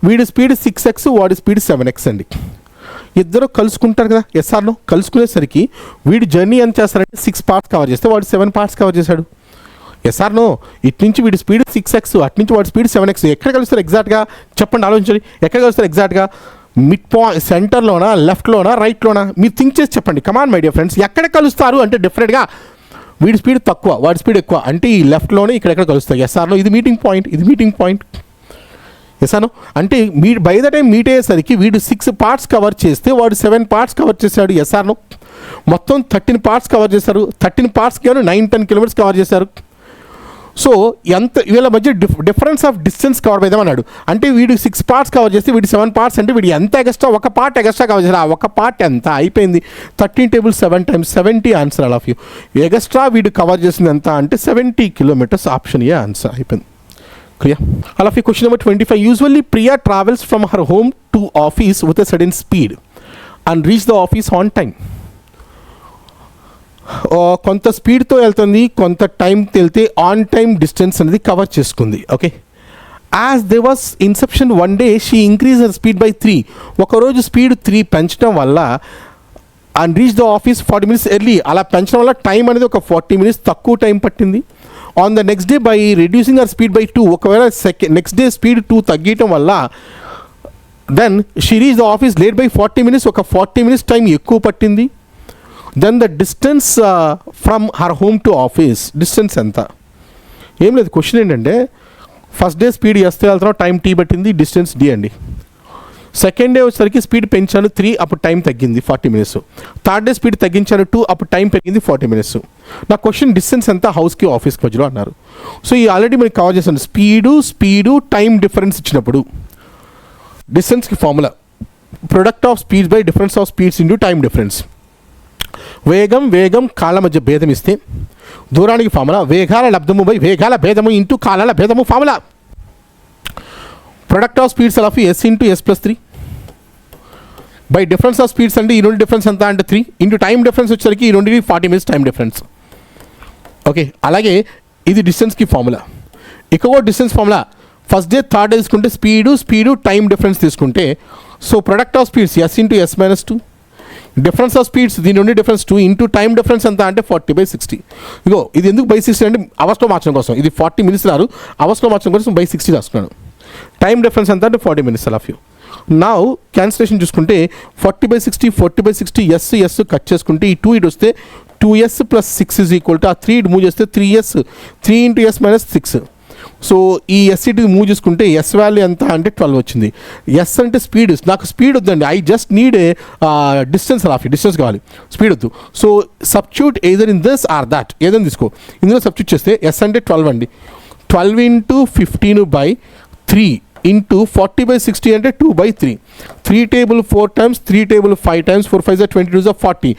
వీడి స్పీడ్ 6x, వాడి స్పీడ్ 7x అండి. ఇద్దరు కలుసుకుంటారు కదా, ఎస్ఆర్లో కలుసుకునేసరికి వీడి జర్నీ ఎంత చేస్తారంటే 6 parts కవర్ చేస్తే వాడు 7 parts కవర్ చేశాడు. ఎస్ఆర్నో ఇటు నుంచి వీడి స్పీడ్ 6x, అటు నుంచి వాడి స్పీడ్ 7x. ఎక్కడ కలుస్తారు ఎగ్జాక్ట్గా చెప్పండి, ఆలోచించండి. ఎక్కడ కలుస్తారు ఎగ్జాక్ట్గా? మిడ్ పాయింట్ సెంటర్లోనా, లెఫ్ట్లోనా, రైట్లోనా? మీరు థింక్ చేసి చెప్పండి. Come on my dear friends. ఎక్కడ కలుస్తారు అంటే డెఫినెట్గా వీడి స్పీడ్ తక్కువ, వాడి స్పీడ్ ఎక్కువ, అంటే ఈ లెఫ్ట్లోనే ఇక్కడెక్కడ కలుస్తాయి. ఎస్ఆర్లో ఇది మీటింగ్ పాయింట్, ఇది మీటింగ్ పాయింట్. ఎసాను అంటే బై ద టైం మీట్ అయ్యేసరికి వీడు 6 పార్ట్స్ కవర్ చేస్తే వాడు 7 పార్ట్స్ కవర్ చేశాడు. ఎస్ఆర్ను మొత్తం 13 పార్ట్స్ కవర్ చేశారు. 13 పార్ట్స్కి 9-10 కిలోమీటర్స్ కవర్ చేశారు. సో ఎంత వీళ్ళ మధ్య డిఫరెన్స్ ఆఫ్ డిస్టెన్స్ కవర్ అయిదామన్నాడు. అంటే వీడు 6 పార్ట్స్ కవర్ చేస్తే వీడు 7 పార్ట్స్, అంటే వీడు ఎంత ఎక్స్ట్రా, ఒక పార్ట్ ఎక్స్ట్రా కవర్ చేశారు. ఆ ఒక పార్ట్ ఎంత అయిపోయింది? 13 table 7 times 70 answer. All of you extra వీడు కవర్ చేసింది ఎంత అంటే 70 కిలోమీటర్స్. ఆప్షన్ ఏ ఆన్సర్ అయిపోయింది. Clear? All of you. Question number 25. Usually Priya travels from her home to office with a sudden speed and reach the office on time. కొంత స్పీడ్తో వెళ్తుంది, కొంత టైంకి వెళ్తే ఆన్ టైమ్ డిస్టెన్స్ అనేది కవర్ చేసుకుంది. Okay. As they was Inception one day she increase her speed by 3. ఒకరోజు speed 3 పెంచడం వల్ల and reach the office 40 minutes early. అలా పెంచడం వల్ల టైం అనేది ఒక 40 minutes తక్కువ టైం పట్టింది. On the next day by reducing her speed by 2. ఒకవేళ నెక్స్ట్ డే స్పీడ్ 2 తగ్గటం వల్ల then she reach the office late by 40 minutes. ఒక 40 minutes టైం ఎక్కువ పట్టింది. Then the distance from her home to office distance ఎంత? ఏం లేదు, question ఏంటంటే ఫస్ట్ డే స్పీడ్ ఎస్తే వెళ్తున్నాం, టైం టీ పట్టింది, డిస్టెన్స్ డి అండి. సెకండ్ డే వచ్చేసరికి స్పీడ్ పెంచాను 3, అప్పుడు టైం తగ్గింది 40 minutes. థర్డ్ డే స్పీడ్ తగ్గించాను 2, అప్పుడు టైం పెరిగింది 40 minutes. నా క్వశ్చన్ డిస్టెన్స్ ఎంత హౌస్కి ఆఫీస్కి మధ్యలో అన్నారు. సో ఈ ఆల్రెడీ మనకి కవర్ చేశాను. స్పీడు టైం డిఫరెన్స్ ఇచ్చినప్పుడు డిస్టెన్స్కి formula product of speeds by difference of speeds into time difference. వేగం కాళ్ళ మధ్య భేదం ఇస్తే దూరానికి ఫార్ములా వేగాల లబ్ధము బై వేగాల భేదము ఇంటూ కాలాల భేదము formula. Product of speeds of S into S plus 3 by difference of speeds అంటే ఈ రెండు డిఫరెన్స్ ఎంత అంటే 3 ఇంటూ టైం డిఫరెన్స్ వచ్చేసరికి ఈ రెండుకి 40 minutes టైం డిఫరెన్స్. ఓకే. అలాగే ఇది డిస్టెన్స్కి ఫార్ములా. ఇక్కడ distance formula first day third day తీసుకుంటే స్పీడు టైం డిఫరెన్స్ తీసుకుంటే so product of speeds S into S minus 2 difference of speeds దీని నుండి డిఫరెన్స్ 2 ఇంటూ టైం డిఫరెన్స్ ఎంత అంటే 40/60. ఇగో ఇది ఎందుకు బై 60 అంటే అవర్స్లో మార్చడం కోసం. ఇది 40 minutes రారు, అవర్స్లో మార్చడం కోసం బై 60 రాసుకున్నాను. టైం డిఫరెన్స్ ఎంత అంటే 40 minutes. All of you. Now cancellation చూసుకుంటే 40/60 ఎస్ కట్ చేసుకుంటే ఈ 2 ఇటు వస్తే 2s + 6 = ఆ 3 ఇటు మూవ్ చేస్తే 3s 3 × s - 6. సో ఈ ఎస్ ఇటు మూవ్ చేసుకుంటే ఎస్ వాల్యూ ఎంత అంటే 12 వచ్చింది. ఎస్ అంటే స్పీడ్, నాకు స్పీడ్ వద్దండి, I just need a distance. Of distance కావాలి, స్పీడ్ వద్దు. So substitute either in this or that, ఏదైనా తీసుకో. ఇందులో సబ్స్టిట్యూట్ చేస్తే ఎస్ అంటే 12 అండి. 12 × 15/3 ఇంటూ 40/60 అంటే 2/3. 3 table 4 times, 3 table 5 times, 4 5 22 40.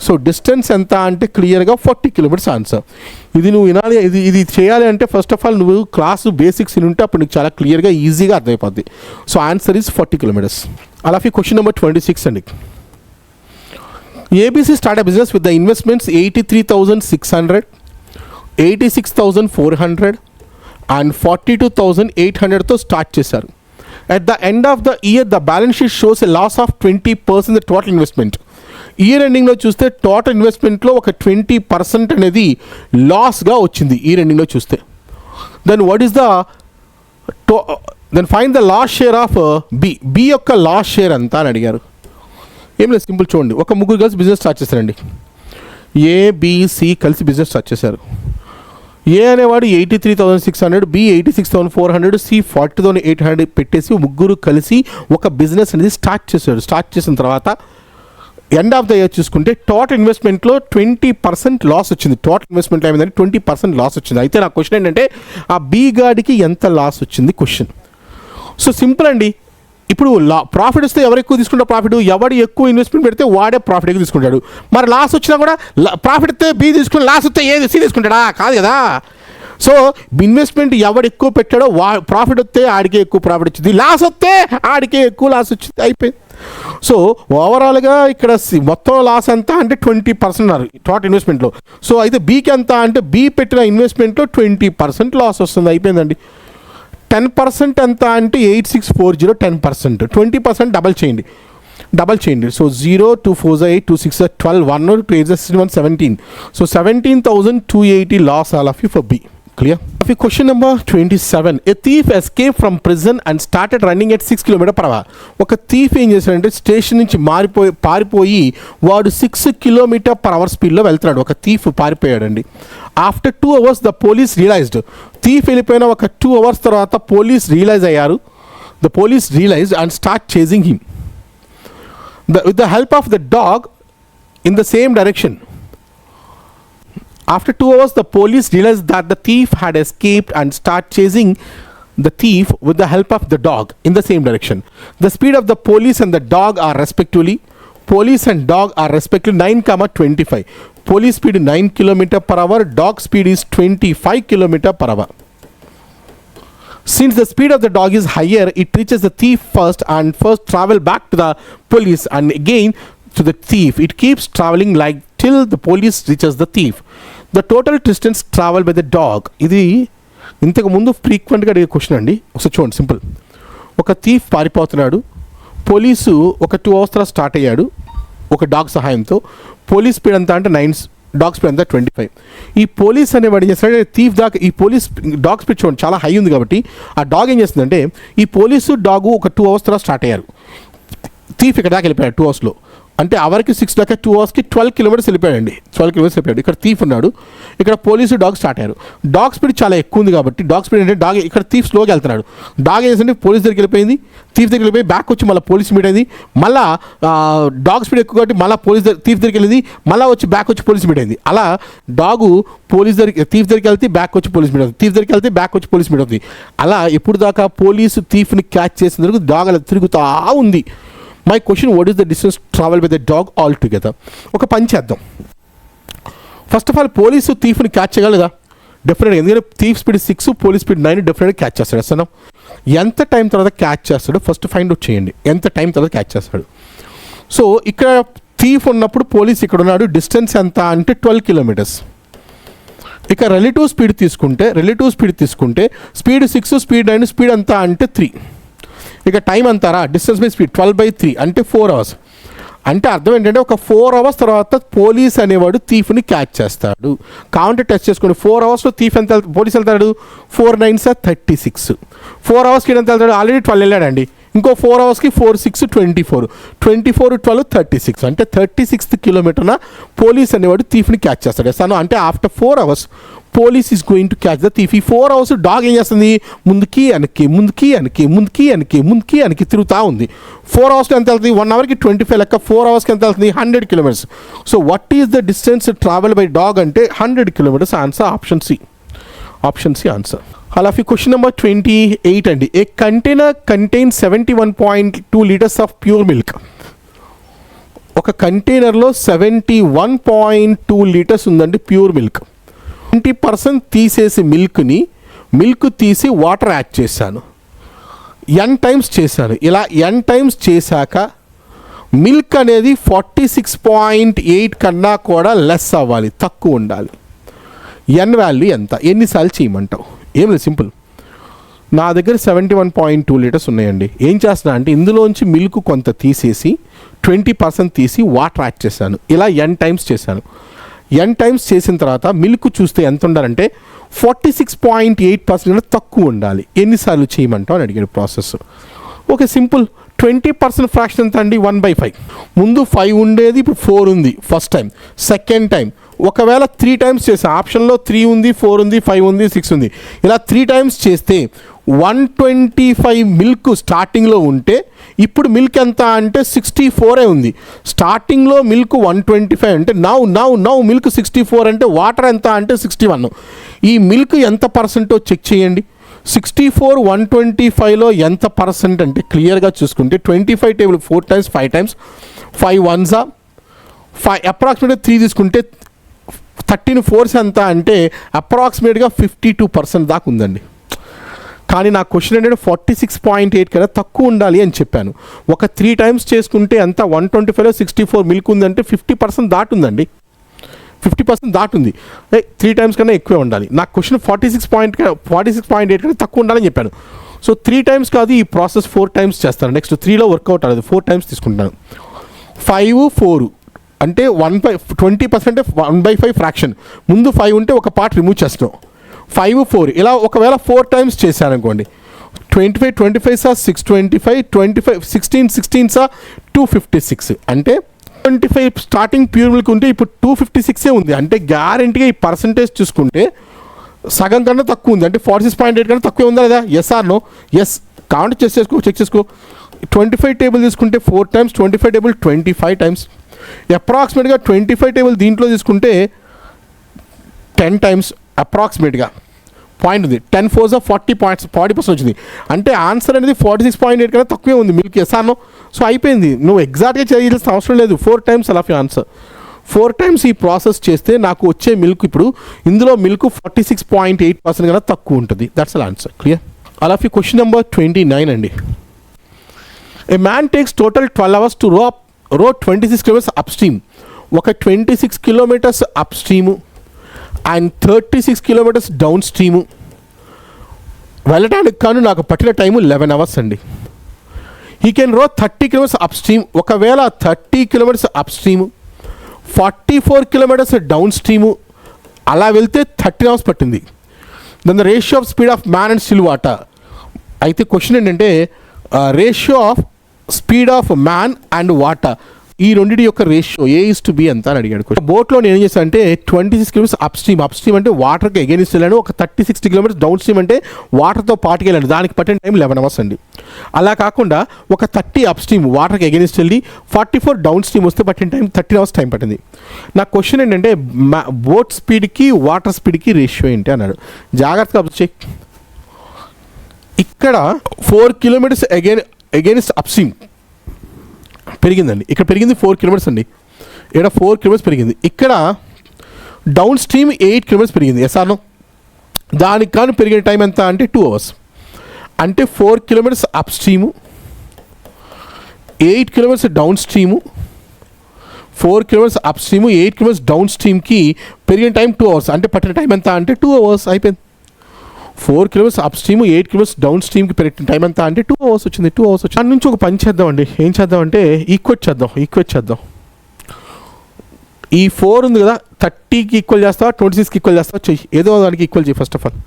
So distance ఎంత అంటే క్లియర్గా 40 kilometers ఆన్సర్. ఇది నువ్వు వినాలి, ఇది చేయాలి అంటే ఫస్ట్ ఆఫ్ ఆల్ నువ్వు క్లాసు బేసిక్స్ ఉంటే అప్పుడు నీకు చాలా క్లియర్గా ఈజీగా అర్థమైపోద్ది. So answer is 40 kilometers. అలాగే క్వశ్చన్ నెంబర్ 26 అండి. ABC start a business with the investments 83,600, 86,400 and 42,800తో స్టార్ట్ చేశారు. At the end of the year the balance sheet shows a loss of 20% total investment. Year ఎండింగ్లో చూస్తే total ఇన్వెస్ట్మెంట్లో ఒక 20% అనేది లాస్గా వచ్చింది year ఎండింగ్లో చూస్తే. Then what is the then find the lost share of B యొక్క లాస్ట్ షేర్ ఎంత అని అడిగారు. ఏం లేదు, సింపుల్ చూడండి. ఒక ముగ్గురు కలిసి బిజినెస్ స్టార్ట్ చేశారండి. ఏబిసి కలిసి బిజినెస్ స్టార్ట్ చేశారు. ఏ అనేవాడు 83,600, బి 86,400, సి 40,800 పెట్టేసి ముగ్గురు కలిసి ఒక బిజినెస్ అనేది స్టార్ట్ చేశాడు. స్టార్ట్ చేసిన తర్వాత ఎండ్ ఆఫ్ ద ఇయర్ చూసుకుంటే టోటల్ ఇన్వెస్ట్మెంట్లో 20% లాస్ వచ్చింది. టోటల్ ఇన్వెస్ట్మెంట్లో ఏమైందంటే 20% లాస్ వచ్చింది. అయితే నా క్వశ్చన్ ఏంటంటే ఆ బి గాడికి ఎంత లాస్ వచ్చింది క్వశ్చన్. సో సింపుల్ అండి. ఇప్పుడు ప్రాఫిట్ వస్తే ఎవరు ఎక్కువ తీసుకుంటారు? ప్రాఫిట్ ఎవడు ఎక్కువ ఇన్వెస్ట్మెంట్ పెడితే వాడే ప్రాఫిట్ ఎక్కువ తీసుకుంటాడు. మరి లాస్ వచ్చినా కూడా ప్రాఫిట్ వస్తే బి తీసుకుని, లాస్ వస్తే ఏ సి తీసుకుంటాడా? కాదు కదా. సో ఇన్వెస్ట్మెంట్ ఎవడు ఎక్కువ పెట్టాడో ప్రాఫిట్ వస్తే ఆడికే ఎక్కువ ప్రాఫిట్ వచ్చింది, లాస్ వస్తే ఆడికే ఎక్కువ లాస్ వచ్చింది, అయిపోయింది. సో ఓవరాల్గా ఇక్కడ మొత్తం లాస్ ఎంత అంటే 20% అన్నారు టోటల్ ఇన్వెస్ట్మెంట్లో. సో అయితే బీకి ఎంత అంటే బి పెట్టిన ఇన్వెస్ట్మెంట్లో 20% లాస్ వస్తుంది, అయిపోయిందండి. 10% ఎంత అంటే 8640, 10%, 20% డబల్ చేయండి. So 0 2 4 8 2 6 12 1 2 8 1 17. So 17,280 loss all of you for B. Clear? Question number 27. A thief escaped from prison and started running at 6 km/h. ఒక థీఫ్ ఏం చేశాడంటే స్టేషన్ నుంచి పారిపోయి వాడు 6 km/h స్పీడ్లో వెళ్తున్నాడు. ఒక థీఫ్ పారిపోయాడండి. After 2 hours the police realised. Thief వెళ్ళిపోయిన ఒక 2 hours తర్వాత పోలీస్ రియలైజ్ అయ్యారు. The police realised and start chasing him with the help of the dog in the same direction. After 2 hours, the police realized that the thief had escaped and start chasing the thief with the help of the dog in the same direction. The speed of the police and the dog are respectively 9, 25. Police speed 9 km/h, dog speed is 25 km/h. Since the speed of the dog is higher, it reaches the thief first and first travel back to the police and again to the thief. It keeps traveling like till the police reaches the thief. The total distance traveled by the dog. ఇది ఇంతకు ముందు ఫ్రీక్వెంట్గా అడిగే question అండి. ఒకసారి చూడండి, simple. ఒక thief పారిపోతున్నాడు. Police ఒక 2 hours తర్వాత స్టార్ట్ అయ్యాడు ఒక డాగ్ సహాయంతో. పోలీస్ స్పీడ్ అంతా అంటే 9, డాగ్ స్పీడ్ అంతా 25. ఈ పోలీస్ అనేవాడు ఏం చేస్తాడు, థీఫ్ దాకా ఈ పోలీస్ డాగ్ స్పీడ్ చూడండి చాలా హై ఉంది కాబట్టి ఆ డాగ్ ఏం చేస్తుందంటే ఈ పోలీసు డాగు ఒక 2 hours తర్వాత స్టార్ట్ అయ్యారు. థీఫ్ ఇక్కడ దాకా వెళ్ళిపోయాడు 2 hours అంటే అవర్కి 6 దాకా 2 hours 12 km వెళ్ళిపోయాడండి. 12 km వెళ్ళిపోయాడు. ఇక్కడ థీఫ్ ఉన్నాడు, ఇక్కడ పోలీసు డాగ్ స్టార్ట్ అయ్యారు. డాగ్ స్పీడ్ చాలా ఎక్కువ ఉంది కాబట్టి డాగ్ స్పీడ్ అంటే డాగ్ ఇక్కడ థీఫ్ స్లోగా వెళ్తున్నాడు. డాగ్ ఏంటంటే పోలీస్ దగ్గరికి వెళ్ళిపోయింది, థీఫ్ దగ్గరికి వెళ్ళిపోయి బ్యాక్ వచ్చి మళ్ళీ పోలీస్ మీట్ అయింది. మళ్ళీ డాగ్ స్పీడ్ ఎక్కువ కాబట్టి మళ్ళీ థీఫ్ దగ్గరికి వెళ్ళింది, మళ్ళీ వచ్చి బ్యాక్ వచ్చి పోలీస్ మీట్ అయింది. అలా డాగు పోలీస్ దగ్గరికి థీఫ్ దగ్గరికి వెళ్తే బ్యాక్ వచ్చి పోలీస్ మీట్ అవుతుంది, థీఫ్ దగ్గరికి వెళ్తే బ్యాక్ వచ్చి పోలీస్ మీట్ అవుతుంది. అలా ఎప్పుడు దాకా పోలీసు థీఫ్ని క్యాచ్ చేసేందుకు డాగ్ అలా తిరుగుతూ ఉంది. My question, what is the distance travel with the dog all together? ఒక పని చేద్దాం. ఫస్ట్ ఆఫ్ ఆల్ పోలీసు థీఫ్ని క్యాచ్ చేయగలదా? డెఫినెట్గా. ఎందుకంటే థీఫ్ స్పీడ్ 6, పోలీస్ స్పీడ్ 9, డెఫినెట్గా క్యాచ్ చేస్తాడు. అసలు ఎంత టైం తర్వాత క్యాచ్ చేస్తాడో ఫస్ట్ ఫైండ్ అవుట్ చేయండి. ఎంత టైం తర్వాత క్యాచ్ చేస్తాడు. సో ఇక్కడ థీఫ్ ఉన్నప్పుడు పోలీస్ ఇక్కడ ఉన్నాడు, డిస్టెన్స్ ఎంత అంటే 12 km. ఇక రిలేటివ్ స్పీడ్ తీసుకుంటే స్పీడ్ 6, స్పీడ్ 9, స్పీడ్ ఎంత అంటే 3. ఇక టైం అంటారా, డిస్టెన్స్ బై స్పీడ్ 12/3 అంటే 4 hours. అంటే అర్థం ఏంటంటే ఒక 4 hours తర్వాత పోలీస్ అనేవాడు థీఫ్ని క్యాచ్ చేస్తాడు. కౌంటర్ టెస్ట్ చేసుకోండి. 4 hours థీఫ్ ఎంత పోలీస్ వెళ్తాడు? 4 9s 36. 4 hours ఎంత వెళ్తాడు? ఆల్రెడీ 12 వెళ్ళాడండి. ఇంకో 4 hours 4 6 24, 24 12 36 అంటే 36th kilometer పోలీస్ అనేవాడు థీఫ్ని క్యాచ్ చేస్తాడు. చేస్తాను అంటే after 4 hours police is going to catch the thief. ఈ 4 hours డాగ్ ఏం చేస్తుంది? ముందుకి వెనక్కి తిరుగుతూ ఉంది. 4 hours ఎంత వెళ్తుంది? 1 hourకి 25 లెక్క. 4 hours ఎంత వెళ్తుంది? 100 km. So what is the distance travel by dog అంటే 100 km. Answer option C answer. అలాగే క్వశ్చన్ నెంబర్ 28 అండి. A container contains 71.2 liters of pure milk. ఒక కంటైనర్లో 71.2 liters ఉందండి ప్యూర్ మిల్క్. 20% తీసేసి మిల్క్ తీసి వాటర్ యాడ్ చేశాను. n times చేశాను. ఇలా n times చేశాక మిల్క్ అనేది 46.8 కన్నా కూడా లెస్ అవ్వాలి, తక్కువ ఉండాలి. n వాల్యూ ఎంత? ఎన్నిసార్లు చేయమంటావు? ఏం లేదు, సింపుల్. నా దగ్గర 71.2 liters ఉన్నాయండి. ఏం చేస్తున్నా అంటే ఇందులోంచి మిల్క్ కొంత తీసేసి 20% తీసి వాటర్ యాడ్ చేశాను. ఇలా n times చేశాను. n times చేసిన తర్వాత మిల్క్ చూస్తే ఎంత ఉండాలంటే 46.8% తక్కువ ఉండాలి. ఎన్నిసార్లు చేయమంటావు అని అడిగాడు ప్రాసెస్. Okay, simple. 20% ఫ్రాక్షన్ ఎంత అండి? 1/5. ముందు 5 ఉండేది, ఇప్పుడు 4 ఉంది ఫస్ట్ టైం. సెకండ్ టైం ఒకవేళ 3 times చేసా, ఆప్షన్లో 3 ఉంది, 4 ఉంది, 5 ఉంది, 6 ఉంది. ఇలా 3 times చేస్తే 125 మిల్క్ స్టార్టింగ్లో ఉంటే ఇప్పుడు మిల్క్ ఎంత అంటే 64 ఉంది. స్టార్టింగ్లో మిల్క్ 125 అంటే నౌ మిల్క్ 64 అంటే వాటర్ ఎంత అంటే 61. ఈ మిల్క్ ఎంత పర్సెంటో చెక్ చేయండి. 64 125లో ఎంత పర్సెంట్ అంటే క్లియర్గా చూసుకుంటే 25 టేబుల్ 4 times 5 times 5 ones 5 అప్రాక్సిమేట్గా 3 తీసుకుంటే 13 4s ఎంత అంటే అప్రాక్సిమేట్గా 52% దాకా ఉందండి. కానీ నా క్వశ్చన్ ఏంటంటే 46.8 కన్నా తక్కువ ఉండాలి అని చెప్పాను. ఒక 3 times చేసుకుంటే ఎంత? 125లో 64 మిల్క్ ఉందంటే 50% దాటుందండి. 50% దాటుంది. 3 times కన్నా ఎక్కువే ఉండాలి. నా క్వశ్చన్ 46.8 కన్నా తక్కువ ఉండాలని చెప్పాను. సో 3 times కాదు, ఈ ప్రాసెస్ 4 times చేస్తాను. నెక్స్ట్ 3లో వర్కౌట్ అవ్వలేదు, 4 times తీసుకుంటాను. 5 4 అంటే 20% 1/5 ఫ్రాక్షన్. ముందు 5 ఉంటే ఒక పార్ట్ రిమూవ్ చేస్తాం. 5 4 ఇలా ఒకవేళ 4 టైమ్స్ చేశాను అనుకోండి, 25 సార్ 625, 16 సార్ 256. అంటే 25 స్టార్టింగ్ ప్యూర్ మిల్క్ ఉంటే ఇప్పుడు 256 ఉంది. అంటే గ్యారెంటీగా ఈ పర్సంటేజ్ చూసుకుంటే సగం కన్నా తక్కువ ఉంది. అంటే 46.8 కన్నా తక్కువ ఉందా లేదా? Yes or no? Yes. Count check చేసుకో. 25 టేబుల్ తీసుకుంటే 4 టైమ్స్, 25 టేబుల్ 25 టైమ్స్, అప్రాక్సిమేట్గా 25 టేబుల్ దీంట్లో తీసుకుంటే 10 టైమ్స్ అప్రాక్సిమేట్గా పాయింట్ ఉంది. 10 4 40% వచ్చింది. అంటే ఆన్సర్ అనేది 46.8 కన్నా తక్కువే ఉంది milk. Yes or no? So అయిపోయింది, నువ్వు ఎగ్జాక్ట్గా చేయాల్సిన అవసరం లేదు. 4 టైమ్స్ అలా ఆన్సర్. 4 టైమ్స్ ఈ ప్రాసెస్ చేస్తే నాకు వచ్చే మిల్క్ ఇప్పుడు ఇందులో మిల్క్ 46.8% కన్నా తక్కువ ఉంటుంది. That's all answer. క్లియర్? అలా క్వశ్చన్ నెంబర్ 29 అండి. A man takes total 12 hours to row 26 kilometers up stream. ఒక 26 kilometers up stream and 36 kilometers down stream వెళ్ళడానికి కాను నాకు పట్టిన టైము 11 hours అండి. He can row 30 kilometers up stream. ఒకవేళ 30 kilometers up stream, 44 kilometers down stream అలా వెళ్తే 13 hours పట్టింది. Then the ratio of speed of man and still water. అయితే క్వశ్చన్ ఏంటంటే ratio of speed of man and water, ఈ రెండింటి యొక్క ratio A:B ఎంత అని అడిగాడు. బోట్లో నేను ఏం చేశాను అంటే 26 kilometers అప్ స్ట్రీమ్ అంటే వాటర్కి ఎగెనిస్ట్ వెళ్ళాను. ఒక 30-60 kilometers డౌన్ స్ట్రీమ్ అంటే వాటర్తో పాటుకి వెళ్ళాను. దానికి పట్టిన టైం 11 hours అండి. అలా కాకుండా ఒక 30 అప్ స్ట్రీమ్ వాటర్కి ఎగెనిస్ట్ వెళ్ళి 44 డౌన్ స్ట్రీమ్ వస్తే పట్టిన టైం 13 hours టైం పట్టింది. నా క్వశ్చన్ ఏంటంటే బోట్ స్పీడ్కి వాటర్ స్పీడ్కి రేషియో ఏంటి అన్నాడు. జాగ్రత్తగా అబ్జర్వ్ చేయి. ఇక్కడ 4 kilometers ఎగెనిస్ట్ అప్ స్ట్రీమ్ పెరిగిందండి. ఇక్కడ పెరిగింది 4 kilometers అండి. ఇక్కడ 4 kilometers పెరిగింది. ఇక్కడ డౌన్ స్ట్రీమ్ 8 kilometers పెరిగింది. Yes or no? దానికి కానీ పెరిగిన టైం ఎంత అంటే 2 hours. అంటే 4 kilometers up stream, 8 kilometers down stream, 4 kilometers up stream, 8 kilometers down స్ట్రీమ్కి పెరిగిన టైం 2 hours. అంటే పట్టిన టైం ఎంత అంటే 2 hours అయిపోయింది. 4 kilometers up stream, 8 kilometers down స్ట్రీమ్కి పెరిగిన టైం ఎంత అంటే 2 hours వచ్చింది. 2 hours వచ్చింది. దాని నుంచి ఒక పని చేద్దామండి. ఏం చేద్దామంటే ఈక్వేట్ చేద్దాం. ఈ 4 ఉంది కదా, 30కి ఈక్వల్ చేస్తావా 26కి ఈక్వల్ చేస్తావా చెయ్యి. ఏదో దానికి ఈక్వల్ చేయి. ఫస్ట్ ఆఫ్ ఆల్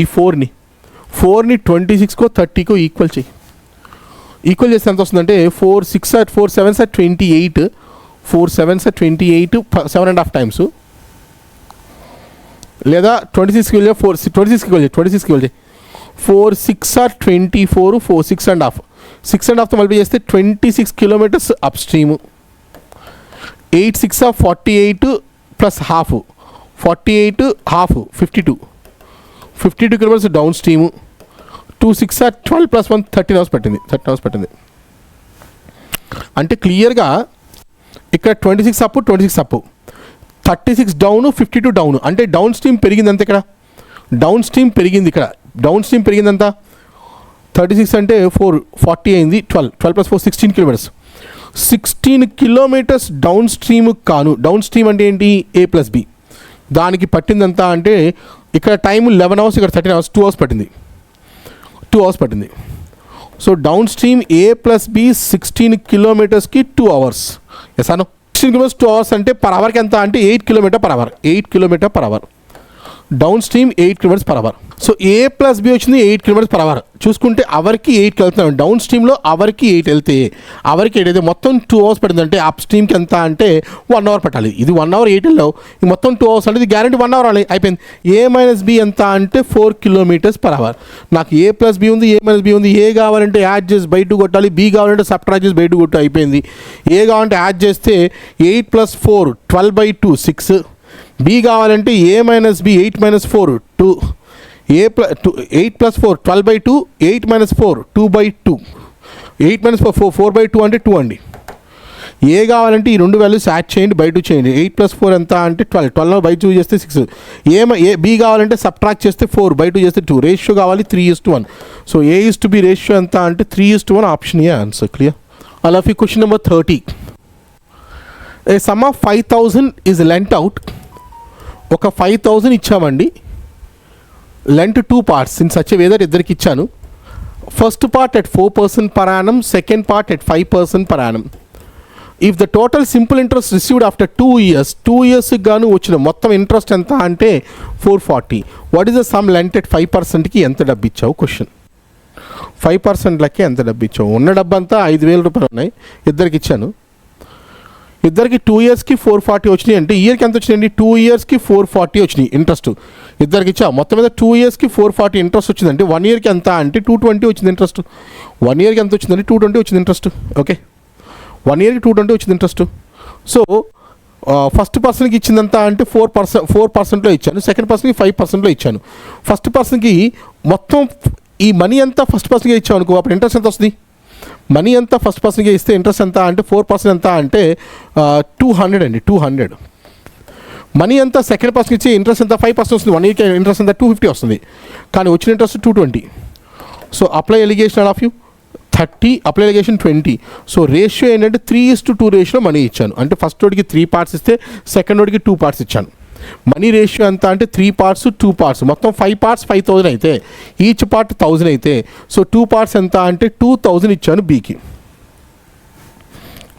ఈ 4ని 26కో 30కో ఈక్వల్ చేయి. ఈక్వల్ చేస్తే ఎంత వస్తుందంటే 4 6 4 7 28, 4 7 28, 7.5 times, లేదా 26కి వెళ్ళి 26కి వెళ్ళి 4 6 24, 4 6.5తో మళ్ళీ చేస్తే 26 kilometers up stream, 8 6 48 plus half 48 half 52 kilometers down stream, 2 6 12 plus 1 13 hours పట్టింది. అంటే క్లియర్గా ఇక్కడ 26 అప్ 36 డౌన్ 52 డౌన్. అంటే డౌన్ స్ట్రీమ్ పెరిగింది అంతే. ఇక్కడ డౌన్ స్ట్రీమ్ పెరిగింది అంతా 36 అంటే 40 అయింది. 12 plus 4 16 kilometers. 16 kilometers down stream down stream అంటే ఏంటి? A+B. దానికి పట్టిందంతా అంటే ఇక్కడ టైం 11 hours, ఇక్కడ 13 hours, 2 hours పట్టింది. 2 hours పట్టింది. సో డౌన్ స్ట్రీమ్ A+B 16 kilometersకి 2 hours. ఎస్ అను 16 kilometers 2 hours అంటే పర్ అవర్కి ఎంత అంటే 8 kilometers per hour. Down stream 8 kilometers per hour. So A+B వచ్చింది 8 kilometers per hour. చూసుకుంటే అవర్కి 8కి వెళ్తున్నాం. డౌన్ స్ట్రీమ్లో అవర్కి 8 వెళ్తే అవర్కి 8 అయితే మొత్తం 2 hours పడుతుంది. అంటే అప్ స్ట్రీమ్కి ఎంత అంటే 1 hour పట్టాలి. ఇది 1 hour 8 వెళ్ళావు, ఇది మొత్తం 2 hours అంటే ఇది గ్యారెంటీ 1 hour అవ్వాలి. అయిపోయింది. A-B ఎంత అంటే 4 kilometers per hour. నాకు A+B ఉంది, A-B ఉంది. ఏ కావాలంటే యాడ్ చేసి బయట కొట్టాలి, B కావాలంటే సబ్ట్రాక్ట్ చేసి బయట కొట్టు. అయిపోయింది. ఏ కావాలంటే యాడ్ చేస్తే 8 + 4 12/2 6. B కావాలంటే A-B 8 - 4 2. 8 + 4 12/2, 8 - 4 2/2. 8 - 4 4/2 అంటే 2 అండి. ఏ కావాలంటే ఈ రెండు వాల్యూస్ యాడ్ చేయండి, బై 2 చేయండి. 8 + 4 ఎంత అంటే 12 బై 2 చేస్తే 6. B కావాలంటే సబ్ట్రాక్ట్ చేస్తే 4 బై 2 చేస్తే 2. రేషియో కావాలి 3:1. సో A:B రేషియో ఎంత అంటే 3:1. Option A answer. క్లియర్? అలా question number 30. A sum of 5,000 is lent out. ఒక 5,000 ఇచ్చామండి. Lent 2 parts in such a way that ఇద్దరికి ఇచ్చాను. First part at 4% per annum, second part at 5% per annum. If the total simple interest received after 2 years, 2 yearsకి గాను వచ్చిన మొత్తం ఇంట్రెస్ట్ ఎంత అంటే 440. What is the sum lent at 5%కి ఎంత డబ్బు ఇచ్చావు? క్వశ్చన్. 5% లెక్క ఎంత డబ్బు ఇచ్చావు? ఉన్న డబ్బు అంతా 5,000 రూపాయలు ఉన్నాయి, ఇద్దరికి ఇచ్చాను. ఇద్దరికి 2 yearsకి 440 వచ్చినాయి అంటే ఇయర్కి ఎంత వచ్చినాయండి? 2 yearsకి 440 వచ్చినాయి ఇంట్రెస్ట్. ఇద్దరికి ఇచ్చా మొత్తం మీద 2 yearsకి 440 ఇంట్రెస్ట్ వచ్చిందంటే 1 yearకి ఎంత అంటే 220 వచ్చింది ఇంట్రెస్ట్. 1 yearకి ఎంత వచ్చిందంటే 220 వచ్చింది ఇంట్రెస్ట్. ఓకే, 1 yearకి 220 వచ్చింది ఇంట్రెస్ట్. సో ఫస్ట్ పర్సన్కి ఇచ్చిందంత అంటే 4%లో ఇచ్చాను, సెకండ్ పర్సన్కి 5%లో ఇచ్చాను. ఫస్ట్ పర్సన్కి మొత్తం ఈ మనీ అంతా ఫస్ట్ పర్సన్కి ఇచ్చాను అనుకో, అప్పుడు ఇంట్రెస్ట్ ఎంత వస్తుంది? మనీ అంతా ఫస్ట్ పర్సన్కి ఇస్తే ఇంట్రెస్ట్ ఎంత అంటే 4% ఎంత అంటే 200 అండి, 200. మనీ అంతా సెకండ్ పర్సన్కి ఇచ్చి ఇంట్రెస్ట్ ఎంత 5% వస్తుంది, 1 yearకి ఇంట్రెస్ట్ ఎంత 250 వస్తుంది, కానీ వచ్చిన interest 220. So apply allegation all of you 30, apply allegation 20. So ratio ఏంటంటే 3:2 రేషియోలో మనీ ఇచ్చాను. అంటే ఫస్ట్ వాడికి 3 parts ఇస్తే సెకండ్ వాడికి 2 parts ఇచ్చాను. మనీ రేషియో ఎంత అంటే 3 parts 2 parts, మొత్తం 5 parts 5,000 అయితే ఈచ్ పార్ట్ 1,000 అయితే సో 2 parts ఎంత అంటే 2,000 ఇచ్చాను బీకి.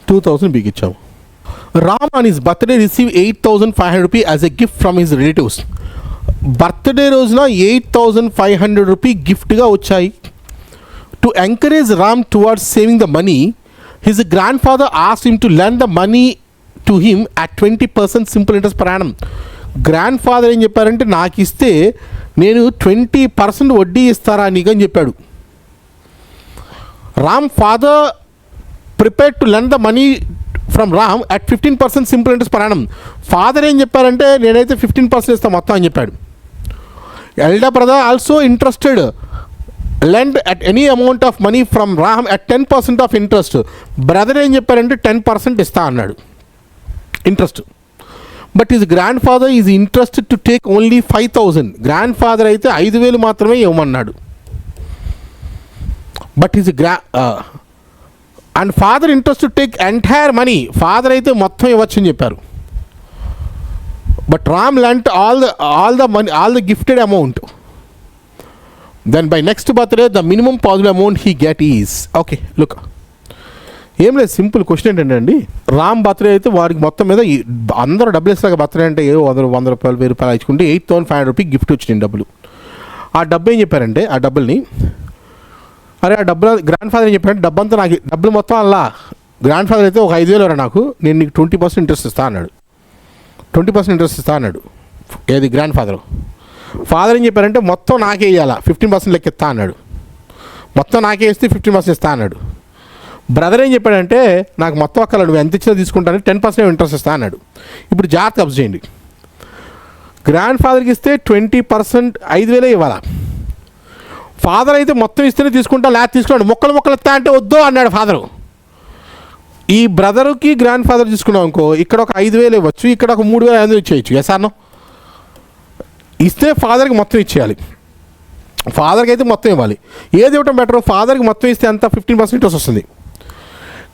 2,000 బీకి ఇచ్చాము. Ram on his birthday receive 8,500 rupee as a gift from his relatives. Birthday రోజున 8,500 రూపీ గిఫ్ట్గా వచ్చాయి. To encourage Ram towards saving the money, his grand father asked him to lend the money to him at 20% simple interest per Yanam. Grand father ఏం చెప్పారంటే నాకు ఇస్తే నేను 20% వడ్డీ ఇస్తారా నీకు అని చెప్పాడు. Ram father prepared to lend the money from Ram at 15% simple interest per annum. Father ఏం చెప్పారంటే నేనైతే 15% ఇస్తాను మొత్తం అని చెప్పాడు. Elder brother also interested lend at any amount of money from Ram at 10% of interest. Brother ఏం చెప్పారంటే 10% ఇస్తా అన్నాడు interest. But his grandfather is interested to take only 5,000. Grandfather అయితే 5,000 మాత్రమే ఇవ్వమన్నాడు. But his and father interest to take entire money, father అయితే మొత్తం ఇవ్వచ్చు అని చెప్పారు. But Ram lent all the money, all the gifted amount. Then by next birthday the minimum possible amount he get is. Okay look, ఏం లేదు, simple question ఏంటంటే అండి, Ram birthday అయితే వారికి మొత్తం మీద అందరూ డబ్బులు ఇస్తారు. బర్త్డే అంటే 100 రూపాయలు 1000 రూపాయలు ఇచ్చుకుంటే 8,500 రూపీ గిఫ్ట్ వచ్చినాయి డబ్బులు. ఆ డబ్బు ఏం చెప్పారంటే ఆ డబ్బుల్ని, అరే ఆ డబ్బులు గ్రాండ్ ఫాదర్ ఏం చెప్పారంటే డబ్బంతా నాకు, డబ్బులు మొత్తం అలా గ్రాండ్ ఫాదర్ అయితే ఒక 5,000 నాకు, నేను నీకు 20% ఇంట్రెస్ట్ ఇస్తా అన్నాడు. 20% ఇంట్రెస్ట్ ఇస్తా అన్నాడు. ఏది గ్రాండ్ ఫాదర్. ఫాదర్ ఏం చెప్పారంటే మొత్తం నాకే ఇవ్వాలా, 15% లెక్క ఇస్తా అన్నాడు. మొత్తం నాకే ఇస్తే 15% ఇస్తా అన్నాడు. బ్రదర్ ఏం చెప్పాడంటే నాకు మొత్తం అక్కడ నువ్వు ఎంత ఇచ్చినా తీసుకుంటాను, 10% ఇంట్రెస్ట్ ఇస్తా అన్నాడు. ఇప్పుడు జాగ్రత్త అబ్జర్వ్ చేయండి. గ్రాండ్ ఫాదర్కి ఇస్తే 20% 5,000 ఇవ్వాలా. ఫాదర్ అయితే మొత్తం ఇస్తేనే తీసుకుంటా, లేకపోతే తీసుకున్నాడు. మొక్కలు ఇస్తా అంటే వద్దు అన్నాడు ఫాదరు. ఈ బ్రదర్కి గ్రాండ్ ఫాదర్ తీసుకున్నాం అనుకో, ఇక్కడ ఒక 5,000 ఇవ్వచ్చు, ఇక్కడ ఒక 3,500 ఇచ్చేయచ్చు. ఎస్ అన్నో, ఇస్తే ఫాదర్కి మొత్తం ఇచ్చేయాలి. ఫాదర్కి అయితే మొత్తం ఇవ్వాలి. ఏది ఇవ్వటం బెటర్? ఫాదర్కి మొత్తం ఇస్తే అంత 15% ఇంట్రెస్ట్ వస్తుంది,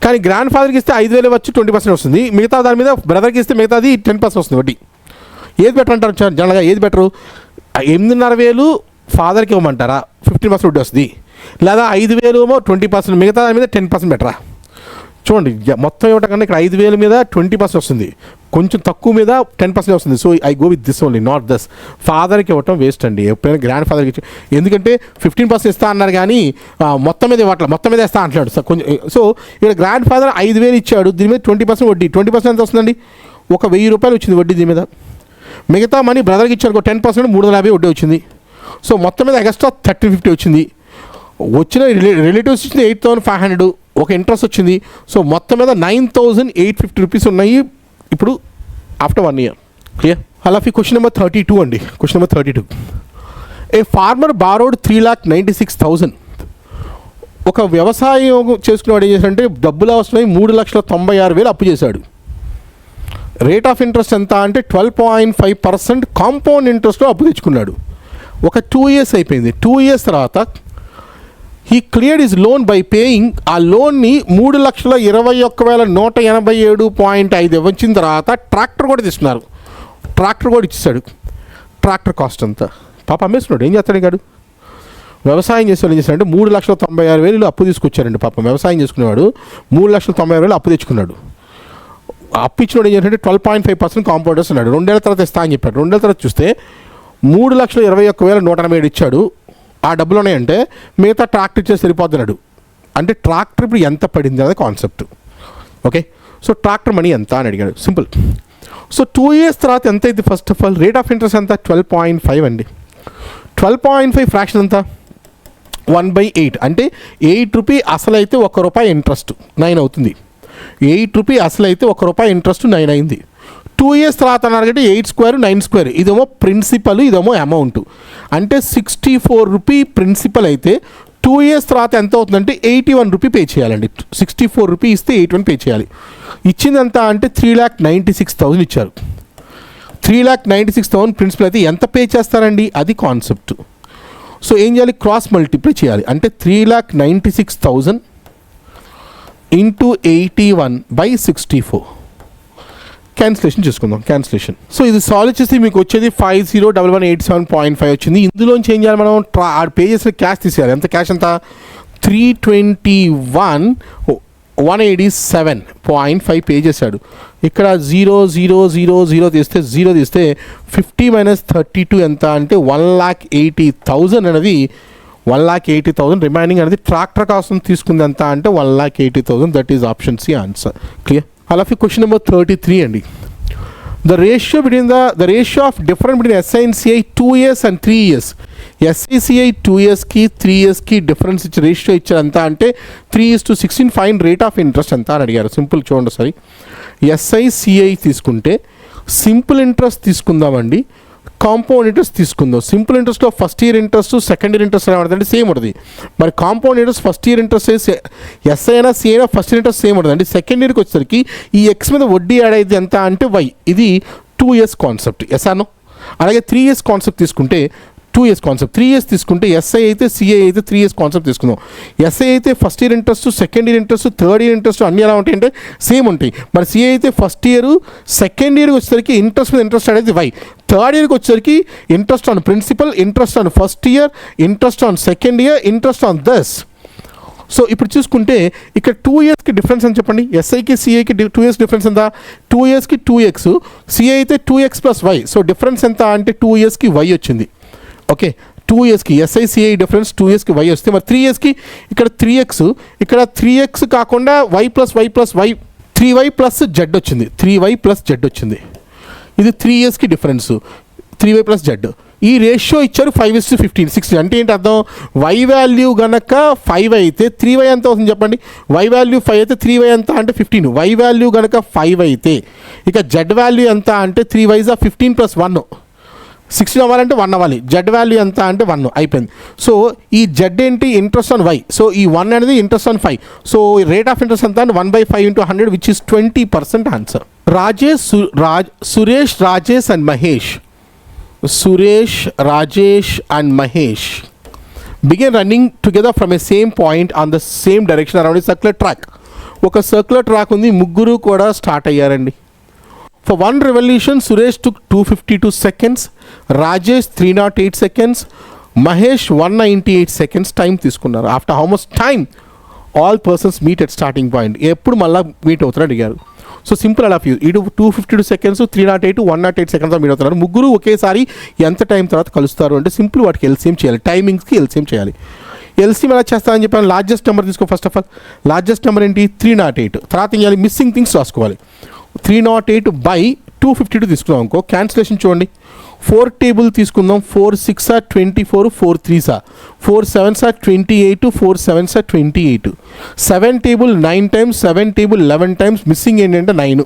కానీ గ్రాండ్ ఫాదర్కి ఇస్తే 5,000 ఇవ్వచ్చు, 20% వస్తుంది. మిగతా దాని మీద బ్రదర్కి ఇస్తే మిగతాది 10% వస్తుంది వడ్డీ. ఏది బెటర్ అంటారు జనరల్గా? ఏది బెటరు? 8,500 ఫాదర్కి ఇవ్వమంటారా, 15% వడ్డీ వస్తుంది, లేదా 5,000 ఏమో 20%, మిగతా దాని మీద 10% బెటరా? చూడండి, మొత్తం ఇవ్వటం కన్నా ఇక్కడ 5,000 మీద 20% వస్తుంది, కొంచెం తక్కువ మీద 10% వస్తుంది. So I go with this only, not this. ఫాదర్కి ఇవ్వటం వేస్ట్ అండి, ఎప్పుడైనా గ్రాండ్ ఫాదర్కి ఇచ్చి, ఎందుకంటే 15% ఇస్తా అన్నారు కానీ మొత్తం మీద ఇవ్వట్లేదు, మొత్తం మీద ఇస్తా అంటున్నాడు కొంచెం. సో ఇక్కడ గ్రాండ్ ఫాదర్ 5,000 ఇచ్చాడు, దీని మీద 20% వడ్డీ. 20% ఎంత వస్తుందండి? ఒక 1,000 రూపాయలు వచ్చింది వడ్డీ దీని మీద. మిగతా మనీ బ్రదర్కి ఇచ్చాడు 10% 350 వడ్డీ వచ్చింది. సో మొత్తం మీద ఎక్స్ట్రా 1350 వచ్చింది. వచ్చిన రిలేటివ్స్ ఇచ్చింది 8,500, ఒక ఇంట్రెస్ట్ వచ్చింది. సో మొత్తం మీద 9,850 రూపీస్ ఉన్నాయి ఇప్పుడు ఆఫ్టర్ 1 year. క్లియర్? అలాగే క్వశ్చన్ నెంబర్ 32 అండి. Question number 32. A farmer borrowed 3,96,000. ఒక వ్యవసాయం చేసుకునేవాడు ఏం చేశాడంటే డబ్బులు అవసరమై 3,96,000 అప్పు చేశాడు. రేట్ ఆఫ్ ఇంట్రెస్ట్ ఎంత అంటే 12.5% కాంపౌండ్ ఇంట్రెస్ట్లో అప్పు తెచ్చుకున్నాడు. ఒక 2 years అయిపోయింది. 2 years తర్వాత he cleared his loan by paying. ఆ లోన్ని 3,21,187.5 ఇవ్వచ్చిన తర్వాత ట్రాక్టర్ కూడా తీసుకున్నారు. ట్రాక్టర్ కూడా ఇచ్చేసాడు. ట్రాక్టర్ కాస్ట్ అంతా పాప అమ్మేస్తున్నాడు. ఏం చేస్తాడు కాడు? వ్యవసాయం చేసేవాడు ఏం చేశాడంటే 3,96,000 అప్పు తీసుకొచ్చారండి. పాపం వ్యవసాయం చేసుకునేవాడు 3,96,000 అప్పు తెచ్చుకున్నాడు. అప్పు ఇచ్చినోడు ఏం చేయాలంటే 12.5% కాంపౌండ్ ఇంట్రెస్ట్ అన్నాడు. 2 ఏళ్ల తర్వాత ఇస్తా అని చెప్పాడు. 2 ఏళ్ల తర్వాత చూస్తే 3,21,187 ఇచ్చాడు. ఆ డబ్బులు ఉన్నాయంటే మిగతా ట్రాక్టర్ ఇచ్చే సరిపోతున్నాడు. అంటే ట్రాక్టర్ ఇప్పుడు ఎంత పడింది అనేది concept. Okay, so tractor money ఎంత అని అడిగాడు. సింపుల్. సో 2 years తర్వాత ఎంత అయింది? First of all rate of interest ఎంత? 12.5 అండి. 12.5 ఫ్రాక్షన్ ఎంత? 1/8. అంటే 8 రూపీ అసలైతే ₹1 ఇంట్రెస్ట్ 9 అవుతుంది. 8 రూపీ అసలైతే ₹1 ఇంట్రెస్ట్ 9 అయింది. 2 years తర్వాత అన్నారు కాబట్టి 8 square 9 square. ఇదేమో ప్రిన్సిపల్, ఇదేమో అమౌంట్. అంటే 64 రూపీ ప్రిన్సిపల్ అయితే 2 years తర్వాత ఎంత అవుతుందంటే 81 రూపీ పే చేయాలండి. 64 రూపీ ఇస్తే 81 పే చేయాలి. ఇచ్చిందంతా అంటే 3,96,000 ఇచ్చారు. 3,96,000 ప్రిన్సిపల్ అయితే ఎంత పే చేస్తారండి? అది కాన్సెప్ట్. సో ఏం చేయాలి? క్రాస్ మల్టిప్లై చేయాలి. అంటే 3,96,000 ఇంటూ 81/64. క్యాన్సిలేషన్ చేసుకుందాం. క్యాన్సిలేషన్. సో ఇది సాల్వ్ చేసి మీకు వచ్చేది 50,1187.5 వచ్చింది. ఇందులోంచి ఏం చేయాలి? మనం పే చేసిన క్యాష్ తీసేయాలి. ఎంత క్యాష్? ఎంత? 321,187.5 పే చేశాడు. ఇక్కడ 0,0,0,0 తీస్తే 0 తీస్తే 50 - 32 ఎంత అంటే 1,80,000 అనేది 1,80,000 రిమైనింగ్ అనేది ట్రాక్టర్ కాస్ట్ తీసుకుంది ఎంత అంటే 1,80,000. That is option C answer. Clear? అలాగే క్వశ్చన్ నెంబర్ 33 అండి. The ratio of difference between SI and CI 2 years and 3 years. SICI 2 yearsకి 3 yearsకి difference ఇచ్చి రేషియో ఇచ్చారు ఎంత అంటే 3:16. ఫైన్ రేట్ ఆఫ్ ఇంట్రెస్ట్ ఎంత అని అడిగారు. సింపుల్ చూడండి ఒకసారి. SICI తీసుకుంటే సింపుల్ ఇంట్రెస్ట్ తీసుకుందామండి, కాంపౌండ్ ఇంట్రెస్ట్ తీసుకుందాం. సింపుల్ ఇంట్రెస్ట్లో first year interest, second year interest ఏమంటే సేమ్ ఉంటుంది. మరి compound interest first year interest SI అయినా సి అయినా ఫస్ట్ ఇయర్ ఇంట్రెస్ట్ సేమ్ ఉంటుంది. అంటే సెకండ్ ఇయర్కి వచ్చేసరికి ఈ ఎక్స్ మీద వడ్డీ యాడ్ అయితే ఎంత అంటే వై. ఇది 2 years కాన్సెప్ట్. ఎస్ఆర్నో. అలాగే 3 years కాన్సెప్ట్ తీసుకుంటే 2 years కాన్సెప్ట్. 3 years తీసుకుంటే ఎస్ఐ అయితే సిఐ అయితే 3 years కాన్సెప్ట్ తీసుకుందాం. ఎస్ఐ అయితే first year interest, second year interest, third year interest అన్నీ ఎలా ఉంటాయి అంటే సేమ్ ఉంటాయి. మరి సిఐ అయితే ఫస్ట్ ఇయర్, సెకండ్ ఇయర్కి వచ్చేసరికి ఇంట్రెస్ట్ మీద ఇంట్రెస్ట్ అనేది వై. థర్డ్ ఇయర్కి వచ్చేసరికి interest on principal, interest on first year, interest on second year, interest on thus. So ఇప్పుడు చూసుకుంటే ఇక్కడ 2 yearsకి డిఫరెన్స్ అని చెప్పండి. ఎస్ఐకి సిఐకి 2 years డిఫరెన్స్ ఎంత? 2 yearsకి 2x, సిఐ అయితే 2x + y. సో డిఫరెన్స్ ఎంత అంటే 2 yearsకి y వచ్చింది. ఓకే, 2 yearsకి SICI డిఫరెన్స్ 2 yearsకి y వస్తే మరి 3 yearsకి ఇక్కడ 3x, ఇక్కడ 3x కాకుండా y + y + y 3y + z వచ్చింది. 3y + z వచ్చింది. ఇది 3 yearsకి డిఫరెన్స్ 3y + z. ఈ రేషియో ఇచ్చారు 5:15 60. అంటే ఏంటి అర్థం? y వాల్యూ గనక 5 అయితే 3y ఎంత అవుతుంది చెప్పండి? y వాల్యూ 5 అయితే 3y ఎంత అంటే 15. y వాల్యూ గనక 5 అయితే ఇక z వాల్యూ ఎంత అంటే 3y = 15 + 1 16 అవ్వాలంటే 1 అవ్వాలి. జెడ్ వాల్యూ ఎంత అంటే 1 అయిపోయింది. సో ఈ జెడ్ ఏంటి? Interest on why. సో ఈ 1 అనేది interest on 5. So rate of interest ఎంత అంటే 1/5 × 100 which is 20% answer. Suresh, Rajesh and Mahesh begin running together from a same point on the same direction around a circular track. ఒక circular track ఉంది, ముగ్గురు కూడా start అయ్యారండి. For one revolution, Suresh took 252 seconds, Rajesh 308 seconds, Mahesh 198 seconds time తీసుకున్నారు. After how much time all persons meet at starting point? ఎప్పుడు మళ్ళీ meet అవుతారు అడిగారు. సో సింపుల్ అలా ఫ్యూ ఇటు 252 seconds, 308, 108 seconds మీట్ అవుతున్నారు. ముగ్గురు ఒకేసారి ఎంత టైం తర్వాత కలుస్తారు అంటే సింపుల్ వాటికి ఎల్సిఎం చేయాలి. టైమింగ్స్కి ఎల్సిఎం చేయాలి. ఎల్సిఎం ఎలా చేస్తామని చెప్పాను? లార్జెస్ట్ నెంబర్ తీసుకో. First of all largest number ఏంటి? 308. తర్వాత ఏం చేయాలి? మిస్సింగ్ థింగ్స్ రాసుకోవాలి. 308/252 తీసుకున్నాం అనుకో. క్యాన్సిలేషన్ చూడండి. 4 టేబుల్ తీసుకుందాం. 4 6 are 24, 4 3s are 4 7s are 28, 4 7s are 28. 7 table 9 times, 7 table 11 times. Missing ఏంటంటే 9.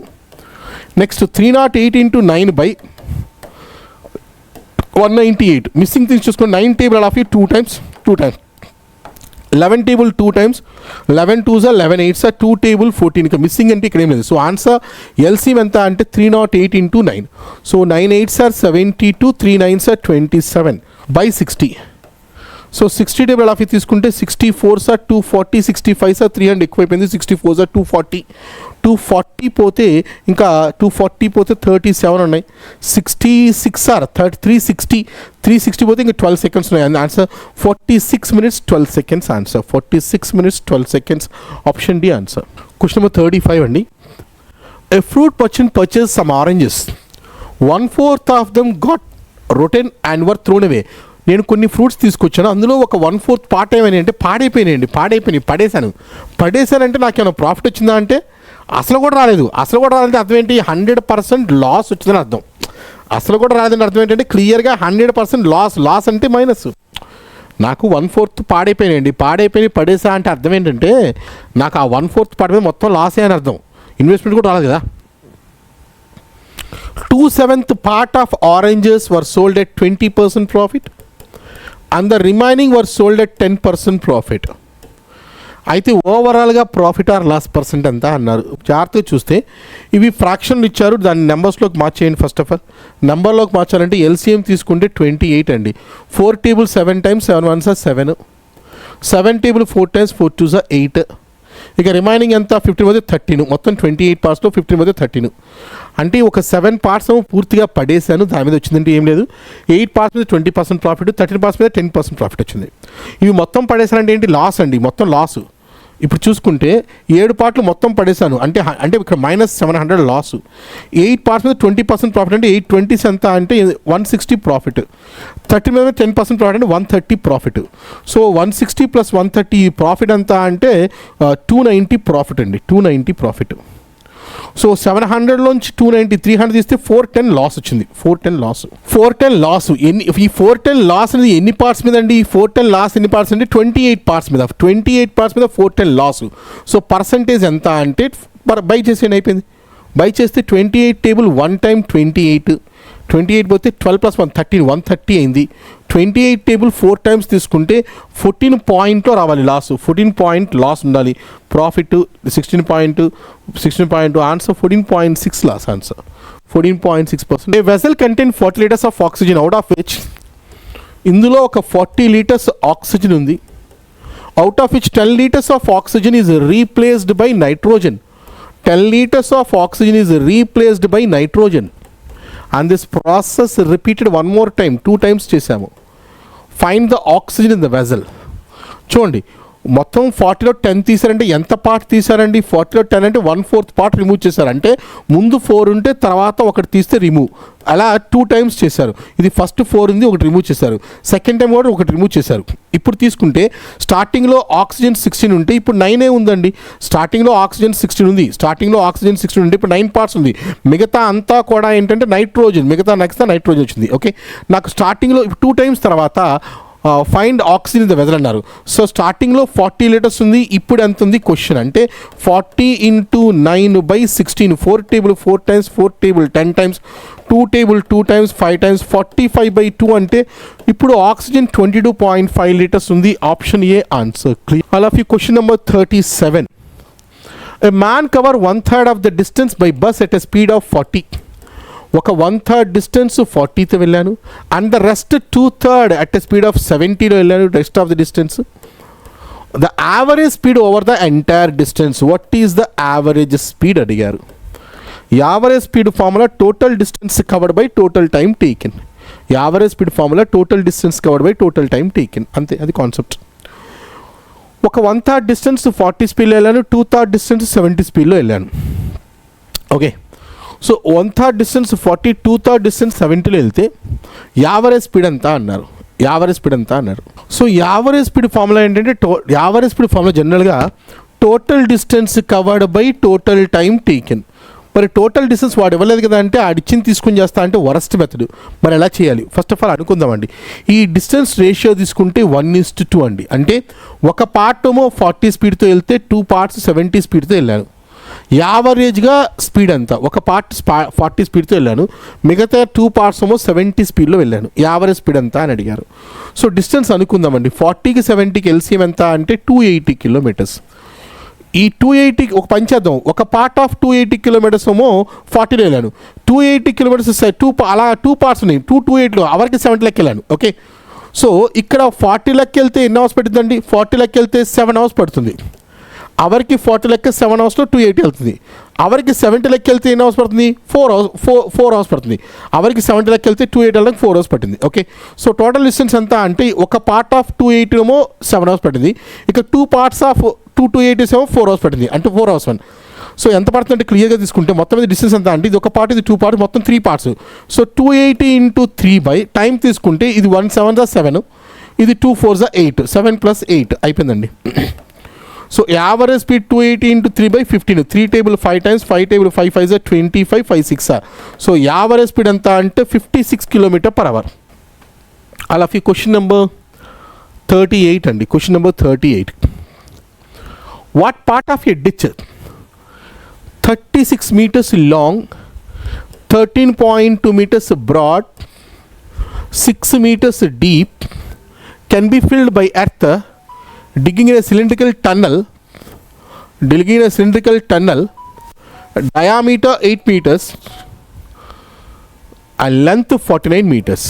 నెక్స్ట్ 308 × 9/198. మిస్సింగ్ థింగ్స్ చూసుకుని 9 టేబుల్ అలా 2 times 11 table 2 times, 11 2s are 11 8s are 2 table 14. ఇక మిస్సింగ్ అంటే ఇక్కడ ఏం లేదు. సో ఆన్సర్ ఎల్సిఎం ఎంత అంటే 308 × 9. So 9 8s are 72, 3 9s are 27/60. So 60 table of తీసుకుంటే 64s are 240, 65s are 300 ఎక్కువైపోయింది. 64s are 240. 240 పోతే ఇంకా 240 పోతే 37 ఉన్నాయి. 66 are 360. 360 పోతే ఇంకా 12 seconds ఉన్నాయి. Answer 46 minutes 12 seconds answer. 46 minutes 12 seconds option D answer. Question number 35 అండి. A fruit merchant purchased some oranges. 1/4 of them got rotten and were thrown away. నేను కొన్ని ఫ్రూట్స్ తీసుకొచ్చాను, అందులో ఒక 1/4 పార్ట్ ఏమైనా అంటే పాడైపోయినాయి, పడేశానంటే నాకేమైనా ప్రాఫిట్ వచ్చిందా అంటే అసలు కూడా రాలేదు. అసలు కూడా రాలేదంటే అర్థం ఏంటి? 100% లాస్ వచ్చిందని అర్థం. అసలు కూడా రాలేదంటే అర్థం ఏంటంటే క్లియర్గా 100% లాస్ అంటే మైనస్. నాకు 1/4 పాడైపోయి పడేసా అంటే అర్థం ఏంటంటే నాకు ఆ 1/4 పాడిపోయి మొత్తం లాసే అని అర్థం. ఇన్వెస్ట్మెంట్ కూడా రాలేదు కదా. 2/7 part of oranges were sold at 20% profit and the remaining were sold at 10% profit. అయితే ఓవరాల్గా ప్రాఫిట్ ఆర్ లాస్ పర్సెంట్ అంతా అన్నారు. జాగ్రత్తగా చూస్తే ఇవి ఫ్రాక్షన్లు ఇచ్చారు, దాన్ని నెంబర్స్లోకి మార్చేయండి. ఫస్ట్ ఆఫ్ ఆల్ నెంబర్లోకి మార్చాలంటే ఎల్సిఎం తీసుకుంటే 28 అండి. 4 table 7 times 7 1s are 7, 7 table 4 times 4 2s are 8. ఇక రిమైనింగ్ ఎంత 15 మధ్య 13, మొత్తం 28 partsలో 15 మధ్య 13 అంటే ఒక 7 parts పూర్తిగా పడేశాను. దాని మీద వచ్చిందంటే ఏం లేదు, 8 parts మీద 20% ప్రాఫిట్, 13 parts మీద 10% ప్రాఫిట్ వచ్చింది. ఇవి మొత్తం పడేశానంటే ఏంటి? లాస్ అండి, మొత్తం లాసు. ఇప్పుడు చూసుకుంటే 7 పార్ట్లు మొత్తం పడేశాను అంటే ఇక్కడ -700 లాసు. 8 parts మీద 20% ప్రాఫిట్ అంటే 8/20 ఎంత అంటే 160 ప్రాఫిట్. 30 మీద 10% ప్రాఫిట్ అంటే 130 ప్రాఫిట్. సో 160 + 130 ప్రాఫిట్ ఎంత అంటే 290 ప్రాఫిట్ అండి, 290 ప్రాఫిట్. సో 700లోంచి 290 300 తీస్తే 410 లాస్ వచ్చింది. 410 లాస్ ఈ 410 లాస్ అనేది ఎన్ని పార్ట్స్ మీద అండి? ఈ 410 లాస్ ఎన్ని పార్ట్స్ అంటే 28 పార్ట్స్ మీద. 28 పార్ట్స్ మీద 410 లాస్. సో పర్సంటేజ్ ఎంత అంటే బై చేసేయండి, అయిపోయింది. బై చేస్తే 28 టేబుల్ 1 time 28 పోతే 12 + 1 13, 130 అయింది. 28 టేబుల్ 4 times తీసుకుంటే 14 పాయింట్లో రావాలి లాస్. 14 పాయింట్ లాస్ ఉండాలి. Profit 16 point answer 14.6 loss answer 14.6%. A vessel contain 40 liters of oxygen out of which ఇందులో ఒక 40 liters ఆక్సిజన్ ఉంది. Out of which 10 liters of oxygen is replaced by nitrogen. 10 liters of oxygen is replaced by nitrogen. And this process repeated 1 more time, 2 times చేసాము. Find the oxygen in the vessel. చూడండి, మొత్తం 40లో 10 తీసారంటే ఎంత part తీసారండి? 40లో 10 అంటే 1/4 part remove చేశారు. అంటే ముందు 4 ఉంటే తర్వాత ఒకటి తీస్తే రిమూవ్, అలా 2 times చేశారు. ఇది ఫస్ట్ 4 ఉంది, ఒకటి రిమూవ్ చేశారు. సెకండ్ టైం కూడా ఒకటి రిమూవ్ చేశారు. ఇప్పుడు తీసుకుంటే స్టార్టింగ్లో ఆక్సిజన్ 16 ఉంటే ఇప్పుడు 9 ఉందండి. స్టార్టింగ్లో ఆక్సిజన్ 16 ఉంటే ఇప్పుడు 9 parts ఉంది. మిగతా అంతా కూడా ఏంటంటే నైట్రోజన్, మిగతా నైట్రోజన్ వచ్చింది. ఓకే, నాకు స్టార్టింగ్లో 2 times తర్వాత find oxygen in the vessel అన్నారు. సో స్టార్టింగ్లో 40 liters ఉంది, ఇప్పుడు ఎంత ఉంది క్వశ్చన్ అంటే 40 × 9/16. 4 table 4 times, 4 table 10 times, 2 table 2 times 5 times, 45/2 అంటే ఇప్పుడు ఆక్సిజన్ 22.5 liters ఉంది. Option A answer. Clear. All of you. Question number 37. A man cover 1/3 of the distance by bus at a speed of 40. ఒక 1/3 distance 40తో వెళ్ళాను and the rest 2/3 at a speed of 70లో వెళ్ళాను. Rest of the distance, the average speed over the entire distance. What is the average speed అడిగారు. Average speed formula total distance covered by total time taken. Average speed formula total distance covered by total time taken, అంతే, అది concept. ఒక 1/3 distance 40 స్పీడ్లో వెళ్ళాను, 2/3 distance 70 స్పీడ్లో వెళ్ళాను. Okay, so 1/3 distance 40, 2/3 distance 70లో వెళ్తే average speed ఎంత అన్నారు. సో యావరేజ్ స్పీడ్ ఫార్ములా ఏంటంటే యావరేజ్ స్పీడ్ ఫార్ములా జనరల్గా total distance covered by total time taken. మరి టోటల్ డిస్టెన్స్ వాడు ఇవ్వలేదు కదా అంటే ఆడిచ్చింది తీసుకుని చేస్తా అంటే వరస్ట్ మెథడ్. మరి ఎలా చేయాలి? ఫస్ట్ ఆఫ్ ఆల్ అనుకుందామండి, ఈ డిస్టెన్స్ రేషియో తీసుకుంటే 1:2 అండి. అంటే ఒక పార్ట్ ఏమో 40 స్పీడ్తో వెళ్తే 2 parts 70 స్పీడ్తో వెళ్ళాను. యావరేజ్గా స్పీడ్ అంతా ఒక పార్ట్ 40 స్పీడ్తో వెళ్ళాను, మిగతా 2 parts ఏమో 70 స్పీడ్లో వెళ్ళాను. యావరేజ్ స్పీడ్ ఎంత అని అడిగారు. సో డిస్టెన్స్ అనుకుందామండి, 40కి 70కి ఎల్సిఎం ఎంత అంటే 280 kilometers. ఈ 280 ఒక పని చేద్దాం, ఒక పార్ట్ ఆఫ్ 280 kilometers ఏమో 40లో వెళ్ళాను, 280 kilometers అలా 2 parts ఉన్నాయి, 280లో అవర్కి 70 లెక్క వెళ్ళాను. ఓకే, సో ఇక్కడ 40 లెక్క వెళ్తే ఎన్ని అవర్స్ పడుతుందండి? 40 లెక్క వెళ్తే 7 hours పడుతుంది. అవర్కి 40 లెక్క 7 hours $280 వెళ్తుంది. అవర్కి 70 లెక్క వెళ్తే ఎన్ని అవర్స్ పడుతుంది? 4 hours పడుతుంది. అవర్కి 70 లెక్క వెళ్తే 280 వెళ్ళడానికి 4 hours పట్టింది. ఓకే, సో టోటల్ డిస్టెన్స్ ఎంత అంటే ఒక పార్ట్ ఆఫ్ 280 ఏమో 7 hours పట్టింది, ఇక 2 parts ఆఫ్ 280 ఏమో 4 hours పట్టింది, అంటే 4 hours 1. సో ఎంత పడుతుందంటే క్లియర్గా తీసుకుంటే మొత్తం మీద డిస్టెన్స్ ఎంత అంటే ఇది ఒక పార్ట్, ఇది 2 పార్ట్స్, మొత్తం 3 parts. So 280 into 3 by time తీసుకుంటే ఇది 1 7 7, ఇది 2 4 8, 7 + 8 అయిపోయిందండి. So average speed 280 into 3 by 15, 3 table 5 times, 5 table 5 5 25, 5 6. So average speed ఎంత అంటే 56 km/h. అలా క్వశ్చన్ నెంబర్ 38 అండి. Question number 38. What part of a ditch 36 meters long, 13.2 meters broad, 6 meters deep, can be filled by earth digging in a cylindrical tunnel, diameter 8 meters and length 49 meters.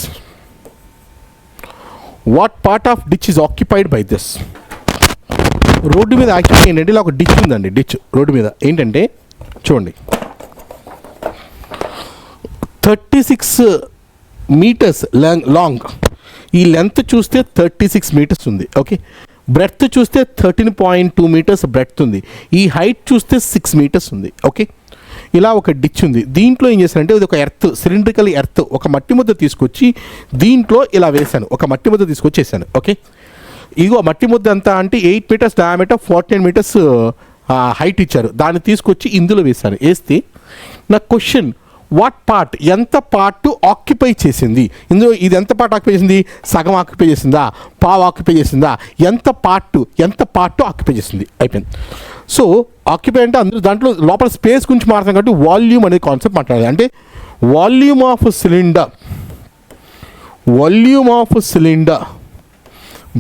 What part of ditch is occupied by this? Road మీద actually ఏంటంటే ఇలా ఒక ditch ఉందండి. Ditch road మీద ఏంటంటే చూడండి 36 meters long, ఈ length చూస్తే 36 meters ఉంది. ఓకే, బ్రెడ్త్ చూస్తే 13.2 meters బ్రెడ్త్ ఉంది. ఈ హైట్ చూస్తే 6 meters ఉంది. ఓకే, ఇలా ఒక డిచ్ ఉంది. దీంట్లో ఏం చేశానంటే ఇది ఒక ఎర్త్, సిలిండ్రికల్ ఎర్త్, ఒక మట్టి ముద్ద తీసుకొచ్చి దీంట్లో ఇలా వేశాను, ఒక మట్టి ముద్ద తీసుకొచ్చేసాను. ఓకే, ఇదిగో మట్టి ముద్ద ఎంత అంటే 8 meters డయామీటర్, 49 meters హైట్ ఇచ్చారు. దాన్ని తీసుకొచ్చి ఇందులో వేశాను. వేస్తే నా క్వశ్చన్ వాట్ పార్ట్, ఎంత పార్ట్ ఆక్యుపై చేసింది ఇందులో, ఇది ఎంత పార్ట్ ఆక్యుపై చేసింది, సగం ఆక్యుపై చేసిందా, పావు ఆక్యుపై చేసిందా, ఎంత పార్ట్ ఆక్యుపై చేసింది అయిపోయింది. సో ఆక్యుపై అంటే అందరూ దాంట్లో లోపల స్పేస్ గురించి మాట్లాడతాం కాబట్టి వాల్యూమ్ అనే కాన్సెప్ట్ మాట్లాడాలి. అంటే volume of cylinder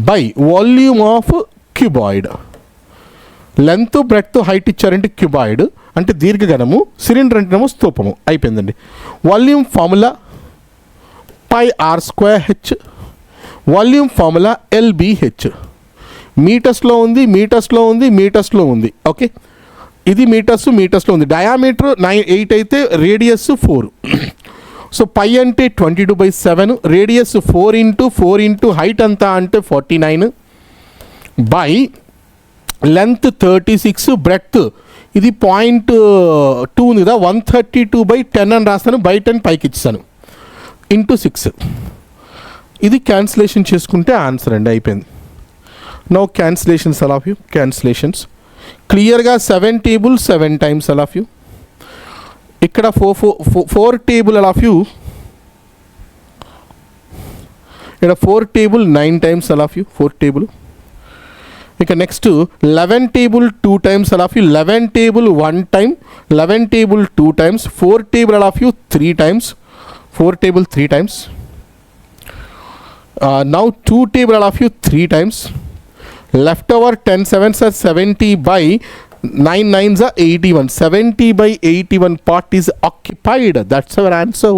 by volume of cuboid. Length breadth height ఇచ్చారంటే క్యూబాయిడ్ అంటే దీర్ఘఘనము, సిలిండర్ అంటేనేమో స్తూపము. అయిపోయిందండి. Volume formula πr²h, volume formula LBH. మీటర్స్లో ఉంది. ఓకే, ఇది మీటర్స్లో ఉంది. డయామీటర్ 8 అయితే రేడియస్ 4. సో పై అంటే 22/7, రేడియస్ 4 ఇంటూ హైట్ అంతా అంటే 49 బై లెంత్ 36, బ్రెడ్త్ ఇది 0.2 ఉంది కదా, 132/10 అని రాస్తాను, బై 10 పైకి ఇచ్చాను, ఇంటూ 6. ఇది క్యాన్సిలేషన్ చేసుకుంటే ఆన్సర్ అండి. అయిపోయింది. No cancellations all of you, cancellations క్లియర్గా 7 table 7 times all of you. ఇక్కడ 4 టేబుల్ ఆల్ ఆఫ్ యూ, ఇక్కడ 4 table 9 times all of you, 4 table. ఇక next 11 table 2 times all of you, 11 table 1 time, 11 table 2 times, 4 table all of you 3 times, 4 table 3 times. Now 2 table all of you 3 times. Left over 10 7s are 70 by 9 9s are 81. 70 by 81 part is occupied. That's our answer.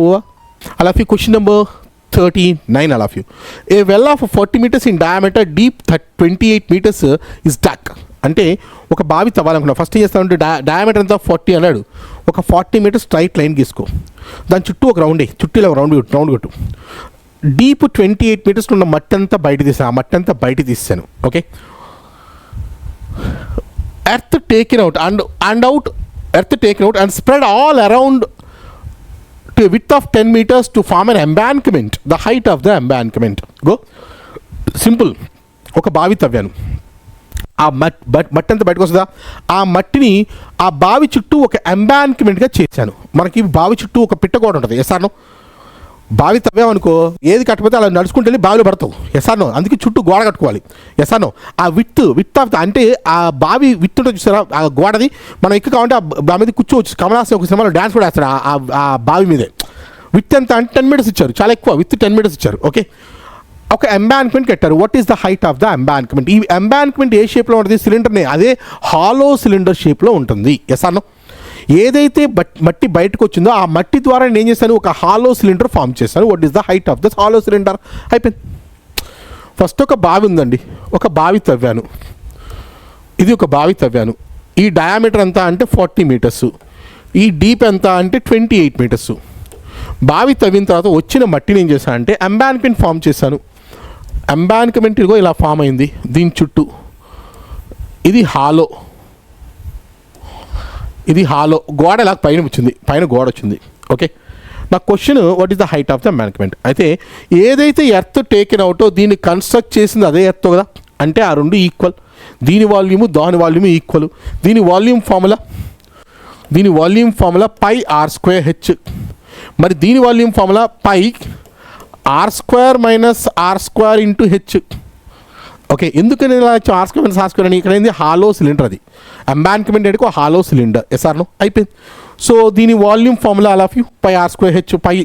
All of you, question number 39 all of you. A well of 40 meters in diameter, deep 28 meters is dug. అంటే ఒక బావి తవ్వాలనుకున్నా, first ఏం చేస్తామంటే diameter అంతా 40 అన్నాడు, ఒక 40 meters straight line గీసుకో, దాని చుట్టూ ఒక రౌండ్, చుట్టూ ఒక రౌండ్ కొట్టు. డీప్ 28 meters ఉన్న మట్టి అంతా బయట తీసాను, ఆ మట్టి అంతా బయట తీసాను. Okay, earth taken out and spread all around to width of 10 meters to form an embankment, the height of the embankment. Go simple. ఒక బావి తవ్వాను, ఆ మట్టి అంతా బయటకు వస్తుందా, ఆ మట్టిని ఆ బావి చుట్టూ ఒక ఎంబాంక్మెంట్గా చేశాను. మనకి బావి చుట్టూ ఒక పిట్టగోడ ఉంటుంది. ఎస్ఆర్నో, బావి తవ్వామనుకో ఏది కట్టకపోతే అలా నడుచుకుంటే వెళ్ళి బావిలో పడతావు. ఎస్ఆర్నో, అందుకే చుట్టూ గోడ కట్టుకోవాలి. ఎస్ఆర్నో, ఆ విత్ ఆఫ్ అంటే ఆ బావి విత్ ఉంటుంది చూసారా, ఆ గోడది మనం ఎక్కువ కావాలంటే ఆ మీద కూర్చోవచ్చు. కమలాసన్ ఒక సినిమాలో డ్యాన్స్ కూడా వేస్తాడు ఆ బావి మీదే. విత్ ఎంత అంటే 10 meters ఇచ్చారు, చాలా ఎక్కువ, విత్ 10 meters ఇచ్చారు. ఓకే, ఒక ఎంబాంక్మెంట్ కట్టారు. What is the height of the embankment? ఈ ఎంబాంక్మెంట్ ఏ షేప్లో ఉంటుంది? సిలిండర్ని అదే హాలో సిలిండర్ షేప్లో ఉంటుంది. ఎస్ఆర్నో, ఏదైతే మట్టి బయటకు వచ్చిందో ఆ మట్టి ద్వారా నేను ఏం చేశాను, ఒక హాలో సిలిండర్ ఫామ్ చేశాను. What is the height of the hollow cylinder? అయిపోయింది. ఫస్ట్ ఒక బావి ఉందండి, ఒక బావి తవ్వాను, ఇది ఒక బావి తవ్వాను. ఈ డయామీటర్ ఎంత అంటే 40 meters, ఈ డీప్ ఎంత అంటే 28 meters. బావి తవ్విన తర్వాత వచ్చిన మట్టిని ఏం చేశాను అంటే ఎంబాంక్మెంట్ ఫామ్ చేశాను. ఎంబాంక్మెంట్ ఇదిగో ఇలా ఫామ్ అయింది, దీని చుట్టూ ఇది హాలో. ఇది హాలో గోడ ఇలా పైన వచ్చింది, పైన గోడ వచ్చింది. ఓకే, నా question what is the height of the embankment. అయితే ఏదైతే ఎర్త్ టేకెన్ అవుటో దీన్ని కన్స్ట్రక్ట్ చేసింది అదే ఎర్త్ కదా, అంటే ఆ రెండు ఈక్వల్. దీని వాల్యూము దాని వాల్యూము ఈక్వల్. దీని volume formula pi are square h. మరి దీని volume formula pi are square minus are square into h. Okay, ఎందుకని ఇలా r square minus are square అని? ఇక్కడ ఏంది హాలో సిలిండర్, అది ఎంబాంక్మెంట్ అంటే హాలో సిలిండర్. ఎస్ఆర్ను అయిపోయింది. సో దీని volume formula all of you pi are square h. Pi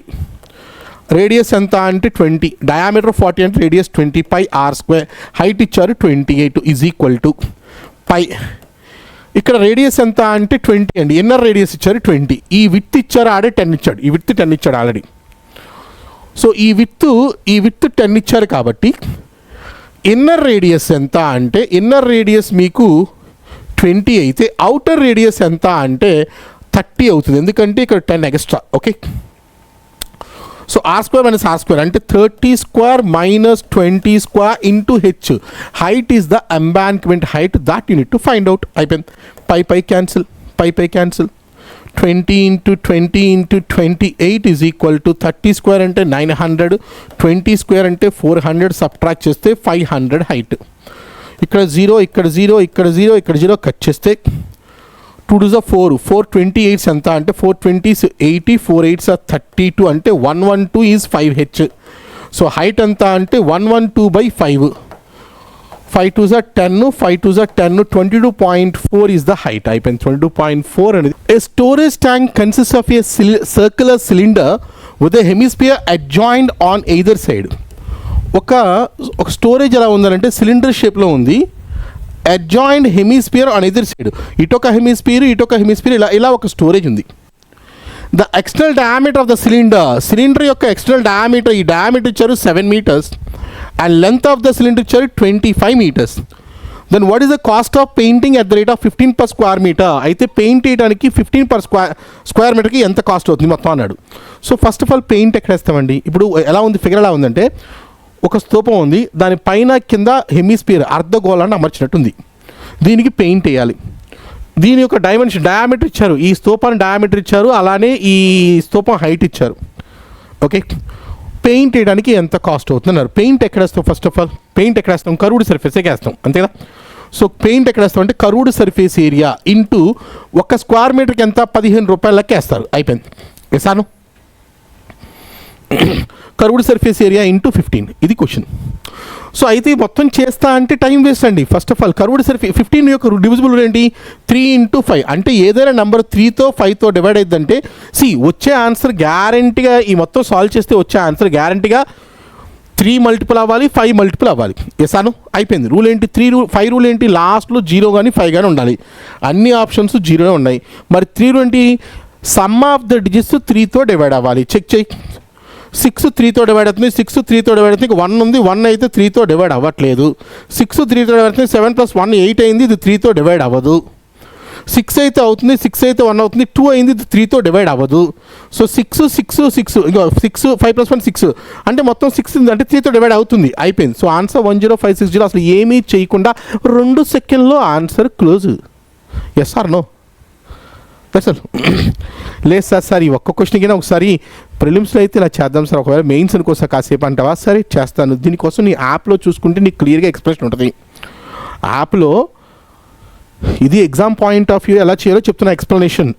radius ఎంత అంటే 20, డయామీటర్ 40 అంటే radius 20, pi are square. Height ఇచ్చారు 28 ఈజ్ ఈక్వల్ టు పై. ఇక్కడ రేడియస్ ఎంత అంటే 20 అండి, ఇన్నర్ రేడియస్ ఇచ్చారు 20. ఈ విత్ ఇచ్చారు, ఆడే 10 ఇచ్చాడు, ఈ విత్ 10 ఇచ్చాడు ఆల్రెడీ. సో ఈ విత్ 10 ఇచ్చారు కాబట్టి ఇన్నర్ రేడియస్ ఎంత అంటే, ఇన్నర్ రేడియస్ మీకు 20 అయితే అవుటర్ రేడియస్ ఎంత అంటే 30 అవుతుంది, ఎందుకంటే ఇక్కడ 10 extra. Okay, so R square minus are square అంటే 30 square minus 20 square into H. Height is the embankment height, that you need to find out. అయిపోయింది. Pi cancel, pi cancel. 20 into 20 into 28 is equal to 30 square అంటే 900, 20 square అంటే 400, subtract చేస్తే 500 height. ఇక్కడ 0, ఇక్కడ 0, ఇక్కడ 0, ఇక్కడ 0 cut చేస్తే 2 to the 4, 428 ఎంత అంటే 420 80, 4 8 32 అంటే 112 ఈజ్ 5h. సో హైట్ ఎంత అంటే 112/5, 5 2 10, 5 2 10, 22.4 ఈజ్ ద హైట్. అయిపోయింది. 22.4 అనేది. A storage tank consist of a circular cylinder with a hemisphere adjoined on either side. ఒక స్టోరేజ్ ఎలా ఉందంటే సిలిండర్ షేప్లో ఉంది, adjoined hemisphere on either side. ఇటొక హెమిస్పియర్ ఇలా ఒక స్టోరేజ్ ఉంది. The external diameter of the cylinder యొక్క ఎక్స్టర్నల్ డయామీటర్, ఈ డయామీటర్ ఇచ్చారు 7 meters and length of the cylinder ఇచ్చారు 25 meters. Then what is the cost of painting at the rate of 15 per square meter. అయితే paint వేయడానికి 15 per square meterకి ఎంత cost అవుతుంది మొత్తం అన్నాడు. So first of all paint ఎక్కడ వేస్తామండి? ఇప్పుడు ఎలా ఉంది ఫిగర్, ఎలా ఉందంటే ఒక స్తూపం ఉంది, దాని పైన కింద హెమిస్పియర్ అర్ధగోళాన్ని అమర్చినట్టుంది. దీనికి పెయింట్ వేయాలి. దీని యొక్క డయామీటర్ ఇచ్చారు, ఈ స్తూపాన్ని డయామీటర్ ఇచ్చారు, అలానే ఈ స్తూపం హైట్ ఇచ్చారు. ఓకే, పెయింట్ వేయడానికి ఎంత కాస్ట్ అవుతున్నారు? పెయింట్ ఎక్కడ వేస్తాం? ఫస్ట్ ఆఫ్ ఆల్ పెయింట్ ఎక్కడ వేస్తాం? కర్వ్డ్ సర్ఫేస్కి వేస్తాం, అంతే కదా. సో పెయింట్ ఎక్కడ వేస్తాం అంటే curved surface area into 1 square meterకి ఎంత 15 రూపాయలకి వేస్తారు. అయిపోయింది. వేసాను. కర్వ్డ్ సర్ఫేస్ ఏరియా ఇంటూ 15, ఇది క్వశ్చన్. సో అయితే మొత్తం చేస్తా అంటే టైం వేస్ట్ అండి. First of all curved surface 15 యొక్క డివిజిబుల్ ఏంటి? 3 into 5 అంటే ఏదైనా నెంబర్ 3తో 5తో డివైడ్ అయ్యిందంటే వచ్చే ఆన్సర్ గ్యారంటీగా, ఈ మొత్తం సాల్వ్ చేస్తే వచ్చే ఆన్సర్ గ్యారంటీగా 3 multiple అవ్వాలి, 5 multiple అవ్వాలి. వేసాను. అయిపోయింది. రూల్ ఏంటి? 5 రూల్ ఏంటి? లాస్ట్లో 0 కానీ 5 కానీ ఉండాలి. అన్ని ఆప్షన్స్ 0 ఉన్నాయి. మరి 3 రూల్ ఏంటి? సమ్ ఆఫ్ ద డిజిట్స్ 3తో డివైడ్ అవ్వాలి. చెక్ చేయి. 6 3తో డివైడ్ అవుతుంది, 6 3తో డివైడ్ అవుతుంది. 1 ఉంది, 1 అయితే 3తో డివైడ్ అవ్వట్లేదు. 6 3తో డివైడ్ అవుతుంది, 7 + 1 8 అయింది, ఇది 3తో డివైడ్ అవ్వదు. 6 అయితే అవుతుంది, 6 అయితే 1 అవుతుంది, 2 అయింది, ఇది 3తో డివైడ్ అవ్వదు. సో 6 6 6 ఇంకో 6 5 + 1 6 అంటే మొత్తం 6 అంటే 3తో డివైడ్ అవుతుంది. అయిపోయింది. So answer 10560. అసలు ఏమీ చేయకుండా 2 సెకండ్లో answer close. Yes or no? అసలు లేదు సార్ ఈ ఒక్క క్వశ్చన్కి ఒకసారి ప్రిలిమ్స్లో అయితే ఇలా చేద్దాం సార్, ఒకవేళ మెయిన్స్ అనుకోసా కాసేపు అంటావా? సరే చేస్తాను. దీనికోసం నీ యాప్లో చూసుకుంటే నీకు క్లియర్గా ఎక్స్ప్రెషన్ ఉంటుంది. యాప్లో ఇది ఎగ్జామ్ పాయింట్ ఆఫ్ వ్యూ ఎలా చేయాలో చెప్తున్నా, ఎక్స్ప్లెనేషన్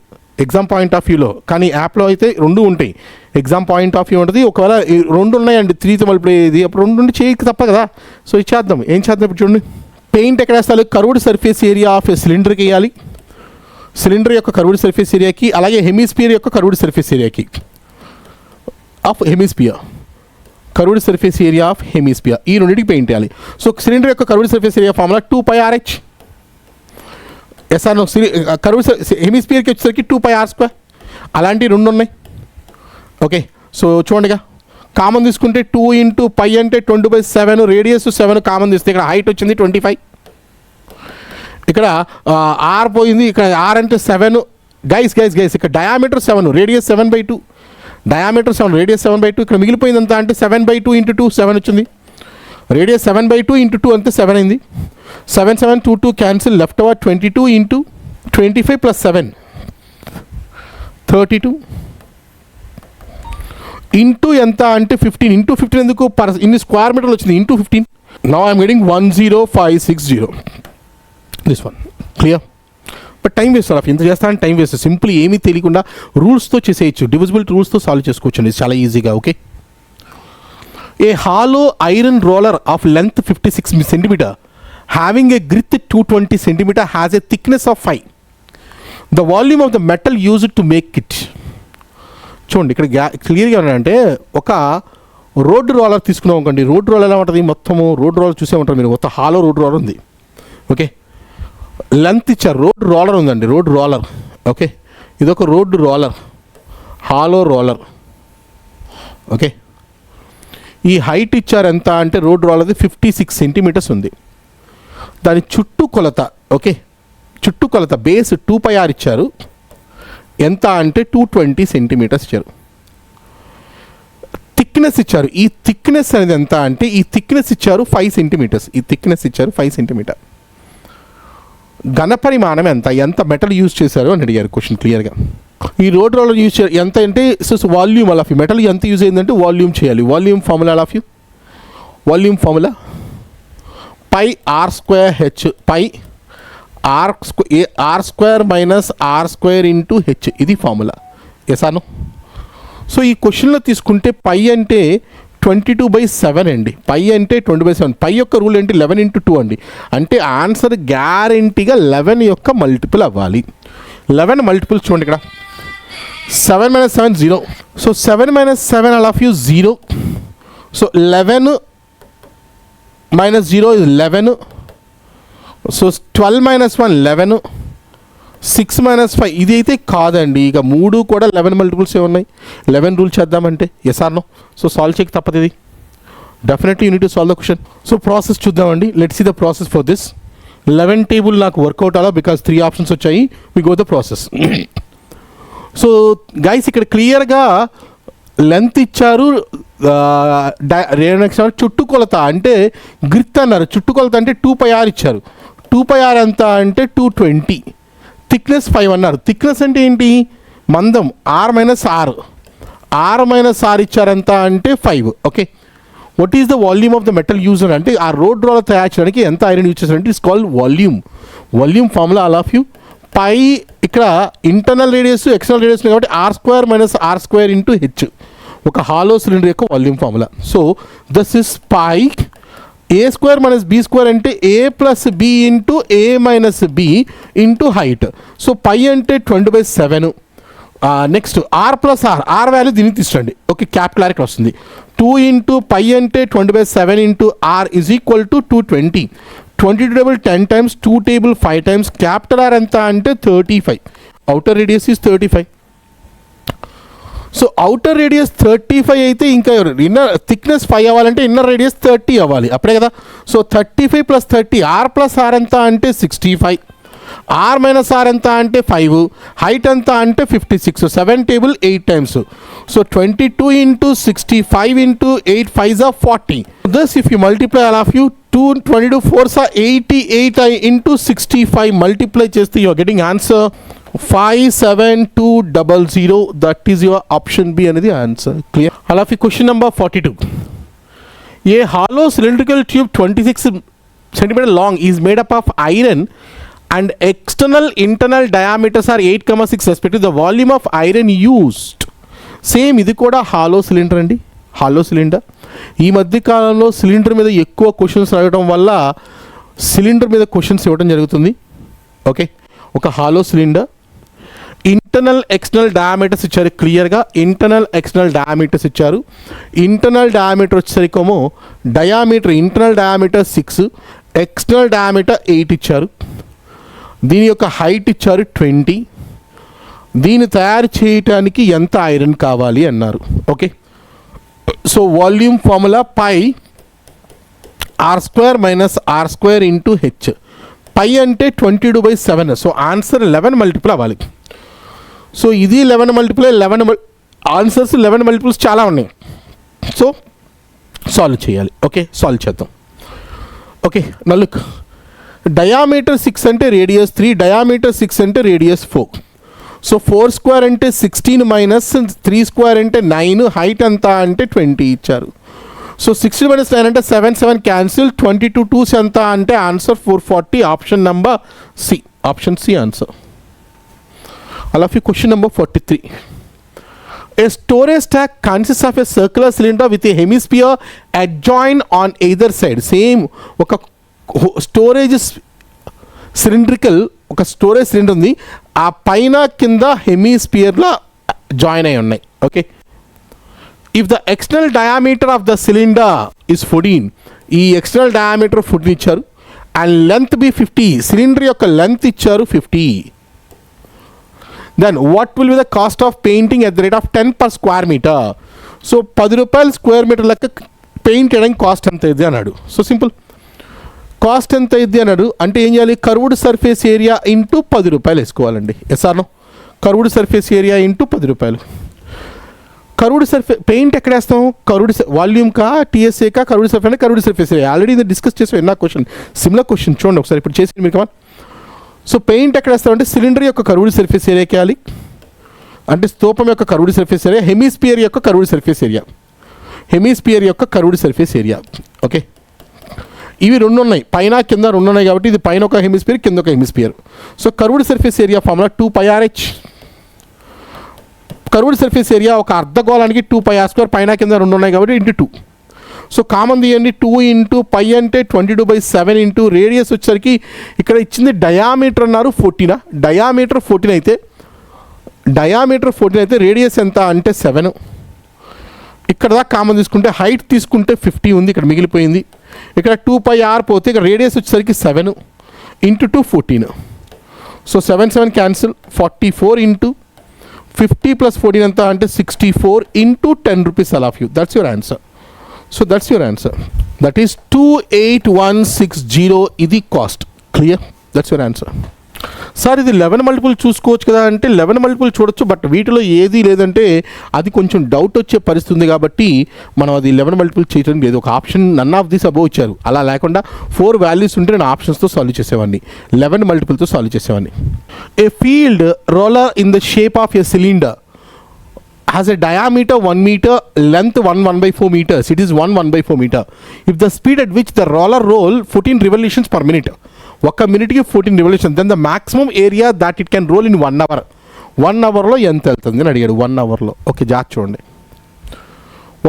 ఎగ్జామ్ పాయింట్ ఆఫ్ వ్యూలో. కానీ యాప్లో అయితే 2 ఉంటాయి. ఎగ్జామ్ పాయింట్ ఆఫ్ వ్యూ ఉంటుంది, ఒకవేళ 2 ఉన్నాయండి 3తో మళ్ళీ ఇది అప్పుడు 2 నుండి చేయక తప్ప కదా. సో ఇది చేద్దాం. ఏం చేద్దాం ఇప్పుడు చూడండి. పెయింట్ ఎక్కడ వేస్తారు? కర్వ్డ్ సర్ఫేస్ ఏరియా ఆఫ్ సిలిండర్కి వేయాలి, సిలిండర్ యొక్క కర్వ్డ్ సర్ఫేస్ ఏరియాకి, అలాగే హెమిస్పియర్ యొక్క కర్వ్డ్ సర్ఫేస్ ఏరియాకి of hemisphere, curved surface area of hemisphere, ఈ రెండింటికి పెయింట్ వేయాలి. సో సిలిండర్ యొక్క curved surface area formula 2πRh. SR curved హెమిస్పియర్కి వచ్చేసరికి 2πr². అలాంటి 2 ఉన్నాయి. ఓకే, సో చూడండిగా కామన్ తీసుకుంటే 2 × π అంటే 20/7, రేడియస్ 7 కామన్ తీస్తే ఇక్కడ హైట్ వచ్చింది 25. ఇక్కడ ఆర్ పోయింది, ఇక్కడ ఆర్ అంటే 7. గైస్ ఇక్కడ డయామీటర్ 7, రేడియస్ 7/2, డయామీటర్ 7, రేడియస్ 7/2. ఇక్కడ మిగిలిపోయింది ఎంత అంటే 7/2 × 2 7 వచ్చింది. రేడియస్ 7/2 × 2 అంతే 7 అయింది. 7 7 2 2 క్యాన్సిల్, లెఫ్ట్ ఓవర్ 22 × 25 + 7 32 ఇంటూ ఎంత అంటే 15 ఇంటూ 15 ఎందుకు ఇన్ని స్క్వేర్ మీటర్లు వచ్చింది into 15. Now I'm getting 10560 this one. Clear? But time waste of ఇంత చేస్తానని టైం వేస్ట్. సింపుల్ ఏమీ తెలియకుండా రూల్స్తో చేసేయచ్చు, డివిజిబిలిటీ రూల్స్తో సాల్వ్ చేసుకోవచ్చు చాలా ఈజీగా. Okay, A hollow iron roller of length 56 centimeter having a గ్రిత్ 220 centimeter has a thickness of 5. The volume of the metal used to make it. చూడండి ఇక్కడ క్లియర్గా ఉన్నాయంటే, ఒక రోడ్డు రోలర్ తీసుకున్నాం అనుకోండి. రోడ్డు రోలర్ ఎలా ఉంటుంది, మొత్తము రోడ్డు రోలర్ చూసే ఉంటారు మీరు, మొత్తం హాలో రోడ్డు రోలర్ ఉంది. ఓకే, లెంత్ ఇచ్చారు, రోడ్డు రోలర్ ఉందండి, రోడ్డు రోలర్. ఓకే, ఇదొక road roller, hollow roller. Okay, ఈ హైట్ ఇచ్చారు ఎంత అంటే రోడ్డు రోలర్ది 56 centimeters ఉంది. దాని చుట్టూ కొలత, ఓకే, చుట్టూ కొలత బేస్ 2πr ఇచ్చారు. ఎంత అంటే 220 centimeters ఇచ్చారు. థిక్నెస్ ఇచ్చారు, ఈ థిక్నెస్ అనేది ఎంత అంటే ఈ థిక్నెస్ ఇచ్చారు 5 centimeters. ఈ థిక్నెస్ ఇచ్చారు 5 centimeter. ఘనపరిమాణం ఎంత, ఎంత మెటల్ యూజ్ చేశారు అని అడిగారు క్వశ్చన్ క్లియర్గా. ఈ రోడ్ రోలర్ యూజ్ చేయాలి ఎంత అంటే volume all of you, metal ఎంత యూజ్ అయిందంటే వాల్యూమ్ చేయాలి. Volume formula all of you, volume formula pi are square h, pi are square minus are square into h, ఇది ఫార్ములా. ఎసాను. సో ఈ క్వశ్చన్లో తీసుకుంటే పై అంటే 22/7 అండి, పై అంటే 20/7. పై యొక్క రూల్ ఏంటి, 11 into 2 అండి. అంటే ఆన్సర్ గ్యారంటీగా 11 యొక్క మల్టిపుల్ అవ్వాలి. 11 మల్టిపుల్స్ చూడండి ఇక్కడ, 7 - 7 0. So 7 - 7 all of you 0. So 11 - 0 is 11. So 12 - 1 11, 6 - 5 ఇది అయితే కాదండి. ఇక 3 కూడా 11 మల్టిపుల్స్ ఏ ఉన్నాయి. 11 రూల్ చేద్దామంటే yes or no. So solve చేయక తప్పదు, ఇది definitely you need to solve the question. So process చూద్దామండి. Let's see the process for this. 11 table నాకు వర్కౌట్ అలా, బికాస్ 3 ఆప్షన్స్ వచ్చాయి. We go the process. So guys ఇక్కడ క్లియర్గా లెంత్ ఇచ్చారు, చుట్టుకొలత అంటే గ్రిత్ అన్నారు. చుట్టుకొలత అంటే 2πr ఇచ్చారు. 2πr ఎంత అంటే 220. థిక్నెస్ 5 అన్నారు. థిక్నెస్ అంటే ఏంటి, మందం, ఆర్ మైనస్ ఆర్ ఇచ్చారంత అంటే 5. Okay, what is the volume of the metal use అంటే ఆ రోడ్ రోలర్ తయారు చేయడానికి ఎంత ఐరన్ యూజ్ చేశారంటే it's called volume. Volume formula all of you. Pi ఇక్కడ ఇంటర్నల్ రేడియస్ ఎక్స్టర్నల్ రేడియస్ కాబట్టి R square minus are square into H, ఒక hollow cylinder యొక్క volume formula. So thus is pi A square minus B square అంటే A plus B into A minus B into height. So pi అంటే 20/7. Next r plus r value దీనికి తీసుకోండి. Okay, capital are ఇక్కడ వస్తుంది. 2 into pi అంటే 20/7 into R is equal to 220. 22 table 10 times, 2 table 5 times. Capital R ఎంత అంటే 35. Outer radius is 35. So outer radius 35 అయితే ఇంకా ఇన్నర్ థిక్నెస్ 5 అవ్వాలంటే ఇన్నర్ రేడియస్ 30 అవ్వాలి, అప్పుడే కదా. సో 35 + 30, ఆర్ ప్లస్ ఆర్ ఎంత అంటే 65, ఆర్ మైనస్ ఆర్ ఎంత అంటే 5, హైట్ ఎంత అంటే 56. 7 table 8 times. So 22 into 65 into 8 5s are 40. Thus if you multiply all of you 22 4s are 88 into 65 multiply చేస్తే you are getting answer 57200. That is your option B అనేది answer. Clear? అలా question number 42. A hollow cylindrical tube 26 centimeter long is made up of iron and external internal diameters are 8,6 respectively. The volume of iron used. Same ఇది కూడా hollow cylinder అండి, hollow cylinder. ఈ మధ్య కాలంలో cylinder మీద ఎక్కువ questions రావడం వల్ల సిలిండర్ మీద క్వశ్చన్స్ ఇవ్వడం జరుగుతుంది. ఓకే, ఒక hollow cylinder, internal external diameters ఇచ్చారు. క్లియర్గా ఇంటర్నల్ ఎక్స్టర్నల్ డయామీటర్స్ ఇచ్చారు. ఇంటర్నల్ డయామీటర్ వచ్చేసరికేమో diameter internal diameter 6, external diameter 8 ఇచ్చారు. దీని యొక్క హైట్ ఇచ్చారు 20. దీన్ని తయారు చేయటానికి ఎంత ఐరన్ కావాలి అన్నారు. Okay, so volume formula pi are square minus are square into H. Pi అంటే 22/7. సో ఆన్సర్ 11 మల్టిపుల్ అవ్వాలి. సో ఇది 11 మల్టిపుల్, ఆన్సర్స్ 11 మల్టిపుల్స్ చాలా ఉన్నాయి. సో సాల్వ్ చేయాలి. ఓకే, సాల్వ్ చేద్దాం. ఓకే, నలుక్ డయామీటర్ 6 అంటే రేడియస్ 3, డయామీటర్ 6 అంటే రేడియస్ 4. సో 4 స్క్వేర్ అంటే 16 మైనస్ 3 స్క్వేర్ అంటే 9, హైట్ ఎంత అంటే 20 ఇచ్చారు. సో 16 మైనస్ 9 అంటే 7 క్యాన్సిల్, 22 2s ఎంత అంటే answer 440. Option number C, option C answer. అలాగే question number 43. A storage stack consists of a circular cylinder with a hemisphere adjoined on either side. Same ఒక storage cylindrical ఒక storage cylinder ఉంది, ఆ పైన కింద హెమిస్పియర్లో జాయిన్ అయి ఉన్నాయి. Okay, if the external diameter of the cylinder is 14, ఈ ఎక్స్టర్నల్ డయామీటర్ 14 ఇచ్చారు, అండ్ లెంత్ బి 50, సిలిండర్ యొక్క లెంత్ ఇచ్చారు 50. Then what will be the cost of painting at the rate of 10 per square meter. So 10 రూపాయలు square metre లెక్క paint చేయడానికి cost ఎంత అయింది అన్నాడు. సో సింపుల్, కాస్ట్ ఎంత అయింది అన్నాడు అంటే ఏం చేయాలి, కర్వ్డ్ సర్ఫేస్ ఏరియా ఇంటూ 10 రూపాయలు వేసుకోవాలండి. ఎస్ఆర్నో, కర్వ్డ్ సర్ఫేస్ ఏరియా ఇంటూ 10 రూపాయలు. కర్వ్డ్ సర్ఫేస్ పెయింట్ ఎక్కడ వేస్తాం, కర్వ్డ్ వాల్యూమ్ కా టీఎస్ఏ కా కర్వ్డ్ సర్ఫేస్ అంటే కర్వ్డ్ సర్ఫేస్ ఏరియా. ఆల్రెడీ ఇది డిస్కస్ చేసాం ఎన్నో క్వశ్చన్, సిమిలర్ క్వశ్చన్ చూడండి ఒకసారి ఇప్పుడు చేసి మీరు కమన్. సో పెయింట్ ఎక్కడ వేస్తామంటే సిలిండర్ యొక్క కర్వ్డ్ సర్ఫేస్ ఏరియా వేయాలి, అంటే స్తూపం యొక్క కర్వ్డ్ సర్ఫేస్ ఏరియా, హెమిస్పియర్ యొక్క కర్వ్డ్ సర్ఫేస్ ఏరియా, హెమిస్పియర్ యొక్క కర్వ్డ్ సర్ఫేస్ ఏరియా. ఓకే, ఇవి రెండు ఉన్నాయి, పైన కింద రెండు ఉన్నాయి కాబట్టి ఇది పైన ఒక హెమిస్పియర్ కింద ఒక hemisphere. So curved surface area formula 2πRh. Curved surface area ఒక అర్ధగోళానికి 2πr² పైన కింద రెండు ఉన్నాయి కాబట్టి ఇంటూ 2. సో కామన్ తీయండి, 2 ఇంటూ π అంటే 22/7 ఇంటూ రేడియస్ వచ్చేసరికి ఇక్కడ ఇచ్చింది డయామీటర్ అన్నారు 14. డయామీటర్ 14 అయితే రేడియస్ ఎంత అంటే 7. ఇక్కడ దాకా కామన్ తీసుకుంటే హైట్ తీసుకుంటే 50 ఉంది, ఇక్కడ మిగిలిపోయింది. ఇక్కడ 2πr పోతే ఇక్కడ రేడియస్ వచ్చేసరికి 7 ఇంటూ 2 14. సో 7 క్యాన్సిల్, 44 ఇంటూ 50 + 14 ఎంత అంటే 64 into 10 rupees all of you. That's your answer. So that's your answer, that is 28160. ఇది cost. Clear? That's your answer. Sir ఇది 11 మల్టిపుల్ చూసుకోవచ్చు కదా అంటే 11 మల్టిపుల్ చూడొచ్చు, బట్ వీటిలో ఏది లేదంటే అది కొంచెం డౌట్ వచ్చే పరిస్థితి ఉంది కాబట్టి మనం అది 11 మల్టిపుల్ చేయడం లేదు. ఒక option none of this above ఇచ్చారు, అలా లేకుండా 4 వాల్యూస్ ఉంటే నేను ఆప్షన్స్తో సాల్వ్ చేసేవాడిని, 11 మల్టిపుల్తో సాల్వ్ చేసేవాడిని. A field roller in the shape of a cylinder has a diameter 1 meter, length 1/4 meters. It is 1/4 meter. If the speed at which the roller roll 14 revolutions per minute, ఒక మినిట్కి 14 revolutions, then the maximum area that it can roll in 1 hour. 1 అవర్లో ఎంత వెళ్తుంది అని అడిగాడు. 1 అవర్లో okay జాగ్రత్త చూడండి,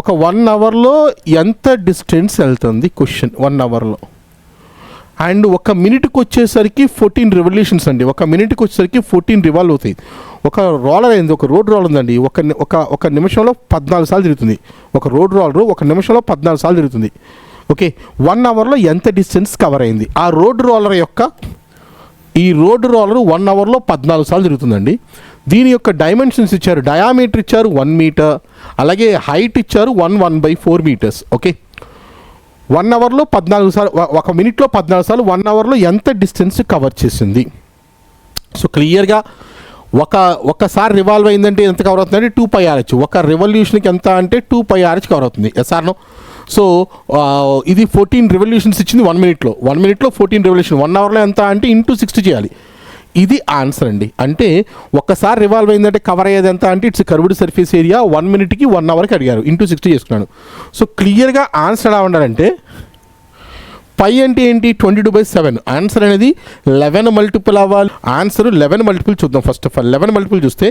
ఒక 1 అవర్లో ఎంత డిస్టెన్స్ వెళ్తుంది క్వశ్చన్. 1 అవర్లో అండ్ ఒక మినిట్కి వచ్చేసరికి 14 రెవల్యూషన్స్ అండి. ఒక మినిట్కి వచ్చేసరికి 14 రివాల్వ్ అవుతాయి. ఒక రోలర్ అయింది, ఒక రోడ్ రోలర్ ఉందండి, ఒక నిమిషంలో 14 సార్లు తిరుగుతుంది. ఒక రోడ్ రోలరు ఒక నిమిషంలో 14 సార్లు తిరుగుతుంది. ఓకే, 1 అవర్లో ఎంత డిస్టెన్స్ కవర్ అయింది? ఆ రోడ్ రోలర్ యొక్క ఈ రోడ్ రోలరు 1 అవర్లో 14 సార్లు తిరుగుతుందండి. దీని యొక్క డైమెన్షన్స్ ఇచ్చారు, డయామీటర్ ఇచ్చారు 1 మీటర్, అలాగే హైట్ ఇచ్చారు 1/4 మీటర్స్. ఓకే, 1 అవర్లో 14 సార్లు, ఒక మినిట్లో 14 సార్లు 1 అవర్లో ఎంత డిస్టెన్స్ కవర్ చేసింది? సో క్లియర్గా ఒకసారి రివాల్వ్ అయిందంటే ఎంత కవర్ అవుతుందంటే 2πRh. ఒక రెవల్యూషన్కి ఎంత అంటే 2πRh కవర్ అవుతుంది. ఎస్ఆర్నో. సో ఇది 14 రెవల్యూషన్స్ ఇచ్చింది 1 మినిట్లో. 1 మినిట్లో 14 రెవల్యూషన్, 1 అవర్లో ఎంత అంటే ఇంటూ 60 చేయాలి. ఇది ఆన్సర్ అండి. అంటే ఒక్కసారి రివాల్వ్ అయిందంటే కవర్ అయ్యేది ఎంత అంటే ఇట్స్ కర్వ్డ్ సర్ఫేస్ ఏరియా 1 మినిట్కి 1 అవర్కి అడిగారు, ఇంటూ 60 చేసుకున్నాను. సో క్లియర్గా ఆన్సర్ ఎలా ఉండాలంటే పై అంటే ఏంటి 22/7. ఆన్సర్ అనేది 11 మల్టిపుల్ అవ్వాలి. ఆన్సర్ 11 మల్టిపుల్ చూద్దాం. ఫస్ట్ ఆఫ్ ఆల్ 11 మల్టిపుల్ చూస్తే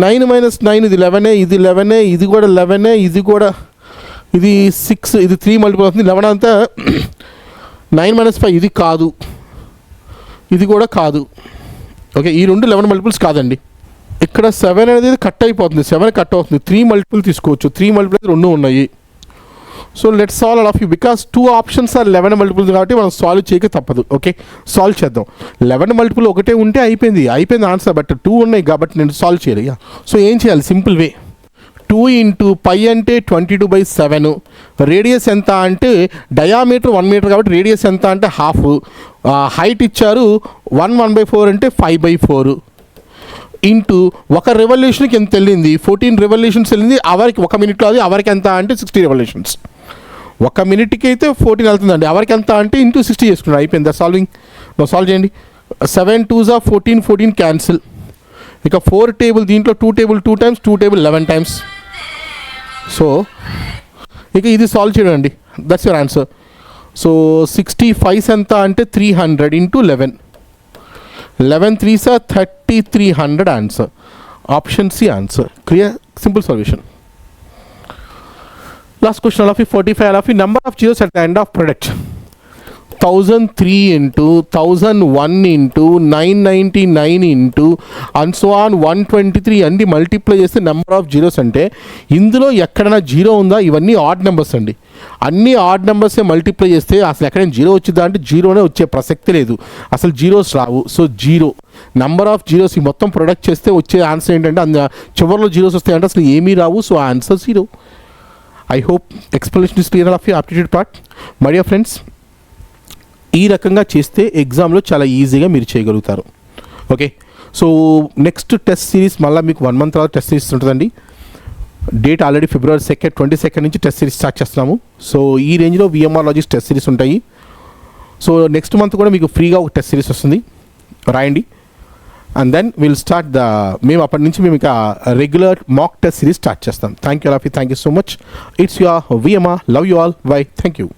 9 - 9 ఇది 11, ఇది 11, ఇది కూడా 11, ఇది కూడా ఇది 6, ఇది 3 మల్టిపుల్ అవుతుంది. 11 అంతా 9 - 5 ఇది కాదు, ఇది కూడా కాదు. ఓకే, ఈ రెండు 11 మల్టిపుల్స్ కాదండి. ఇక్కడ 7 అనేది కట్ అయిపోతుంది, 7 కట్ అవుతుంది. 3 మల్టిపుల్ తీసుకోవచ్చు, 3 మల్టిపుల్ అయితే 2 ఉన్నాయి. So let solve all of you because 2 options are 11 multiples కాబట్టి మనం సాల్వ్ చేయక తప్పదు. ఓకే, సాల్వ్ చేద్దాం. 11 మల్టిపుల్ ఒకటే ఉంటే అయిపోయింది ఆన్సర్, బట్ 2 ఉన్నాయి కాబట్టి నేను సాల్వ్ చేయాలి. సో ఏం చేయాలి? సింపుల్ వే, 2 ఇంటూ π అంటే 22/7. రేడియస్ ఎంత అంటే డయామీటర్ 1 మీటర్ కాబట్టి రేడియస్ ఎంత అంటే హాఫ్. హైట్ ఇచ్చారు 1/4 అంటే 5/4 ఇంటూ ఒక రెవల్యూషన్కి ఎంత వెళ్ళింది 14 రెవల్యూషన్స్ వెళ్ళింది అవర్కి. ఒక మినిట్లో అది అవర్కి ఎంత అంటే 60 రెవల్యూషన్స్. ఒక మినిట్కి అయితే 14 వెళ్తుందండి, అవర్కి ఎంత అంటే ఇంటూ 60 చేసుకున్నాడు. అయిపోయింది సాల్వింగ్. సాల్వ్ చేయండి. 7 2s 14, 14 క్యాన్సిల్, ఇక 4 టేబుల్ దీంట్లో 2 table 2 times, 2 table 11 times. So ఇక ఇది సాల్వ్ చేయడం అండి. That's your answer. సో 65 ఎంత అంటే 300 into 11. 11 3s are 3300 answer. Option C answer. Clear, simple solution. Last question all of you 45 all of you number of zeros at the end of product 1003 into 1001 into 999 into and so on 123 అన్ని multiply చేస్తే number of zeros అంటే ఇందులో ఎక్కడైనా zero ఉందా? ఇవన్నీ odd numbers అండి. అన్ని add నెంబర్సే multiply చేస్తే అసలు ఎక్కడైనా జీరో వచ్చిందా అంటే జీరోనే వచ్చే ప్రసక్తి లేదు, అసలు zeros Rao. So zero number of zeros ఈ మొత్తం ప్రొడక్ట్ చేస్తే వచ్చే ఆన్సర్ ఏంటంటే చివరిలో జీరోస్ వస్తాయంటే అసలు ఏమీ రావు. So answer zero. I hope explanation is clear of you aptitude part. My dear friends, ఈ రకంగా చేస్తే ఎగ్జామ్లో చాలా ఈజీగా మీరు చేయగలుగుతారు. Okay, so next test series మళ్ళీ మీకు 1 month తర్వాత టెస్ట్ సిరీస్ ఉంటుందండి. Date already February 2nd 22nd నుంచి టెస్ట్ సిరీస్ స్టార్ట్ చేస్తున్నాము. సో ఈ రేంజ్లో విఎంఆర్ లాజిక్స్ టెస్ట్ సిరీస్ ఉంటాయి. సో నెక్స్ట్ మంత్ కూడా మీకు ఫ్రీగా ఒక టెస్ట్ సిరీస్ వస్తుంది, రాయండి. అండ్ దెన్ విల్ స్టార్ట్ మేము అప్పటి నుంచి మేము ఇక regular mock test series start చేస్తాం. Thank you all of you, thank you so much. It's your VMR. Love you all. Bye. Thank you.